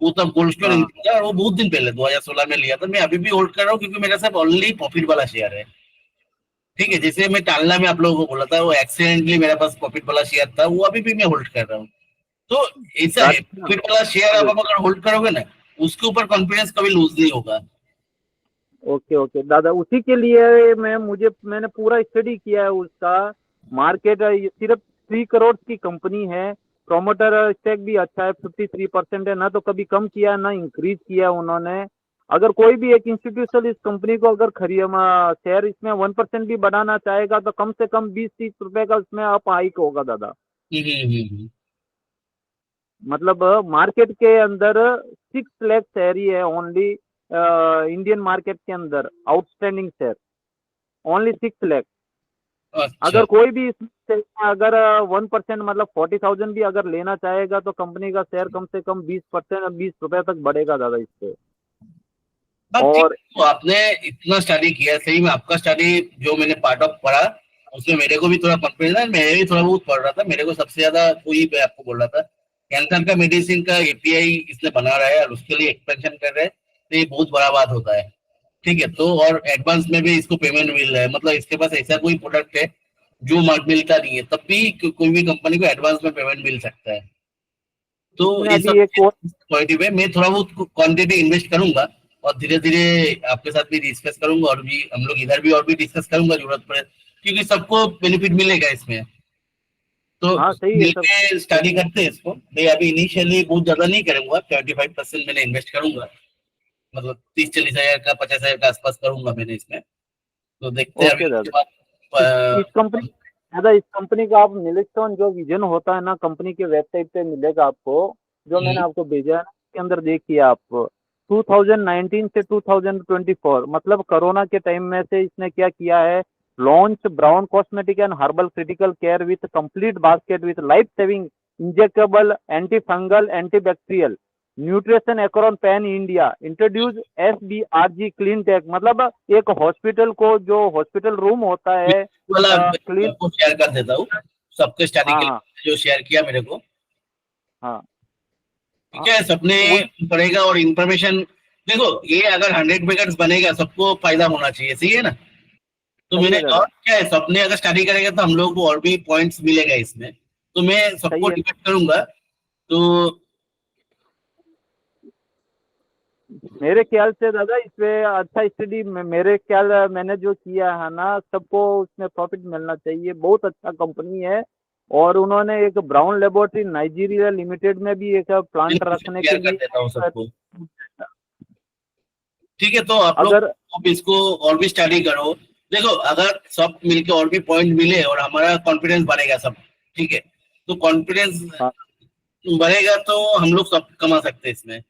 वो तब गोल्ड स्टोर हाँ। था, वो बहुत दिन पहले 2016 में लिया था। मैं अभी भी होल्ड कर रहा हूँ क्योंकि मेरे साथ ऑनली प्रॉफिट वाला शेयर है। ठीक है, जैसे मैं टालना में आप लोगों को बोला था, वो एक्सीडेंटली मेरे पास प्रॉफिट वाला शेयर था, वो अभी भी मैं होल्ड कर रहा हूँ। तो ऐसा है, दादा प्रॉफिट वाला शेयर आप अगर होल्ड करोगे ना, उसके ऊपर कॉन्फिडेंस कभी लूज नहीं होगा। ओके ओके दादा, उसी के लिए मैंने पूरा स्टडी किया है उसका। मार्केट सिर्फ 3 करोड़ की कंपनी है, प्रोमोटर स्टेक भी अच्छा है, 53% है ना, तो कभी कम किया ना इंक्रीज किया उन्होंने। अगर कोई भी एक इंस्टीट्यूशन इस कंपनी को अगर शेयर इसमें 1% भी बढ़ाना चाहेगा तो कम से कम 20-30 रुपए का उसमें अप हाइक होगा दादा। मतलब मार्केट के अंदर 6 लाख शेयर ही है ओनली, इंडियन मार्केट के अंदर आउटस्टैंडिंग शेयर ओनली 6 लाख। अच्छा, अगर कोई भी इसमें अगर 1% मतलब 40,000 भी अगर लेना चाहेगा तो कंपनी का शेयर कम से कम 20% 20 रुपए तक बढ़ेगा दादा इससे। बात ठीक और है। तो आपने इतना स्टडी किया, सही में आपका स्टडी जो मैंने पार्ट ऑफ पढ़ा, उसमें मेरे को भी थोड़ा कॉन्फिडेंस है, मैं भी थोड़ा बहुत पढ़ रहा था। मेरे को सबसे ज्यादा वही मैं आपको बोल रहा था, कैंसर का मेडिसिन का एपीआई इसने बना रहा है और उसके लिए एक्सपेंशन कर रहे हैं, तो ये बहुत बड़ा बात होता है। ठीक है, तो और एडवांस में भी इसको पेमेंट मिल रहा है, मतलब इसके पास ऐसा कोई प्रोडक्ट है जो मिलता नहीं है, तब भी कोई भी कंपनी को एडवांस में पेमेंट मिल सकता है। तो इसमें ये अभी सब एक और पॉजिटिव है। मैं थोड़ा बहुत क्वांटिटी इन्वेस्ट करूंगा और धीरे धीरे आपके साथ भी डिस्कस करूंगा, और भी हम लोग इधर भी और भी डिस्कस करूंगा जरूरत पड़े, क्योंकि सबको बेनिफिट मिलेगा इसमें। तो हाँ सही है सब। मिलके स्टडी करते हैं इसको। मैं अभी इनिशियली बहुत ज्यादा नहीं करूंगा, 25% मैंने इन्वेस्ट करूंगा, मतलब 30-40 हजार का, 50 हजार का आसपास करूंगा मैंने इसमें। तो देखते हैं अभी ओके उसके दादा, बाद इस कंपनी दादा इस कंपनी का आप मिलस्टोन जो विजन होता है ना, कंपनी के वेबसाइट पे मिलेगा आपको, जो मैंने आपको भेजा है ना, उसके अंदर देखिए आप 2019 से 2024 मतलब कोरोना के टाइम में से इसने क्या किया है, launch brown cosmetic and herbal critical care with complete basket with life saving injectable anti fungal antibacterial nutrition across pan India introduce SBRG clean tech. मतलब एक हॉस्पिटल को, जो हॉस्पिटल रूम होता है वाला क्लीन। आपको शेयर कर देता हूँ, सबके स्टडी हाँ के हाँ लिए जो शेयर किया मेरे को। हाँ ठीक है, सबने पढ़ेगा और इंफॉर्मेशन, देखो ये अगर 100 बनेगा, सबको फायदा होना चाहिए, सही है ना। तो सही मैंने है दादा, और क्या है, सबने अगर स्टडी करेगा तो हम लोगों को और भी पॉइंट्स मिलेगा इसमें। तो मैं सही सबको है। डिबेट करूंगा। तो मेरे ख्याल से दादा इसमें अच्छा स्टडी, मेरे ख्याल मैंने जो किया है ना, सबको उसमें प्रॉफिट मिलना चाहिए। बहुत अच्छा कंपनी है, और उन्होंने एक ब्राउन लेबोरेटरी नाइजीरिया लिमिटेड में भी एक प्लांट रखने के शेयर कर लिए देता हूँ सबको। ठीक है, तो आप लोग अगर अब इसको और भी स्टडी करो। देखो, अगर सब मिलके और भी पॉइंट मिले और हमारा कॉन्फिडेंस बढ़ेगा सब, ठीक है, तो कॉन्फिडेंस हाँ बढ़ेगा तो हम लोग सब कमा सकते हैं इसमें।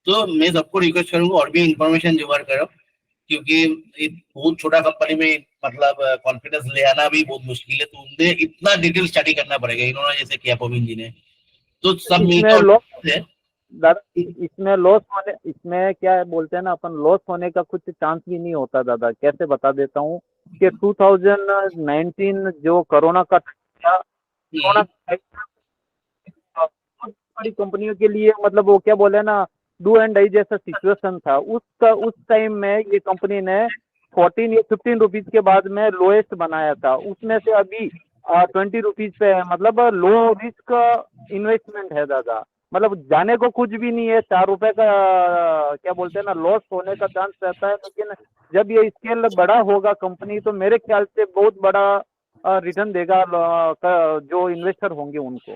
तो मैं सबको रिक्वेस्ट करूंगा और भी इंफॉर्मेशन जुगाड़ करो, क्योंकि ये बहुत छोटा कंपनी में मतलब कॉन्फिडेंस ले आना भी बहुत मुश्किल है। तो उन्हें इतना डिटेल स्टडी करना पड़ेगा, इन्होंने जैसे किया पविन जी ने। तो सब मिलकर इसमें और दादा इसमें क्या है बोलते हैं ना अपन, लॉस होने का कुछ चांस भी नहीं होता दादा। कैसे बता देता हूँ कि 2019 जो कोरोना का था, कोरोना बहुत बड़ी कंपनियों के लिए, मतलब वो क्या बोले ना, डू एंड डाई जैसा सिचुएशन था उसका। उस टाइम में ये कंपनी ने 14 या 15 रुपीज के बाद में लोएस्ट बनाया था, उसमें से अभी 20 रुपीज पे है। मतलब लो रिस्क इन्वेस्टमेंट है दादा, मतलब जाने को कुछ भी नहीं है। 4 रुपए का क्या बोलते हैं ना, लॉस होने का चांस रहता है, लेकिन जब ये स्केल बड़ा होगा कंपनी, तो मेरे ख्याल से बहुत बड़ा रिटर्न देगा जो इन्वेस्टर होंगे उनको।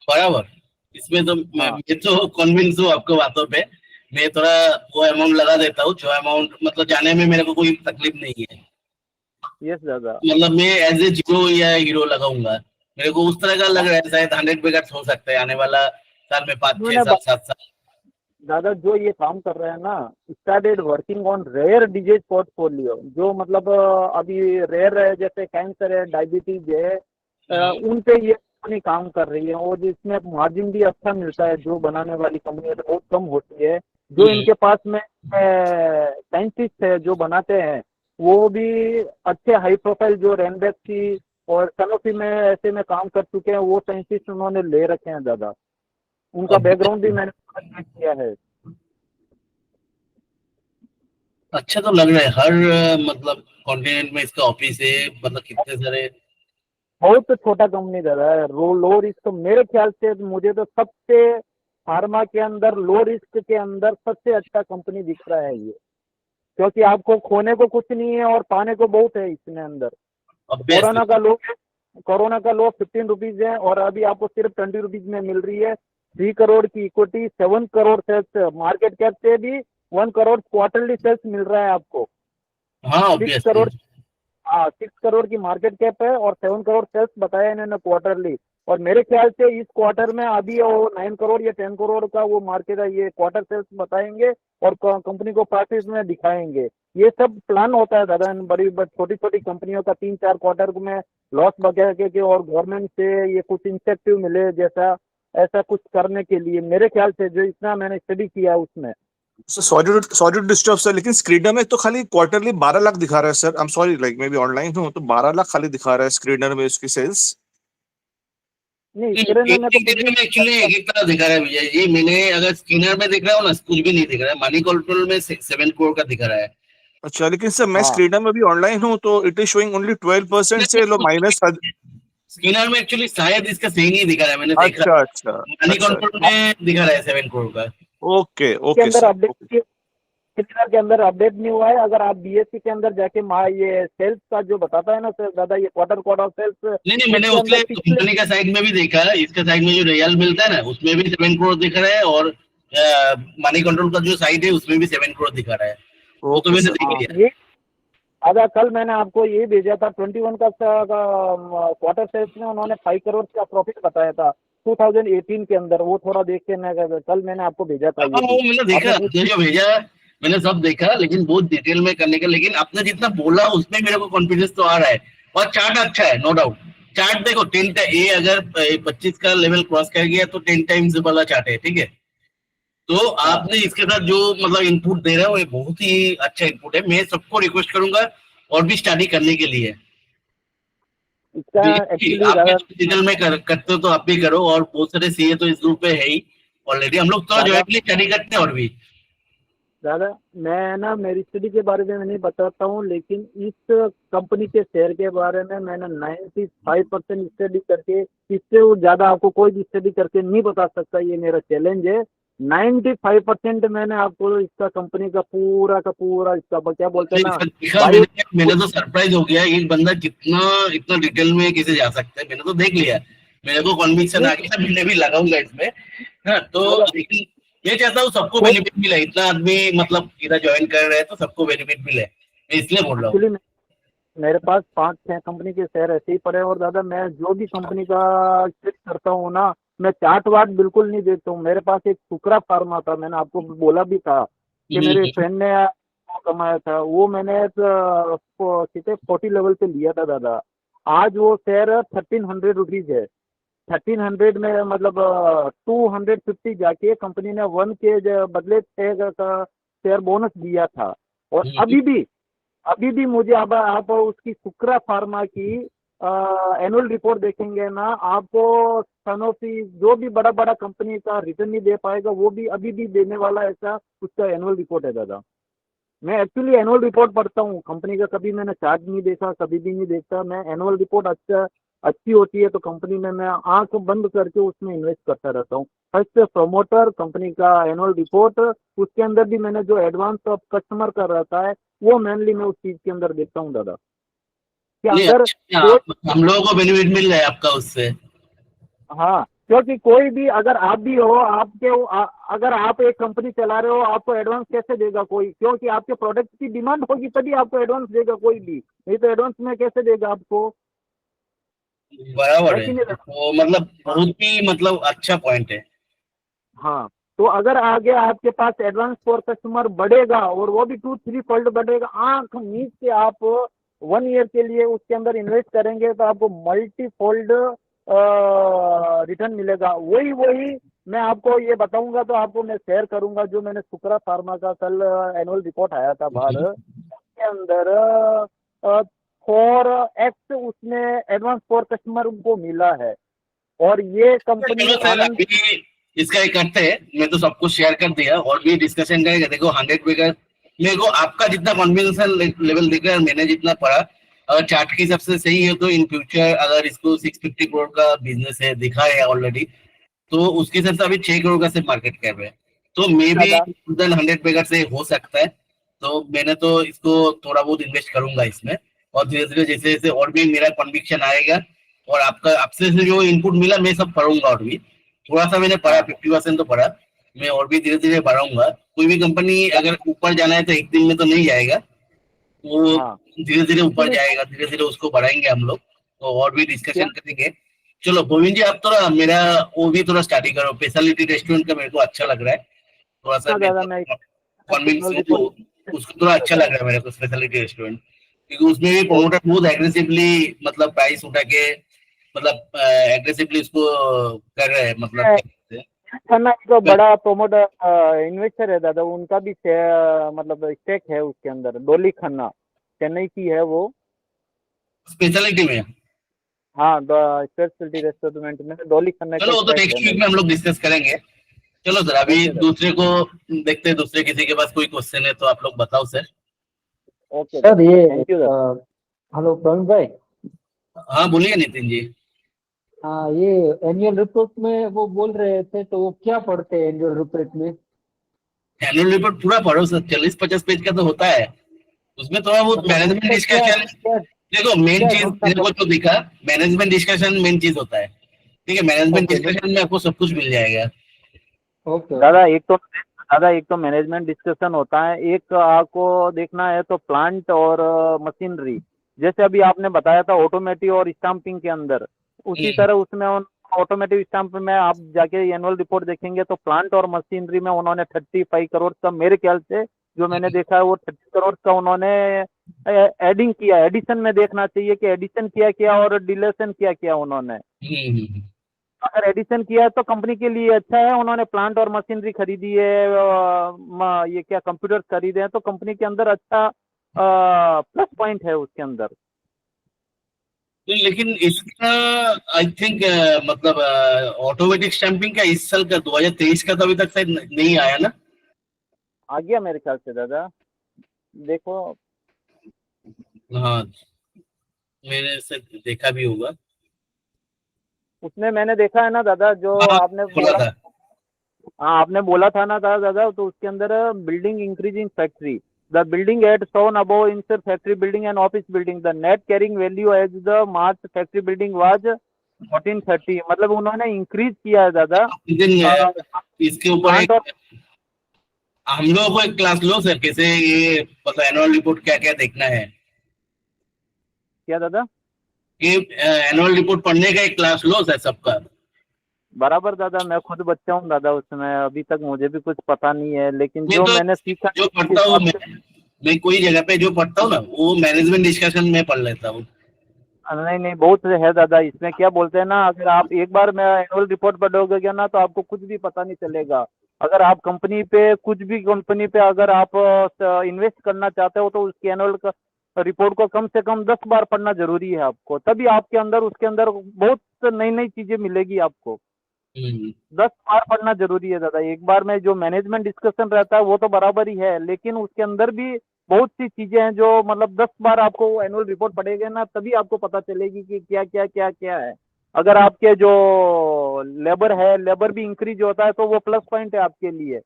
बराबर। इसमें तो मैं हाँ तो कन्विंस हूँ आपको बातों पे। मैं थोड़ा वो अमाउंट लगा देता हूँ, जो अमाउंट मतलब जाने में मेरे को कोई तकलीफ नहीं है। यस दादा। मतलब मैं एज ए जीरो या हीरो लगाऊंगा, मेरे को उस तरह का लग रहा है। शायद 100 हो सकता है आने वाला साल में, 5-6 उन्होंने साल 7 साल। दादा जो ये काम कर रहे हैं ना, started working on rare disease portfolio, जो मतलब अभी रेयर है, जैसे कैंसर है, डायबिटीज है, उन पे ये कंपनी काम कर रही है। और इसमें मार्जिन भी अच्छा मिलता है, जो बनाने वाली कंपनी है तो बहुत कम होती है। जो इनके पास में साइंटिस्ट है जो बनाते हैं, वो भी अच्छे हाई प्रोफाइल, जो रेनबैक की और सनोफी में ऐसे में काम कर चुके हैं, वो साइंटिस्ट उन्होंने ले रखे हैं दादा, उनका बैकग्राउंड भी मैंने चेक किया है। अच्छा तो लग रहा है हर मतलब कॉन्टिनेंट में इसका ऑफिस है, मतलब कितने सारे। बहुत छोटा कंपनी दादा है, लो रिस्क, मेरे ख्याल से मुझे तो सबसे फार्मा के अंदर लो रिस्क के अंदर सबसे अच्छा कंपनी दिख रहा है ये, क्योंकि आपको खोने को कुछ नहीं है और पाने को बहुत है इसमें अंदर। कोरोना का लो 15 रुपीज है और अभी आपको सिर्फ 20 रुपीज में मिल रही है। 3 करोड़ की equity, 7 crore sales, market cap से भी 1 करोड़ क्वार्टरली सेल्स मिल रहा है आपको। हाँ 6 करोड़, 6 करोड़ की मार्केट कैप है और 7 करोड़ सेल्स बताया इन्होंने क्वार्टरली। और मेरे ख्याल से इस क्वार्टर में अभी वो 9 करोड़ या 10 करोड़ का वो मार्केट है, ये क्वार्टर सेल्स बताएंगे और कंपनी को प्रॉफिट में दिखाएंगे। ये सब प्लान होता है दादा, बड़ी छोटी छोटी कंपनियों का 3-4 क्वार्टर में लॉस वगैरह के और गवर्नमेंट से ये कुछ इंसेंटिव मिले जैसा, ऐसा कुछ करने के लिए मेरे ख्याल से जो इतना मैंने स्टडी किया है उसमें। सॉरी टू डिस्टर्ब सर, लेकिन स्क्रीनर में तो खाली क्वार्टरली 12 लाख दिखा रहा है sir. I am sorry, like may be online हूँ तो 12 लाख खाली दिखा रहा है स्क्रीनर में उसकी सेल्स। नहीं स्क्रीनर में तो कुछ भी एक्चुअली एक एक तरह दिखा रहा है भैया जी। मैंने अगर स्किनर में दिख रहा हूँ ना, कुछ भी नहीं दिख रहा है। मनी कंट्रोल में 7 करोड़ का दिख रहा है। अच्छा, लेकिन सर मैं हाँ। स्क्रीनर में भी ऑनलाइन हूँ तो इट इज शोइंग ओनली 12% से लो माइनस। स्किनर में एक्चुअली शायद इसका सही नहीं दिखा रहा है, मैंने देखा। अच्छा अच्छा मनी अच्छा, कंट्रोल में दिखा रहा है 7 करोड़ का। ओके के ओके अंदर सर। अपडेट, स्क्रीनर के अंदर अपडेट नहीं हुआ है। अगर आप बीएससी के अंदर जाके ये सेल्स का जो बताता है ना सर दादा, ये क्वार्टर सेल्स, नहीं मैंने उसके कंपनी का साइड में भी देखा है। इसका साइड में जो रियल मिलता है ना, उसमें भी 7 करोड़ दिख रहा है और मनी कंट्रोल का जो साइड है उसमें भी 7 करोड़ दिखा रहा है। वो तो ओके मैंने सर। देख लिया। ये अगर कल मैंने आपको ये भेजा था 21 का क्वार्टर सेल्स में उन्होंने 5 करोड़ का प्रॉफिट बताया था 2018 के अंदर। वो थोड़ा देख के मैं कल मैंने आपको भेजा था ये हाँ वो भी। मैंने देखा, आपने आपने जो भेजा मैंने सब देखा, लेकिन बहुत डिटेल में करने का। लेकिन आपने जितना बोला उसमें मेरे को कॉन्फिडेंस तो आ रहा है। और चार्ट अच्छा है, नो डाउट। चार्ट देखो 10 ये अगर 25 का लेवल क्रॉस कर गया तो 10 टाइम्स वाला चार्ट है, ठीक है। तो आपने इसके साथ जो मतलब इनपुट दे रहे हो ये बहुत ही अच्छा इनपुट है। मैं सबको रिक्वेस्ट करूंगा और भी स्टडी करने के लिए। इसका आप एक्चुअली डिजिटल में करते हो तो आप भी करो, और बहुत सारे सीए तो इस ग्रुप पे है ही ऑलरेडी। हम लोग तो ज्वाइंटली स्टडी करते हैं और भी। दादा मैं ना मेरी स्टडी के बारे में नहीं बताता हूँ, लेकिन इस कंपनी के शेयर के बारे में मैंने 95% स्टडी करके, इससे वो ज़्यादा आपको कोई भी स्टडी करके नहीं बता सकता, ये मेरा चैलेंज है। 95% मैंने आपको इसका कंपनी का पूरा इसका क्या बोलते हैं ना, मैंने तो सरप्राइज हो गया, एक बंदा कितना इतना डिटेल में कैसे जा सकता है। मैंने तो देख लिया, मेरे को कॉन्विक्शन आ गया, मैंने भी लगाऊंगा इसमें। हाँ तो लेकिन ये चाहता हूँ सबको बेनिफिट मिले। इतना आदमी मतलब इधर ज्वाइन कर रहे हैं तो सबको बेनिफिट मिले, मैं इसलिए बोल रहा हूँ। एक्चुअली मेरे पास 5-6 कंपनी के शेयर ऐसे ही पड़े हैं। और दादा मैं जो भी कंपनी का चेक करता हूँ ना, मैं चार्ट वार्ट बिल्कुल नहीं देखता हूँ। मेरे पास एक सुकरा फार्मा था, मैंने आपको बोला भी था कि मेरे फ्रेंड ने कमाया था, वो मैंने 40 लेवल पे लिया था दादा। आज वो शेयर 1300 रुपीज है। 1300 में मतलब 250 जाके कंपनी ने 1 के बदले शेयर का शेयर बोनस दिया था। और अभी भी मुझे अब आप उसकी सुक्रा फार्मा की एनुअल रिपोर्ट देखेंगे ना, आपको सनोफी जो भी बड़ा बड़ा कंपनी का रिटर्न नहीं दे पाएगा, वो भी अभी भी देने वाला ऐसा उसका एनुअल रिपोर्ट है दादा। मैं एक्चुअली एनुअल रिपोर्ट पढ़ता हूँ कंपनी का, कभी मैंने चार्ट नहीं देखा, कभी भी नहीं देखता। मैं एनुअल रिपोर्ट अच्छी होती है तो कंपनी में मैं आंख बंद करके उसमें इन्वेस्ट करता रहता हूँ। फर्स्ट प्रमोटर कंपनी का एनुअल रिपोर्ट, उसके अंदर भी मैंने जो एडवांस ऑफ कस्टमर का रहता है वो मेनली मैं उस चीज के अंदर देखता हूँ दादा कि अगर हम लोगों को बेनिफिट मिल रहा है आपका उससे। हाँ, क्योंकि कोई भी अगर आप भी हो, अगर आप एक कंपनी चला रहे हो, आपको एडवांस कैसे देगा कोई? क्योंकि आपके प्रोडक्ट की डिमांड होगी तभी आपको एडवांस देगा कोई भी, नहीं तो एडवांस में कैसे देगा आपको? बराबर है, तो मतलब बहुत ही मतलब अच्छा पॉइंट है। हाँ, तो अगर आगे आपके पास एडवांस फॉर कस्टमर बढ़ेगा और वो भी 2-3 फोल्ड बढ़ेगा, आंख मीच के आप 1 ईयर के लिए उसके अंदर इन्वेस्ट करेंगे तो आपको मल्टी फोल्ड रिटर्न मिलेगा। वही मैं आपको ये बताऊंगा तो आपको मैं शेयर करूंगा। जो मैंने सुकरा फार्मा का कल एनुअल रिपोर्ट आया था बाहर, उसके अंदर 4x उसमें एडवांस फॉर कस्टमर उनको मिला है। और ये कंपनी चलो सर अभी इसका एक करते हैं, मैं तो सब कुछ शेयर कर दिया और भी डिस्कशन करेंगे। देखो 100 बीघा मेरे को आपका जितना कॉन्फिडेंस लेवल दिख रहा है, मैंने जितना पढ़ा, अगर चार्ट की सबसे सही है तो इन फ्यूचर अगर इसको 650 करोड़ का बिजनेस है दिखा है ऑलरेडी, तो उसके हिसाब से अभी 6 करोड़ का सिर्फ मार्केट कैप है, तो मे बी 100 बीघा से हो सकता है। तो मैंने तो इसको थोड़ा बहुत इन्वेस्ट करूंगा इसमें, और धीरे धीरे जैसे जैसे और भी मेरा कन्विक्शन आएगा और आपसे जो इनपुट मिला मैं सब पढ़ूंगा। और भी थोड़ा सा मैंने पढ़ा, 50% तो पढ़ा, मैं और भी धीरे धीरे बढ़ाऊंगा। कोई भी कंपनी अगर ऊपर जाना है तो एक दिन में तो नहीं जाएगा, वो धीरे धीरे ऊपर जाएगा, धीरे धीरे उसको बढ़ाएंगे हम लोग, तो और भी डिस्कशन करेंगे। चलो गोविंद जी आप थोड़ा मेरा वो भी थोड़ा स्टडी करो, स्पेशलिटी रेस्टोरेंट का मेरे को अच्छा लग रहा है, थोड़ा सा कॉन्विंस तो उसको थोड़ा अच्छा लग रहा है मेरे को स्पेशलिटी रेस्टोरेंट, क्योंकि उसमें भी प्रोमोटर बहुत एग्रेसिवली मतलब प्राइस उठा के मतलब एग्रेसिवली उसको कर रहे हैं, मतलब खन्ना जो बड़ा प्रोमोटर इन्वेस्टर है दादा, उनका भी मतलब स्टेक है उसके अंदर। डोली खन्ना चेन्नई की है वो, स्पेशलिटी में। हाँ स्पेशलिटी रेस्टोरेंट में डोली खन्ना। चलो वो तो नेक्स्ट वीक में हम लोग डिस्कस करेंगे। चलो सर अभी दूसरे को देखते हैं, दूसरे किसी के पास कोई क्वेश्चन है तो आप लोग बताओ सर। ओके सर ये thank you sir. Hello Praveen भाई। हाँ बोलिए नितिन जी। हाँ ये एनुअल रिपोर्ट में वो बोल रहे थे, तो वो क्या पढ़ते हैं एनुअल रिपोर्ट में? एनुअल रिपोर्ट पूरा पढ़ो सर, 40-50 पेज का तो होता है, उसमें थोड़ा बहुत मैनेजमेंट डिस्कशन। देखो मेन चीज मेरे को जो दिखा, मैनेजमेंट डिस्कशन मेन चीज होता है, ठीक है, मैनेजमेंट डिस्कशन में आपको सब कुछ मिल जाएगा। ओके दादा एक तो मैनेजमेंट डिस्कशन होता है, एक आपको देखना है तो प्लांट और मशीनरी, जैसे अभी आपने बताया था ऑटोमेटिव और स्टाम्पिंग के अंदर, उसी तरह उसमें ऑटोमेटिव स्टाम्प में आप जाके एनुअल रिपोर्ट देखेंगे तो प्लांट और मशीनरी में उन्होंने 35 करोड़ का, मेरे ख्याल से जो मैंने देखा है वो 30 करोड़ का उन्होंने एडिंग किया। एडिशन में देखना चाहिए कि एडिशन किया क्या और डिलेशन किया क्या उन्होंने। अगर एडिशन किया है तो कंपनी के लिए अच्छा है, उन्होंने प्लांट और मशीनरी खरीदी है, ये क्या कंप्यूटर खरीदे हैं, तो कंपनी के अंदर अच्छा प्लस पॉइंट है उसके अंदर। लेकिन इसका आई थिंक मतलब ऑटोमेटिक स्टैंपिंग का इस साल का 2023 का तो अभी तक शायद नहीं आया ना? आ गया मेरे ख्याल से दादा, देखो। हाँ मैंने से देखा भी होगा, उसमें मैंने देखा है ना दादा, जो हाँ, आपने बोला था। हाँ आपने बोला था ना दादा, तो उसके अंदर building increasing factory, the building at shown above in factory building and office building, the net carrying value as the March factory building was 1430, मतलब उन्होंने इंक्रीज किया है दादा। इसके ऊपर हम लोगों को एक क्लास लो सर, कैसे ये मतलब एनुअल रिपोर्ट क्या क्या देखना है। क्या दादा? ये एनुअल रिपोर्ट पढ़ने का एक क्लास लो सर सबका। बराबर दादा, मैं खुद बच्चा हूँ दादा उसमें, अभी तक मुझे भी कुछ पता नहीं है, लेकिन जो तो मैंने सीखा, जो पढ़ता हूँ मैं कोई जगह पे जो पढ़ता हूँ ना वो मैनेजमेंट डिस्कशन में पढ़ लेता हूँ। नहीं बहुत है दादा, इसमें क्या बोलते हैं ना, अगर आप एक बार मैं एनुअल रिपोर्ट पढ़ोगे क्या ना तो आपको कुछ भी पता नहीं चलेगा। अगर आप कंपनी पे कुछ भी कंपनी पे अगर आप इन्वेस्ट करना चाहते हो तो उसकी एनुअल रिपोर्ट को कम से कम 10 बार पढ़ना जरूरी है आपको, तभी आपके अंदर उसके अंदर बहुत नई नई चीजें मिलेगी आपको। 10 बार पढ़ना जरूरी है दादा। एक बार में जो मैनेजमेंट डिस्कशन रहता है वो तो बराबर ही है, लेकिन उसके अंदर भी बहुत सी चीजें हैं जो मतलब 10 बार आपको एनुअल रिपोर्ट पढ़ेगा ना तभी आपको पता चलेगी कि क्या क्या क्या क्या है। अगर आपके जो लेबर है, लेबर भी इंक्रीज होता है तो वो प्लस पॉइंट है आपके लिए।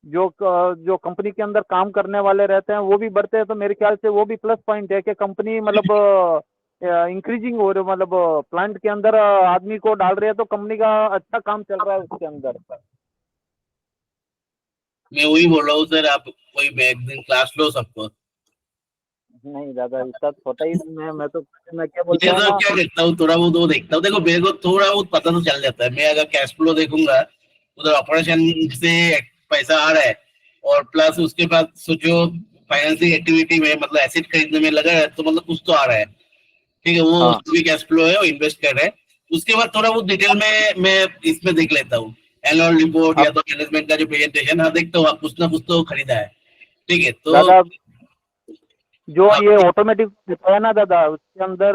जो कंपनी के अंदर काम करने वाले रहते हैं वो भी बढ़ते हैं, तो मेरे ख्याल से वो भी प्लस पॉइंट है कि कंपनी मतलब इंक्रीजिंग हो रही, मतलब प्लांट के अंदर आदमी को डाल रहे हैं तो कंपनी का अच्छा काम चल रहा है उसके अंदर। मैं वही बोल रहा हूँ सर, आप कोई एक दिन क्लास लो सबको। नहीं दादा इसका छोटा ही मैं तो मैं क्या बोलता हूँ क्या देखता हूँ, थोड़ा बहुत वो देखता हूँ। देखो मेरे को थोड़ा बहुत पता तो चल जाता है, मैं अगर कैश फ्लो देखूंगा उधर ऑपरेशन से पैसा आ रहा है और प्लस उसके बाद सोचो फाइनेंसिंग एक्टिविटी में मतलब एसेट खरीदने में लगा है तो मतलब कुछ तो आ रहा है, ठीक है, वो भी कैश फ्लो है, वो इन्वेस्ट कर रहे हैं। उसके बाद थोड़ा बहुत डिटेल में मैं इसमें देख लेता हूँ एनुअल रिपोर्ट या तो मैनेजमेंट का जो प्रेजेंटेशन, हाँ देखता हूँ कुछ ना कुछ तो खरीदा है, ठीक है। तो जो ये ऑटोमेटिक होता है ना दादा, उसके अंदर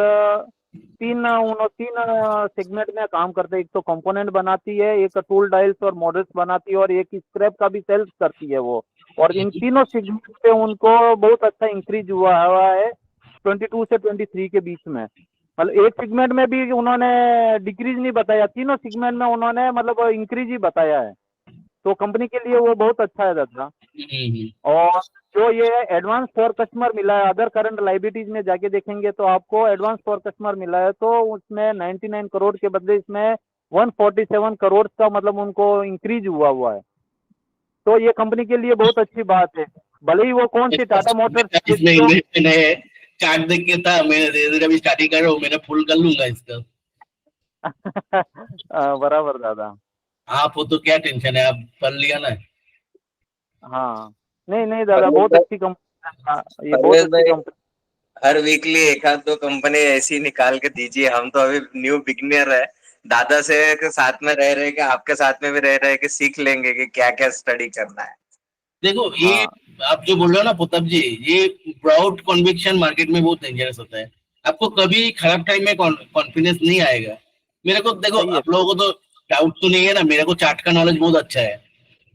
तीन सेगमेंट में काम करते हैं। एक तो कंपोनेंट बनाती है, एक टूल डायल्स और मॉडल्स बनाती है, और एक स्क्रैप का भी सेल्स करती है वो। और इन तीनों सेगमेंट पे उनको बहुत अच्छा इंक्रीज हुआ है 22 से 23 के बीच में। मतलब एक सेगमेंट में भी उन्होंने डिक्रीज नहीं बताया, तीनों सेगमेंट में उन्होंने मतलब इंक्रीज ही बताया है। तो कंपनी के लिए वो बहुत अच्छा है दादा। और जो ये एडवांस फॉर कस्टमर मिला है, अदर करंट लाइबिलिटीज में जाके देखेंगे तो आपको एडवांस फॉर कस्टमर मिला है, तो उसमें 99 करोड़ के बदले इसमें 147 करोड़ का मतलब उनको इंक्रीज हुआ है। तो ये कंपनी के लिए बहुत अच्छी बात है। भले ही वो कौन सी टाटा मोटर्स इसमें इन्वेस्टमेंट है, चार्ट देख के था मैं अभी स्टार्टिंग कर रहा हूँ, मैंने फुल कर लूंगा इसका। बराबर दादा। आप हो तो क्या टेंशन है, आप कर लिया ना। हाँ नहीं दादा, बहुत अच्छी कंपनी, ये बहुत परवेज अच्छी भाई, कंपनी। हर वीकली एक आध दो कंपनी ऐसी निकाल के दीजिए। हम तो अभी न्यू बिगनर है, दादा से के साथ में रह रहे कि आपके साथ में भी रह रहे कि सीख लेंगे कि क्या क्या स्टडी करना है। देखो ये आप जो बोल रहे हो ना प्रताप जी, ये प्राउड कॉन्विक्शन मार्केट में बहुत डेंजरस होता है। आपको कभी खराब टाइम में कॉन्फिडेंस नहीं आएगा। मेरे को देखो, आप लोगों को तो डाउट तो नहीं है ना, मेरे को चार्ट का नॉलेज बहुत अच्छा है,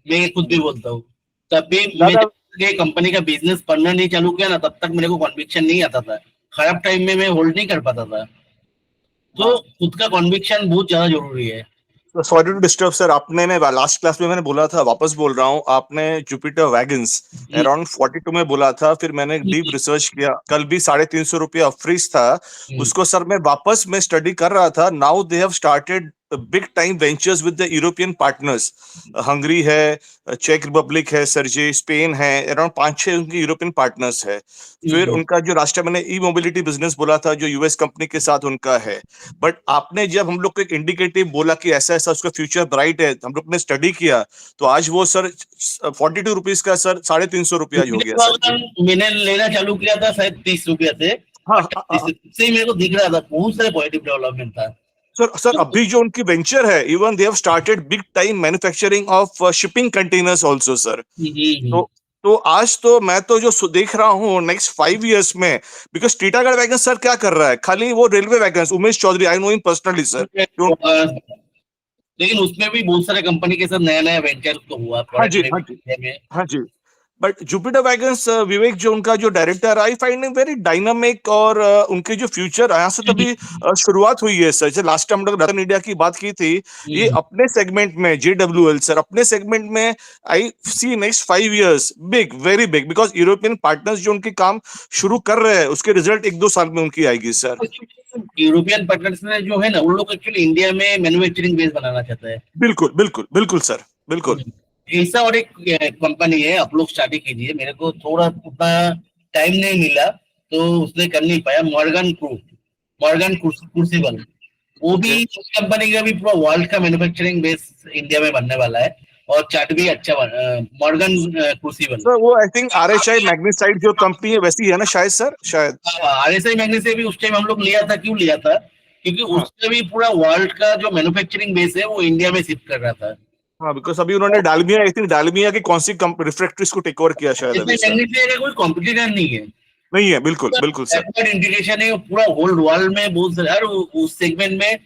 मैं खुद भी बोलता हूँ। तब भी मैं जब कंपनी का बिजनेस पढ़ना नहीं चालू किया ना, तब तक मेरे को कॉन्विक्शन नहीं आता था। खराब टाइम में मैं होल्ड नहीं कर पाता था। तो खुद का कॉन्विक्शन बहुत ज्यादा जरूरी है। सॉरी टू डिस्टर्ब सर, आपने मैं लास्ट क्लास में मैंने बोला था, वापस बोल रहा हूँ, आपने जुपिटर वैगन्स अराउंड 42 में बोला था, फिर मैंने डीप रिसर्च किया, कल भी 350 रुपया फ्रीज था उसको सर। मैं वापस मैं स्टडी कर रहा था, now they have started big time ventures with the European partners. Hungary है, चेक रिपब्लिक है सर जी, स्पेन है, अराउंड 5-6 उनके यूरोपियन पार्टनर्स है। फिर उनका जो राष्ट्र मैंने ई मोबिलिटी बिजनेस बोला था जो यूएस कंपनी के साथ उनका है। बट आपने जब हम लोग को एक इंडिकेटिव बोला कि ऐसा ऐसा उसका फ्यूचर ब्राइट है, हम लोग ने स्टडी किया, तो आज वो सर 42 रुपीज का सर 350 रुपया हो गया सर। मैंने लेना चालू किया था शायद 30 रुपया से, से मेरे को दिख रहा था बहुत सारे पॉजिटिव डेवलपमेंट था सर अभी जो उनकी वेंचर है, even they have started big time manufacturing of shipping containers also sir. तो आज तो मैं तो जो देख रहा हूँ नेक्स्ट 5 इयर्स में, बिकॉज टीटागढ़ वैगन सर क्या कर रहा है, खाली वो railway wagon, Umesh Chaudhary, I know him personally sir. लेकिन उसमें भी बहुत सारे कंपनी के साथ नया नया वेंचर तो हुआ। हाँ जी। बट जुपिटर वैगन्स विवेक जो उनका जो director, I find him very dynamic, और उनके जो फ्यूचर यहाँ से तभी शुरुआत हुई है सर। लास्ट टाइम लोग रतन इंडिया की बात की थी, ये अपने सेगमेंट में JWL सर, अपने सेगमेंट में I see next 5 years big, very big, because European partners जो उनके काम शुरू कर रहे हैं उसके रिजल्ट 1-2 साल में उनकी आएगी सर। यूरोपियन पार्टनर्स ने जो है ना, उन लोग एक्चुअली इंडिया में मैन्युफैक्चरिंग बेस बनाना चाहता है। बिल्कुल सर, बिल्कुल। ऐसा और एक कंपनी है, आप लोग स्टार्ट कीजिए, मेरे को थोड़ा उतना टाइम नहीं मिला तो उसने कर नहीं पाया। मॉर्गन क्रूसिबल, वो भी कंपनी का भी पूरा वर्ल्ड का मैन्युफैक्चरिंग बेस इंडिया में बनने वाला है, और चार्ट भी अच्छा मॉर्गन क्रूसिबल सर। वो आई थिंक RHI मैग्नेसाइट जो कंपनी है वैसी है ना शायद सर, शायद। RSI मैग्नेसाइट भी उस टाइम हम लोग लिया था। क्यों लिया था? क्योंकि उससे भी पूरा वर्ल्ड का जो मैन्युफैक्चरिंग बेस है वो इंडिया में शिफ्ट कर रहा था। हाँ, बिकॉज अभी उन्होंने डालमिया, आई थिंक डालमिया की कौन सी रिफ्रैक्टरीज को टेक ओवर किया शायद अभी सर। कोई कॉम्पिटिटर नहीं है, बिल्कुल सर। इंटीग्रेशन है पूरा होल वर्ल्ड में, बहुत सारे उस सेगमेंट में।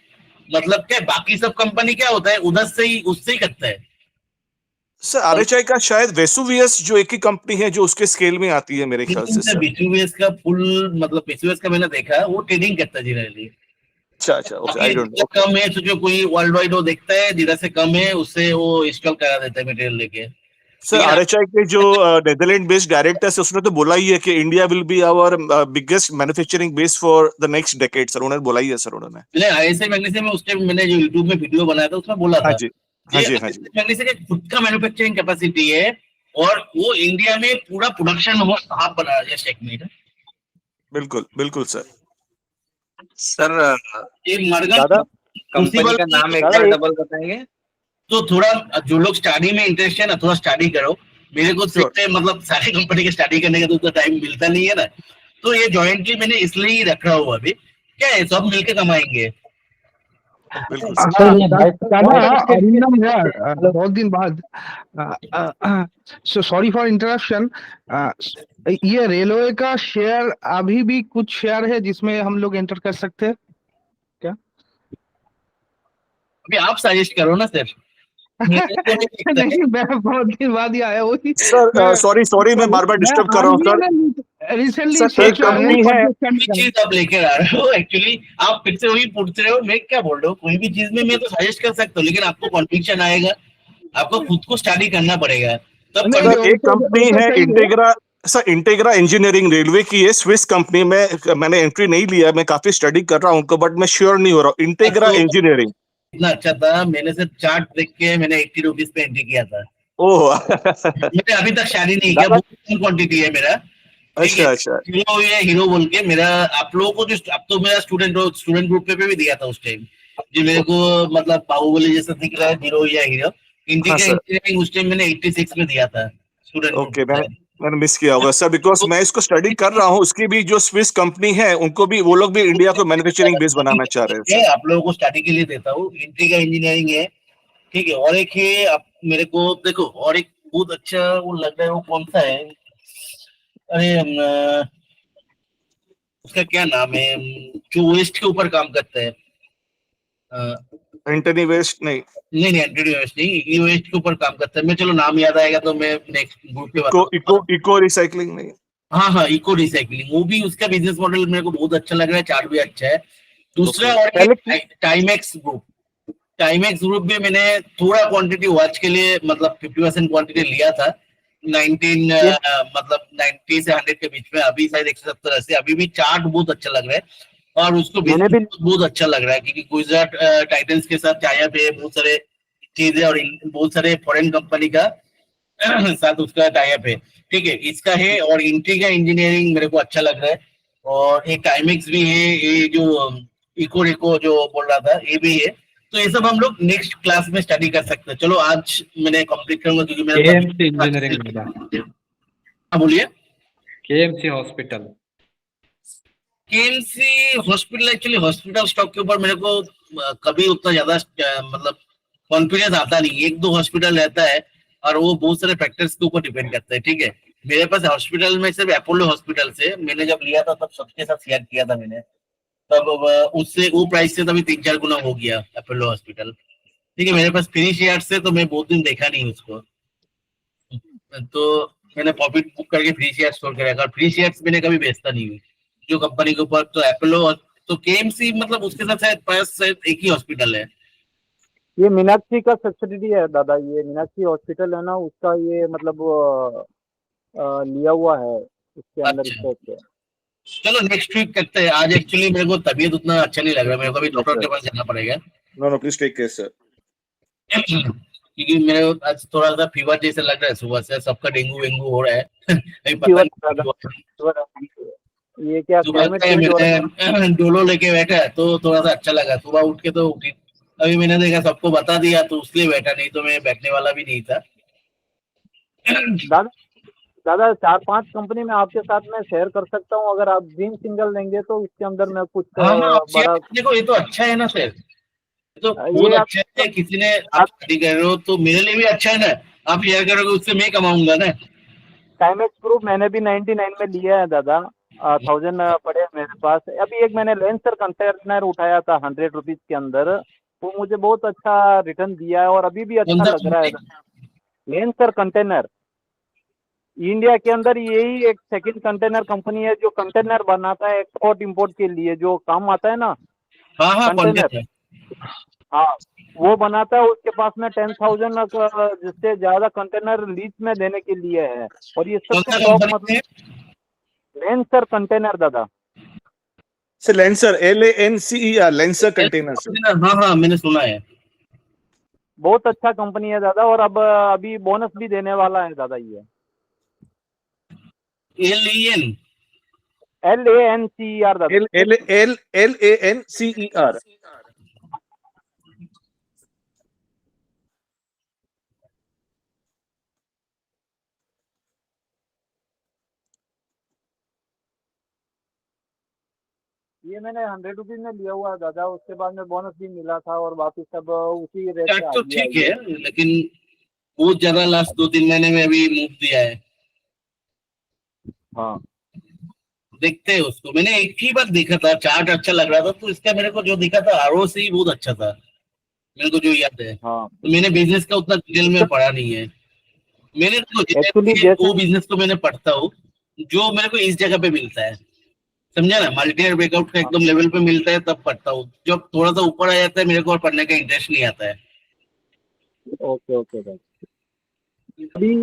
मतलब क्या बाकी सब कंपनी क्या होता है, उधर से ही उससे ही करता है सर। RHI का शायद वेसुवियस जो एक ही कंपनी है जो उसके स्केल में आती है मेरे ख्याल से सर। वेसुवियस का फुल मतलब वेसुवियस का मैंने देखा, वो ट्रेडिंग करता है जनरली। अच्छा, ओके, आई डोंट नो। कम है तो जो कोई वर्ल्ड वाइड वो देखता है, जिधर से कम है उससे वो इंस्टॉल करा देता है मटेरियल लेके। सर RHI के जो नेदरलैंड बेस्ड डायरेक्टर है उसने तो बोला ही है कि India will be our biggest manufacturing base for the next decade sir, उन्होंने बोला ही है सर। उन्होंने RSI मैग्नेशियम में उस टाइम मैंने जो YouTube में वीडियो बनाया था उसमें बोला था। हाँ जी। मैग्नेशियम का खुद का मैन्युफैक्चरिंग कैपेसिटी है, और वो इंडिया में पूरा प्रोडक्शन हो आप बना रहे हैं। बिल्कुल सर। सर ये मॉर्गन कंपनी का नाम एक बार डबल बताएंगे? तो थोड़ा जो लोग स्टडी में इंटरेस्ट है ना, थोड़ा स्टडी करो। मेरे को सीखते मतलब सारी कंपनी के स्टडी करने का तो उतना टाइम मिलता नहीं है ना, तो ये जॉइंटली मैंने इसलिए ही रखा हुआ। अभी क्या है, सब मिलके कमाएंगे। बिल्कुल हाँ, सर। सर ये भाई Tata, Arindam here, हेलो बहुत दिन बाद। So sorry for interruption. ये रेलवे का शेयर अभी भी कुछ शेयर है जिसमें हम लोग एंटर कर सकते हैं क्या? अभी आप सजेस्ट करो ना सर, मेरे को नहीं दिखता है। नहीं, मैं बहुत दिन बाद ही आया वही। सर सॉरी सॉरी, मैं बार बार मैं डिस्टर्ब कर रहा हूँ आरबीआई सर। में रिसेंटली सर एक स्विच किया हूँ कंपनी फॉर है, द कोई चीज आप लेकर आ रहे हो, एक्चुअली आप फिर से वही पूछ रहे हो, मैं क्या बोल रहा हूँ, कोई भी चीज में मैं तो सजेस्ट कर सकता हूँ, लेकिन आपको कॉन्विक्शन आएगा, आपको खुद को स्टडी करना पड़ेगा तब नहीं सर नहीं, कभी। एक कंपनी वो तो है सही है। Integra. Sir integra engineering railway की है, स्विस कंपनी में। मैंने एंट्री नहीं लिया, मैं काफी स्टडी कर रहा हूँ उनको, बट मैं श्योर नहीं हो रहा हूँ। इंटेग्रा तो इंजीनियरिंग। इतना अच्छा था, मैंने सिर्फ चार्ट देख के मैंने 80 रुपीज पे एंट्री किया था। ओह मैंने अभी तक शादी नहीं किया, दादा बहुत कम क्वांटिटी है मेरा। ठीक है, अच्छा अच्छा। हीरो ये हीरो बोल के मेरा, आप लोगों को जो, अब तो मेरा स्टूडेंट ग्रुप पे भी दिया था उस टाइम, जो मेरे को मतलब बाहुबली जैसा दिख रहा है, हीरो या हीरो। हाँ इंडिका सर। इंजीनियरिंग उस टाइम मैंने 86 में दिया था, स्टूडेंट ग्रुप ओके, मैंने में। मैंने मिस किया होगा सर, बिकॉज तो मैं इसको स्टडी कर रहा हूँ। उसकी भी जो स्विस कंपनी है, उनको भी, वो लोग भी इंडिया को मैन्युफैक्चरिंग बेस बनाना चाह रहे हैं है, सर। आप लोगों को स्टार्टिंग के लिए देता हूँ, इंडिका इंजीनियरिंग है। ठीक है, और एक है, आप मेरे को देखो, और एक बहुत अच्छा वो लग रहा है, वो कौन सा है, अरे उसका क्या नाम है, जो वेस्ट के ऊपर काम करता है, एंटनी वेस्ट नहीं। नहीं नहीं, एंटी वेस्ट नहीं, ई वेस्ट के ऊपर काम करता है। मैं, चलो नाम याद आएगा तो मैं नेक्स्ट ग्रुप पे इको बताऊंगा। इको इको रिसाइकलिंग नहीं। हाँ हाँ, इको रिसाइकलिंग, वो भी उसका बिजनेस मॉडल मेरे को बहुत अच्छा लग रहा है, चार्ट भी अच्छा है। दूसरा ओके। और पहले एक टाइमेक्स ग्रुप। टाइमेक्स ग्रुप में मैंने थोड़ा क्वांटिटी वॉच के लिए, मतलब 50% क्वांटिटी लिया था, 19 ये मतलब 90 से 100 के बीच में। अभी शायद 170-80, अभी भी चार्ट बहुत अच्छा लग रहा है, और उसको मैंने बिजनेस भी बहुत अच्छा लग रहा है, क्योंकि गुजरात टाइटंस के साथ टाई अप है, बहुत सारे चीजें, और बहुत सारे फॉरेन कंपनी का साथ उसका टाई अप है। ठीक है, इसका है, और इंट्री का इंजीनियरिंग मेरे को अच्छा लग रहा है, और एक टाइमिक्स भी है, ये जो इको रिको जो बोल रहा था, ये भी है। तो ये सब हम लोग नेक्स्ट क्लास में स्टडी कर सकते हैं। चलो आज मैंने कंप्लीट करूंगा, क्योंकि मेरा केएमसी इंजीनियरिंग में था, हाँ, बोलिए। KMC hospital. KMC hospital, actually hospital stock के ऊपर मेरे को कभी उतना ज्यादा मतलब कॉन्फिडेंस आता नहीं, एक दो हॉस्पिटल रहता है, और वो बहुत सारे फैक्टर्स के ऊपर डिपेंड करता है। ठीक है, मेरे पास हॉस्पिटल में सिर्फ अपोलो हॉस्पिटल से मैंने जब लिया था, तब सबके साथ शेयर किया था मैंने, तब उससे वो प्राइस से तभी 3-4 गुना हो गया अपोलो हॉस्पिटल। ठीक है, मेरे पास फ्री शेयर से, तो मैं बहुत दिन देखा नहीं उसको, तो मैंने प्रॉफिट बुक करके फ्री शेयर स्टोर कर रखा, और फ्री शेयर्स मैंने कभी बेचता नहीं हूँ जो कंपनी के ऊपर। तो एपोलो, तो केएमसी, मतलब उसके साथ शायद पास शायद एक ही हॉस्पिटल है। ये मीनाक्षी का सब्सिडी है दादा, ये मीनाक्षी हॉस्पिटल है ना, उसका ये मतलब लिया हुआ है, इसके अंदर अच्छा, स्टॉक है। चलो नेक्स्ट वीक करते हैं। आज एक्चुअली मेरे को तबीयत उतना अच्छा नहीं लग रहा, मेरे को अभी डॉक्टर अच्छा। के पास जाना पड़ेगा। No no, please take care sir. क्योंकि मेरे को आज थोड़ा सा फीवर जैसे लग रहा है, सुबह से सबका डेंगू वेंगू हो रहा है। नहीं पता फीवर दादा, नहीं। फीवर, ये क्या सुबह क्लाइमेट से चेंज हो रहा है। मैंने डोलो लेके बैठा है, तो थोड़ा सा अच्छा लगा, सुबह उठ के तो उठी। अभी मैंने देखा सबको बता दिया, तो उसलिए बैठा, नहीं तो मैं बैठने वाला भी नहीं था। दादा दादा 4-5 कंपनी में आपके साथ मैं शेयर कर सकता हूँ, अगर आप ड्रीम सिंगल लेंगे तो इसके अंदर मैं कुछ हाँ हाँ, आप शेयर बड़ा देखो, ये तो अच्छा है ना सर, ये तो बहुत ये आप अच्छा है। किसी ने, आप स्टडी कर रहे हो तो मेरे लिए भी अच्छा है ना, आप शेयर करोगे उससे मैं कमाऊंगा ना। टाइमेक्स प्रूफ मैंने भी 99 में लिया है दादा, 1000 पड़े हैं मेरे पास। अभी एक मैंने लेंसर कंटेनर उठाया था 100 रुपीज के अंदर, वो मुझे बहुत अच्छा रिटर्न दिया है, और अभी भी कौन अच्छा सा लग रहा है। कंपनी? लेंसर कंटेनर इंडिया के अंदर यही एक सेकंड कंटेनर कंपनी है जो कंटेनर बनाता है एक्सपोर्ट इंपोर्ट के लिए, जो काम आता है ना हाँ हाँ, कंटेनर। कंटेनर। हाँ, वो बनाता है, उसके पास में 10,000 जिससे ज्यादा कंटेनर लीज में देने के लिए है, और ये कौन सबसे सा टॉप कंपनी मतलब है? लेंसर कंटेनर दादा। Sir lancer, LANCER, lancer container sir. हाँ हाँ, मैंने सुना है। बहुत अच्छा कंपनी है दादा, और अब अभी बोनस भी देने वाला है दादा ये। LEN। LANCER दादा। LANCER। ये मैंने 100 रुपीज में लिया हुआ है दादा, उसके बाद में बोनस भी मिला था और वापिस सब उसी रेट पे चार्ट आ तो गया ठीक ये। है, लेकिन बहुत ज्यादा लास्ट 2-3 महीने में अभी मूव दिया है। हाँ देखते हैं उसको। मैंने एक ही बार देखा था, चार्ट अच्छा लग रहा था, तो इसका मेरे को जो दिखा था आरओसी बहुत अच्छा था, मेरे को जो याद है। हाँ तो मैंने बिजनेस का उतना डिटेल में पढ़ा नहीं है। मैंने तो एक्चुअली ये जैसे वो बिजनेस को मैंने पढ़ता हूँ जो मेरे को इस जगह पे मिलता है, समझा ना, मल्टी ब्रेकआउट का एकदम लेवल पे मिलता है तब पढ़ता हूँ। जब थोड़ा सा ऊपर आ जाता है मेरे को और पढ़ने का इंटरेस्ट नहीं आता है। ओके ओके दादा। अभी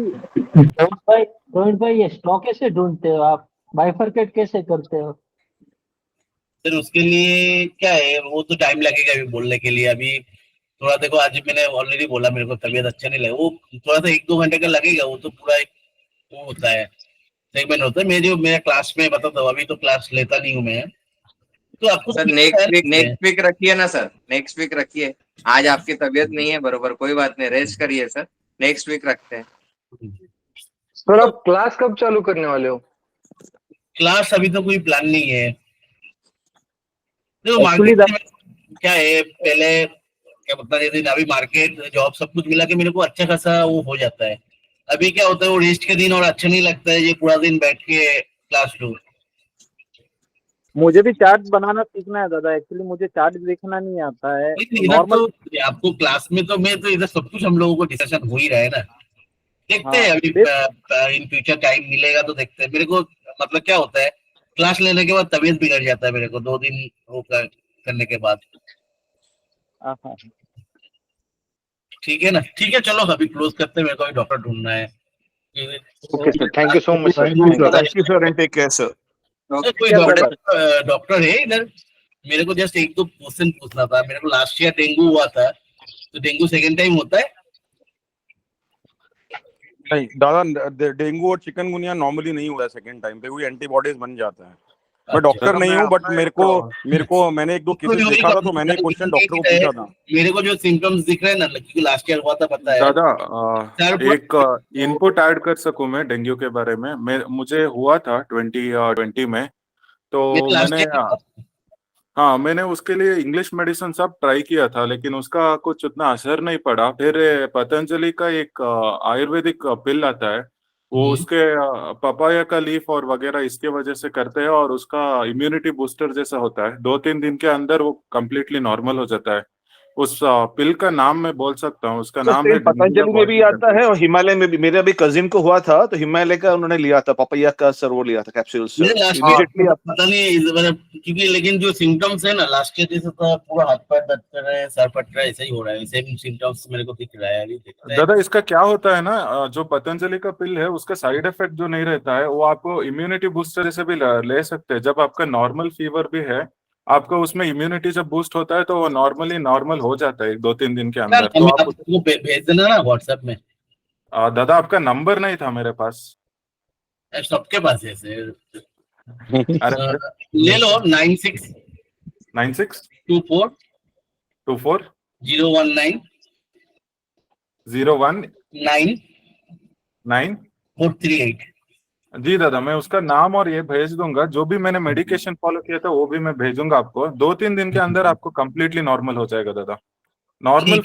रोहित भाई ये स्टॉक कैसे ढूंढते हो आप, बाइफरकेट कैसे करते हो? फिर उसके लिए क्या है, वो तो टाइम लगेगा अभी बोलने के लिए। अभी थोड़ा देखो, आज मैंने ऑलरेडी बोला मेरे को तबीयत अच्छा नहीं लगा, वो थोड़ा सा 1-2 घंटे का लगेगा। वो तो पूरा एक वो होता है, सेगमेंट होता है। मैं जो मेरा क्लास में बताता हूँ, अभी तो क्लास लेता नहीं हूँ मैं, तो आपको सर तो नेक्स्ट वीक रखिए ना सर, नेक्स्ट वीक रखिए। आज आपकी तबीयत नहीं है बरोबर, कोई बात नहीं, रेस्ट करिए सर, नेक्स्ट वीक रखते हैं। सर आप क्लास कब चालू करने वाले हो? क्लास अभी तो कोई प्लान नहीं है। देखो एक्चुअली मार्केट क्या है, पहले क्या बता रहे थे, अभी मार्केट जॉब सब कुछ मिला के मेरे को अच्छा खासा वो हो जाता है। अभी क्या होता है, वो रेस्ट के दिन और अच्छा नहीं लगता है ये पूरा दिन बैठ के क्लास लो। मुझे भी चार्ट बनाना सीखना है दादा, एक्चुअली मुझे चार्ट देखना नहीं आता है इधर नॉर्मल। तो आपको क्लास में तो मैं तो इधर सब कुछ हम लोगों को डिस्कशन हो ही रहा है ना। देखते हैं हाँ अभी इन फ्यूचर टाइम मिलेगा तो देखते हैं। मेरे को मतलब क्या होता है, क्लास लेने के बाद तबीयत बिगड़ जाता है मेरे को 2 दिन वो करने के बाद। हाँ हाँ ठीक है ना, ठीक है, चलो अभी क्लोज करते हैं, मेरे को अभी डॉक्टर ढूंढना है। Okay sir, thank you so much sir. Thank you sir and take care sir. कोई डॉक्टर है इधर? मेरे को जस्ट 1-2 क्वेश्चन पूछना था। मेरे को लास्ट ईयर डेंगू हुआ था, तो डेंगू सेकेंड टाइम होता है? नहीं दादा, डेंगू और चिकनगुनिया नॉर्मली नहीं हुआ है सेकंड टाइम पे, कोई एंटीबॉडीज बन जाता है। मैं डॉक्टर नहीं हूँ, बट मेरे को मैंने 1-2 केसेस देखा था, तो मैंने क्वेश्चन डॉक्टर को पूछा था। मेरे को जो सिम्टम्स दिख रहे हैं ना, क्योंकि लास्ट ईयर हुआ था पता है। दादा एक इनपुट ऐड कर सकूं मैं डेंगू के बारे में? मुझे हुआ था 2020 में, तो मैंने हाँ मैंने उसके लिए इंग्लिश मेडिसिन सब ट्राई किया था, लेकिन उसका कुछ उतना असर नहीं पड़ा। फिर पतंजलि का एक आयुर्वेदिक पिल आता है, वो उसके पपाया का लीफ और वगैरह इसके वजह से करते हैं, और उसका इम्यूनिटी बूस्टर जैसा होता है। 2-3 दिन के अंदर वो कम्प्लीटली नॉर्मल हो जाता है। उस पिल का नाम मैं बोल सकता हूँ, उसका नाम है पतंजलि में भी आता है और हिमालय में भी। मेरे अभी कजिन को हुआ था, तो हिमालय का उन्होंने लिया था, पपैया का सर वो लिया था कैप्सूल सर। इमीडिएटली पता नहीं मतलब, क्योंकि लेकिन जो सिम्टम्स है ना लास्ट ईयर जैसे, तो पूरा हाथ पैर दर्द कर रहा है, सर फट रहा है, ऐसा ही हो रहा है। सेम सिम्टम्स मेरे को दिख रहा है अभी। दादा इसका क्या होता है ना, जो पतंजलि का पिल है उसका साइड इफेक्ट जो नहीं रहता है, वो आपको इम्यूनिटी बूस्टर जैसे भी ले सकते हैं। जब आपका नॉर्मल फीवर भी है, आपको उसमें इम्यूनिटी जब बूस्ट होता है तो वो नॉर्मल हो जाता है 1-2-3 दिन के अंदर। तो आप उसको भेज देना ना व्हाट्सएप में। दादा आपका नंबर नहीं था मेरे पास। सबके पास है सर। अरे ले लो 96 24 019 9 438। जी दादा, मैं उसका नाम और ये भेज दूंगा। जो भी मैंने मेडिकेशन फॉलो किया था वो भी मैं भेजूंगा आपको। 2-3 दिन के अंदर आपको कंप्लीटली नॉर्मल हो जाएगा दादा। नॉर्मल